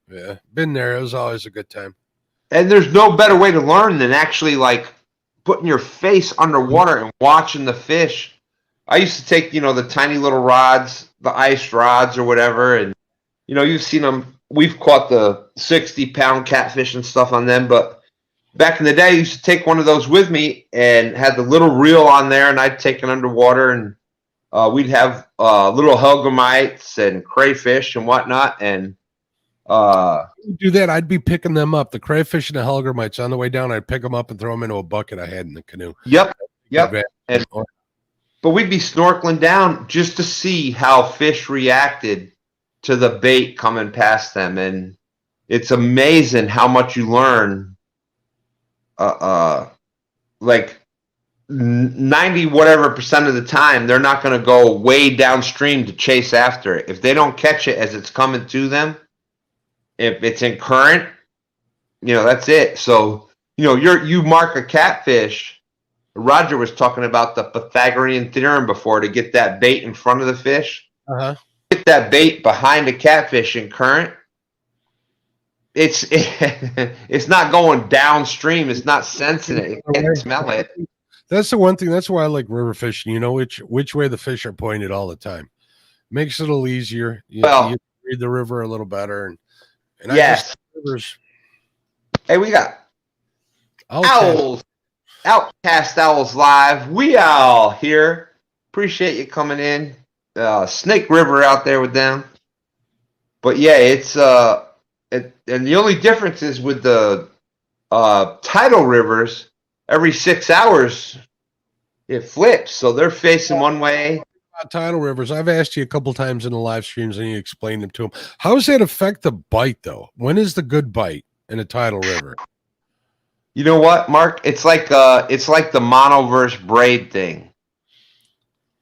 Yeah, been there. It was always a good time. And there's no better way to learn than actually like putting your face underwater and watching the fish. I used to take, the tiny little rods, the ice rods or whatever, and you've seen them. We've caught the 60-pound catfish and stuff on them, but back in the day, I used to take one of those with me and had the little reel on there, and I'd take it underwater, and we'd have little hellgrammites and crayfish and whatnot, and do that. I'd be picking them up, the crayfish and the hellgrammites on the way down. I'd pick them up and throw them into a bucket I had in the canoe. Yep. But we'd be snorkeling down just to see how fish reacted to the bait coming past them, and it's amazing how much you learn. Like 90 whatever percent of the time, they're not going to go way downstream to chase after it. If they don't catch it as it's coming to them, if it's in current, that's it. So you mark a catfish. Roger was talking about the Pythagorean theorem before to get that bait in front of the fish. Get that bait behind the catfish in current. It's not going downstream. It's not sensing it. It can't smell it. That's the one thing. That's why I like river fishing. You know which way the fish are pointed all the time. Makes it a little easier. You read the river a little better. And yes. Hey, we got owls. Outcast Owls Live. We all here. Appreciate you coming in. Snake River out there with them. But yeah, it's and the only difference is with the tidal rivers, every 6 hours it flips. So they're facing one way. Tidal rivers. I've asked you a couple times in the live streams and you explained them to them. How does that affect the bite though? When is the good bite in a tidal river? You know what, Mark? It's like the mono versus braid thing.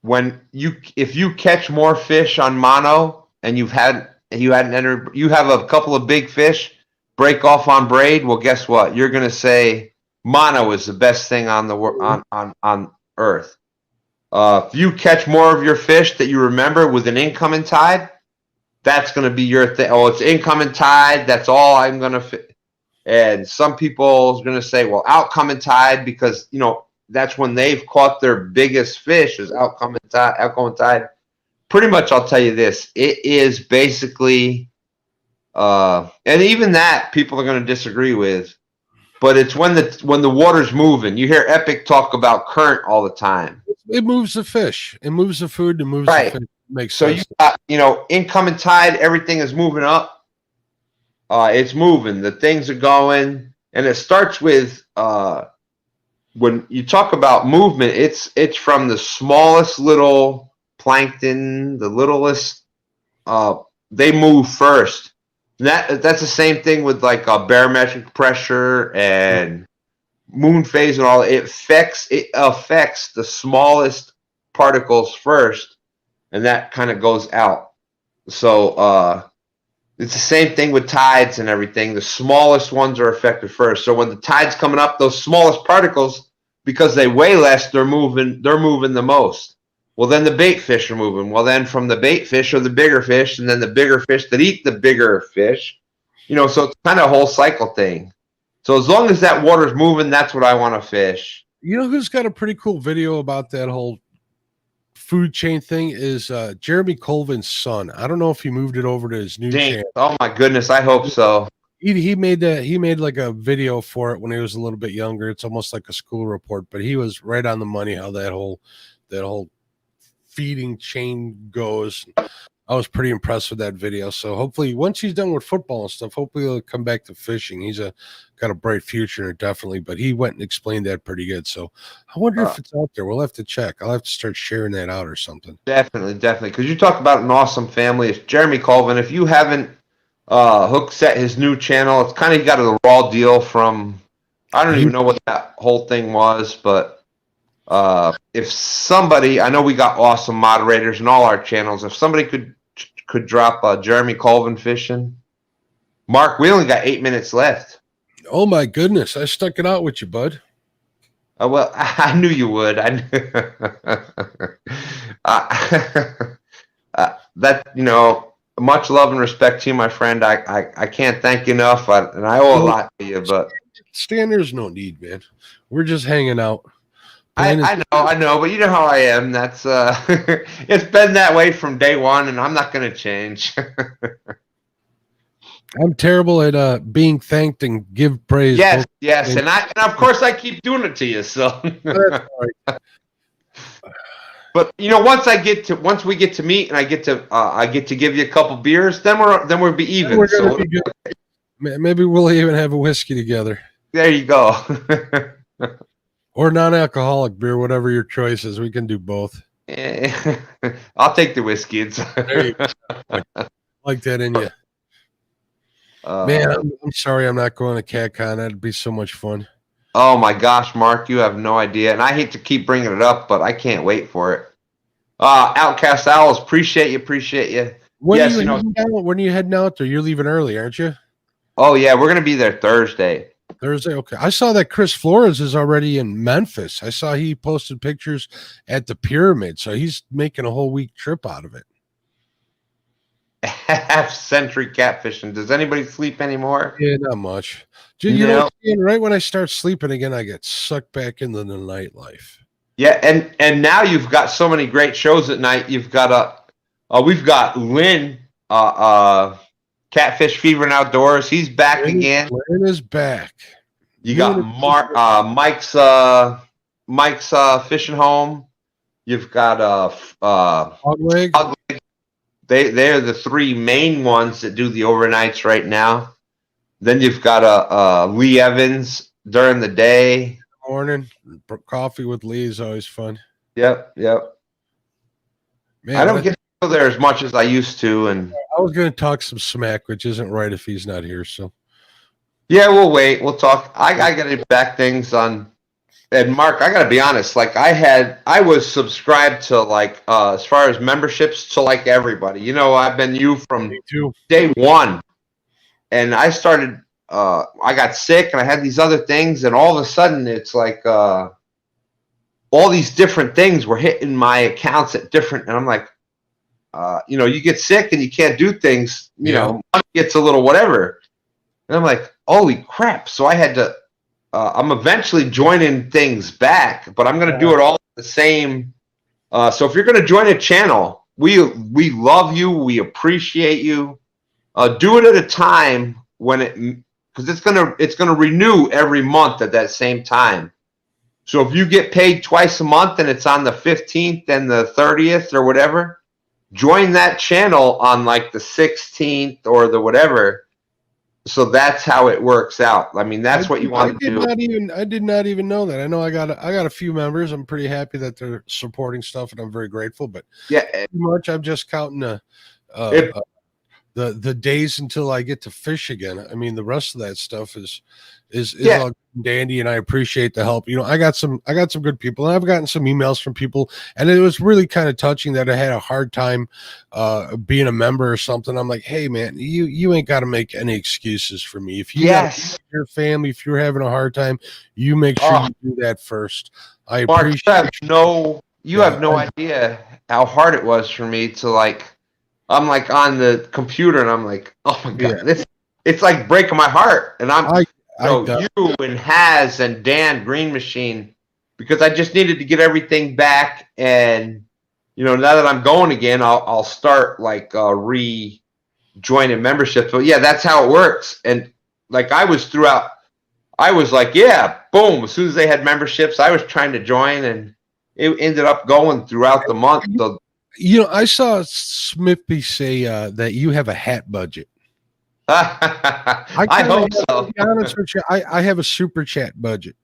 If you catch more fish on mono and you have a couple of big fish break off on braid, well, guess what? You're gonna say mono is the best thing on earth. If you catch more of your fish that you remember with an incoming tide, that's gonna be your thing. Oh, it's incoming tide. That's all I'm gonna. And some people are going to say, well, outcoming tide, because, that's when they've caught their biggest fish is outcoming tide. Pretty much, I'll tell you this. It is basically, and even that people are going to disagree with, but it's when the water's moving. You hear Epic talk about current all the time. It moves the fish. It moves the food. It moves the fish. Makes sense. So you got, incoming tide, everything is moving up. It's moving. The things are going, and it starts with when you talk about movement. It's from the smallest little plankton, the littlest. They move first. That's the same thing with like barometric pressure and moon phase and all. It affects the smallest particles first, and that kind of goes out. So. It's the same thing with tides and everything. The smallest ones are affected first. So when the tide's coming up, those smallest particles, because they weigh less, they're moving the most. Well, then the bait fish are moving. Well, then from the bait fish are the bigger fish, and then the bigger fish that eat the bigger fish. So it's kind of a whole cycle thing. So as long as that water's moving, that's what I want to fish. You know who's got a pretty cool video about that whole food chain thing is Jeremy Colvin's son. I don't know if he moved it over to his new channel. Oh my goodness, I hope so. he made that. He made like a video for it when he was a little bit younger. It's almost like a school report, but he was right on the money how that whole feeding chain goes. I was pretty impressed with that video. So hopefully once he's done with football and stuff, hopefully he'll come back to fishing. He's got a bright future, definitely, but he went and explained that pretty good. So I wonder if it's out there. We'll have to check. I'll have to start sharing that out or something. Definitely. Because you talk about an awesome family. It's Jeremy Colvin. If you haven't Hookset his new channel, it's kind of got a raw deal from, I don't even know what that whole thing was, but if somebody, I know we got awesome moderators in all our channels. If somebody could drop Jeremy Colvin fishing. Mark, we only got 8 minutes left. Oh my goodness, I stuck it out with you, bud. Well, I knew you would. That, much love and respect to you, my friend. I can't thank you enough, and I owe a lot to you. But Stan, there's no need, man. We're just hanging out. I know, but you know how I am. That's it's been that way from day one, and I'm not going to change. I'm terrible at being thanked and give praise. Yes, and of course I keep doing it to you. So, but once we get to meet, and I get to give you a couple beers, then we'll be even. We're gonna be good. Maybe we'll even have a whiskey together. There you go. Or non-alcoholic beer, whatever your choice is. We can do both. I'll take the whiskey. There you go. Like that in you. Man, I'm sorry I'm not going to CatCon. That'd be so much fun. Oh my gosh, Mark, you have no idea. And I hate to keep bringing it up, but I can't wait for it. Outcast Owls, appreciate you. When are you heading out there? You're leaving early, aren't you? Oh yeah, we're gonna be there Thursday. Okay. I saw that Chris Flores is already in Memphis. I saw he posted pictures at the Pyramid, so he's making a whole week trip out of it. Half-century catfishing. Does anybody sleep anymore? Yeah, not much. You know, right when I start sleeping again, I get sucked back into the nightlife. Yeah, and now you've got so many great shows at night. You've got we've got Lynn, Catfish Fever and Outdoors. He's back again. Lynn is back. You got Mike's Fishing Home. You've got Hogleg. They're the three main ones that do the overnights right now. Then you've got Lee Evans during the day. Morning coffee with Lee is always fun. Yep. Man, I don't get to go there as much as I used to, and I was going to talk some smack, which isn't right if he's not here. So yeah, we'll wait. We'll talk. I got to back things on. And Mark, I got to be honest. Like I was subscribed to as far as memberships to everybody. I've been you from day one, and I started. I got sick, and I had these other things, and all of a sudden, it's like all these different things were hitting my accounts at different, and I'm like, you get sick and you can't do things. Money gets a little whatever, and I'm like, holy crap! So I had to. I'm eventually joining things back, but I'm going to do it all the same. So if you're going to join a channel, we love you. We appreciate you. Do it at a time because it's gonna renew every month at that same time. So if you get paid twice a month and it's on the 15th and the 30th or whatever, join that channel on the 16th or the whatever. So that's how it works out. I mean, that's what you want to do. I did not even know that. I know I got a few members. I'm pretty happy that they're supporting stuff, and I'm very grateful. But pretty much I'm just counting the days until I get to fish again. I mean, the rest of that stuff is all dandy, and I appreciate the help. I got some good people, and I've gotten some emails from people, and it was really kind of touching that I had a hard time being a member or something. I'm like, hey man, you ain't got to make any excuses for me. If you got your family, if you're having a hard time, you make sure you do that first. I appreciate you have no idea how hard it was for me to I'm on the computer and I'm like, oh my god, it's like breaking my heart, and you and Haz and Dan Green Machine, because I just needed to get everything back, and now that I'm going again, I'll start rejoining memberships. But yeah, that's how it works. And like I was throughout. I was like, yeah, boom. As soon as they had memberships, I was trying to join, and it ended up going throughout the month. So, I saw Smithy say that you have a hat budget. I hope so. To be honest with you, I have a super chat budget.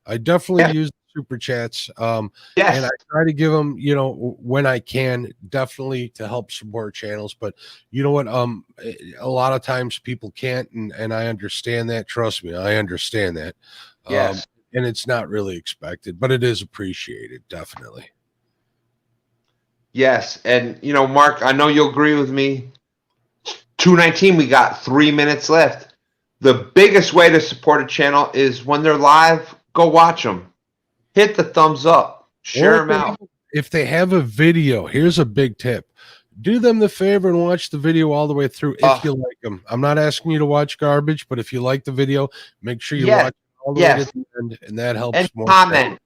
I definitely use super chats. Yes. And I try to give them, when I can, definitely to help support channels. But you know what? A lot of times people can't, and I understand that. Trust me, I understand that. Yes. And it's not really expected, but it is appreciated, definitely. Yes. And Mark, I know you'll agree with me. 219, we got 3 minutes left. The biggest way to support a channel is when they're live, go watch them. Hit the thumbs up. Share them out. If they have a video, here's a big tip. Do them the favor and watch the video all the way through if you like them. I'm not asking you to watch garbage, but if you like the video, make sure you watch it all the way to the end, and that helps and more. Comment.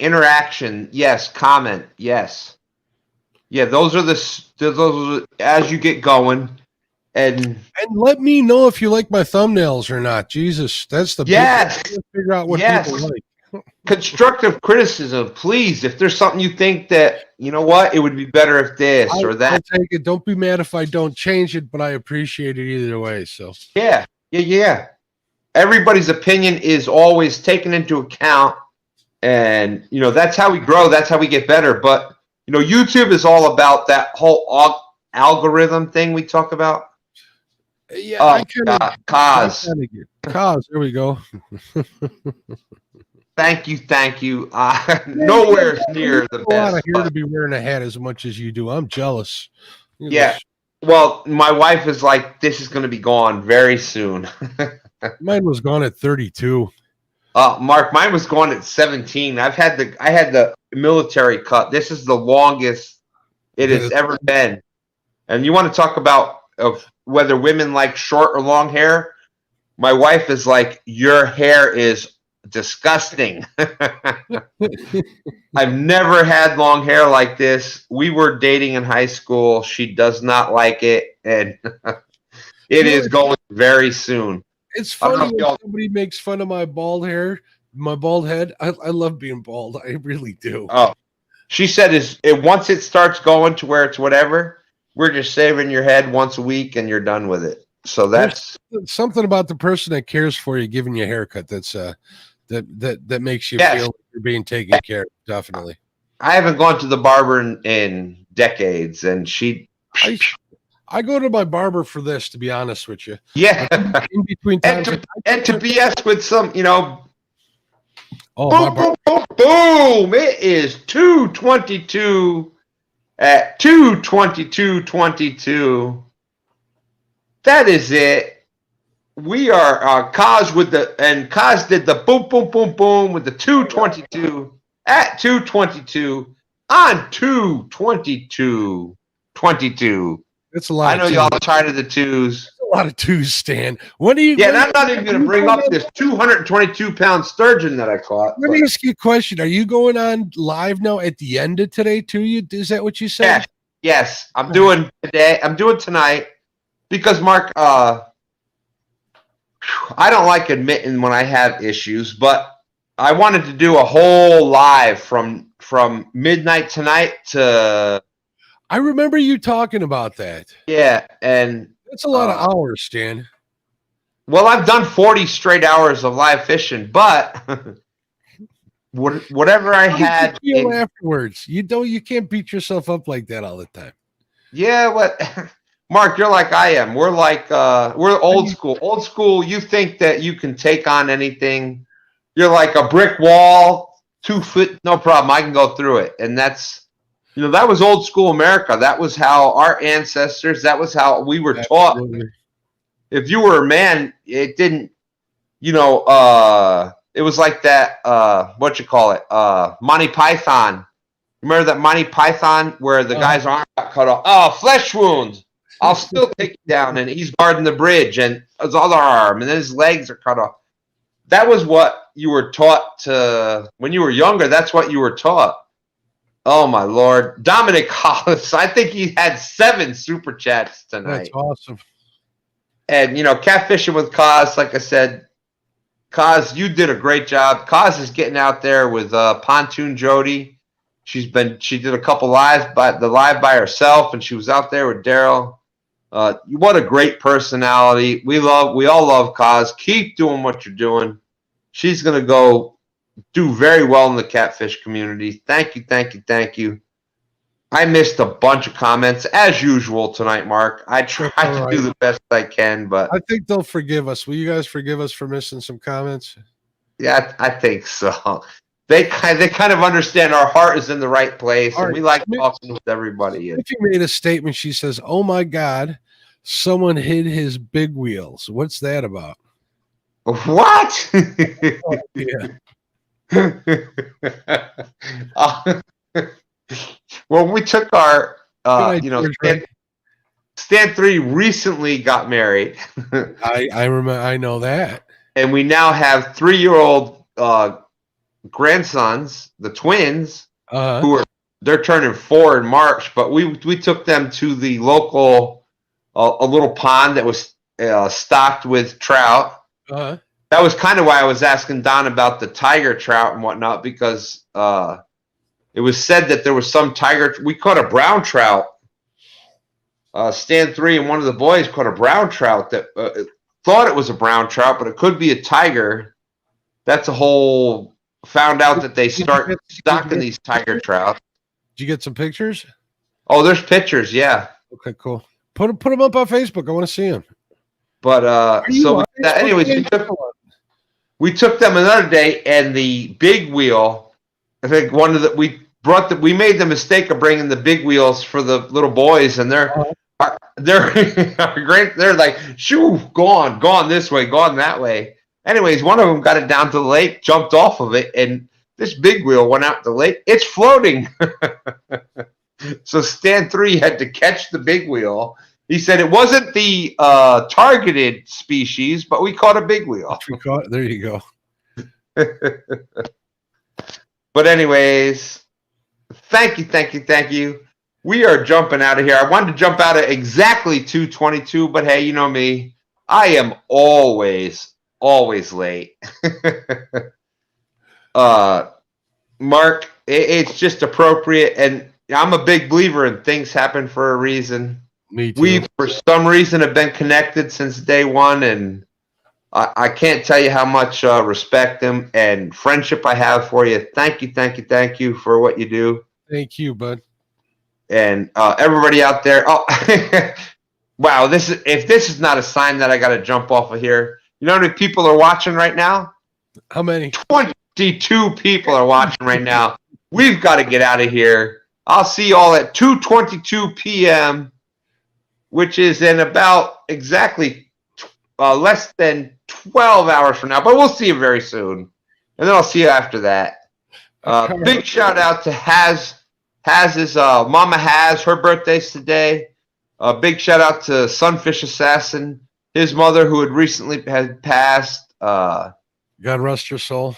Interaction. Yes. Comment. Yes. Yeah, those are as you get going. And let me know if you like my thumbnails or not. Jesus, that's the big thing. Figure out what people like. Constructive criticism, please. If there's something you think that it would be better if this or that. I'll take it. Don't be mad if I don't change it, but I appreciate it either way. So yeah. Everybody's opinion is always taken into account, and that's how we grow. That's how we get better. But YouTube is all about that whole algorithm thing we talk about. Yeah, cause. There we go. Thank you. Nowhere near the best. I'm here to be wearing a hat as much as you do. I'm jealous. Yeah. Well, my wife is like, this is going to be gone very soon. Mine was gone at 32. Mark, mine was gone at 17. I had the military cut. This is the longest it has ever been. And you want to talk about whether women like short or long hair? My wife is like, your hair is disgusting. I've never had long hair like this. We were dating in high school. She does not like it, and it is going very soon. It's funny when somebody makes fun of my bald hair, my bald head. I love being bald. I really do. Oh, she said once it starts going to where it's whatever, we're just shaving your head once a week and you're done with it. So that's something about the person that cares for you giving you a haircut. That's that makes you feel like you're being taken care of. Definitely. I haven't gone to the barber in decades, and I go to my barber for this, to be honest with you. Yeah. In between times, and to BS with some, Oh, boom! It is 2:22 at 2:22:22. That is it. We are Kaz Kaz did the boom, boom, boom, boom with the 2:22 at 2:22 on 2:22:22. It's a lot. I know y'all are tired of the 2's. A lot of 2's, Stan. What do you? Yeah, and I'm not even going to bring up this 222-pound sturgeon that I caught. Let me ask you a question. Are you going on live now at the end of today too? Is that what you said? Yes. I'm doing today. I'm doing tonight because Mark. I don't like admitting when I have issues, but I wanted to do a whole live from midnight tonight to. I remember you talking about that. Yeah, and that's a lot of hours, Stan. Well, I've done 40 straight hours of live fishing, but whatever I had afterwards, you can't beat yourself up like that all the time. Yeah, what, Mark? You're like I am. We're like we're old school. Old school. You think that you can take on anything? You're like a brick wall, 2 foot, no problem. I can go through it, and that's. That was old school America. That was how our ancestors, that was how we were taught. If you were a man, it didn't, it was like that, Monty Python. Remember that Monty Python where the guy's arm got cut off? Oh, flesh wounds. I'll still take you down. And he's guarding the bridge and his other arm, and then his legs are cut off. That was what you were taught when you were younger. That's what you were taught. Oh, my Lord. Dominic Hollis, I think he had 7 super chats tonight. That's awesome. And, catfishing with Kaz, like I said, Kaz, you did a great job. Kaz is getting out there with Pontoon Jody. She did a couple live by herself, and she was out there with Daryl. What a great personality. We all love Kaz. Keep doing what you're doing. She's going to go do very well in the catfish community. Thank you, thank you, thank you. I missed a bunch of comments as usual tonight, Mark. I tried to do the best I can, but I think they'll forgive us. Will you guys forgive us for missing some comments? Yeah, I think so. They kind of understand our heart is in the right place, and we like talking with everybody. If you made a statement, she says, "Oh my God, someone hid his big wheels." What's that about? What? Well, we took our, Stan 3 recently got married. I remember. I know that. And we now have 3-year-old grandsons, the twins, they're turning 4 in March. But we took them to the local a little pond that was stocked with trout. That was kind of why I was asking Don about the tiger trout and whatnot, because it was said that there was some tiger. We caught a brown trout. Stan 3 and one of the boys caught a brown trout that thought it was a brown trout, but it could be a tiger. That's a whole. Found out that they start stocking these tiger trout. Did you get some pictures? Oh, there's pictures. Yeah. Okay, cool. Put them up on Facebook. I want to see them. But anyways, we took them another day, and the big wheel. I think we made the mistake of bringing the big wheels for the little boys, and they're great. They're like, shoo, gone this way, gone that way. Anyways, one of them got it down to the lake, jumped off of it, and this big wheel went out to the lake. It's floating. So Stan 3 had to catch the big wheel. He said it wasn't the targeted species, but we caught a big wheel. There you go. But anyways, thank you. We are jumping out of here. I wanted to jump out at exactly 2:22, but hey, you know me. I am always late. Mark, it's just appropriate, and I'm a big believer in things happen for a reason. Me too. We, for some reason, have been connected since day one, and I can't tell you how much respect and friendship I have for you. Thank you for what you do. Thank you, bud. And everybody out there. Oh, wow! If this is not a sign that I got to jump off of here. You know how many people are watching right now? How many? 22 people are watching right now. We've got to get out of here. I'll see you all at 2:22 p.m., which is in about exactly less than 12 hours from now. But we'll see you very soon. And then I'll see you after that. Big shout out to Haz's Mama Haz. Her birthday's today. Big shout out to Sunfish Assassin. His mother, who had passed. God rest her soul.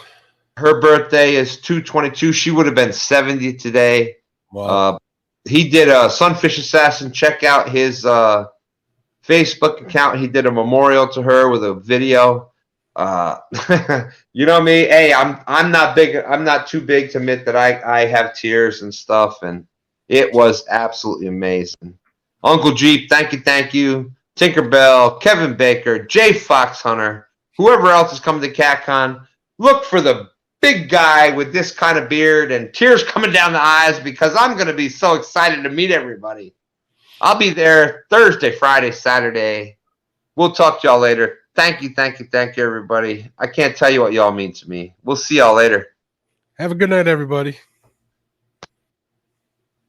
Her birthday is 2/22. She would have been 70 today. Wow. He did a Sunfish Assassin. Check out his Facebook account. He did a memorial to her with a video. You know me. Hey, I'm not big. I'm not too big to admit that I have tears and stuff, and it was absolutely amazing. Uncle Jeep, thank you. Tinkerbell, Kevin Baker, Jay Fox Hunter, whoever else is coming to CatCon, look for the big guy with this kind of beard and tears coming down the eyes, because I'm going to be so excited to meet everybody. I'll be there Thursday, Friday, Saturday. We'll talk to y'all later. Thank you, everybody. I can't tell you what y'all mean to me. We'll see y'all later. Have a good night, everybody.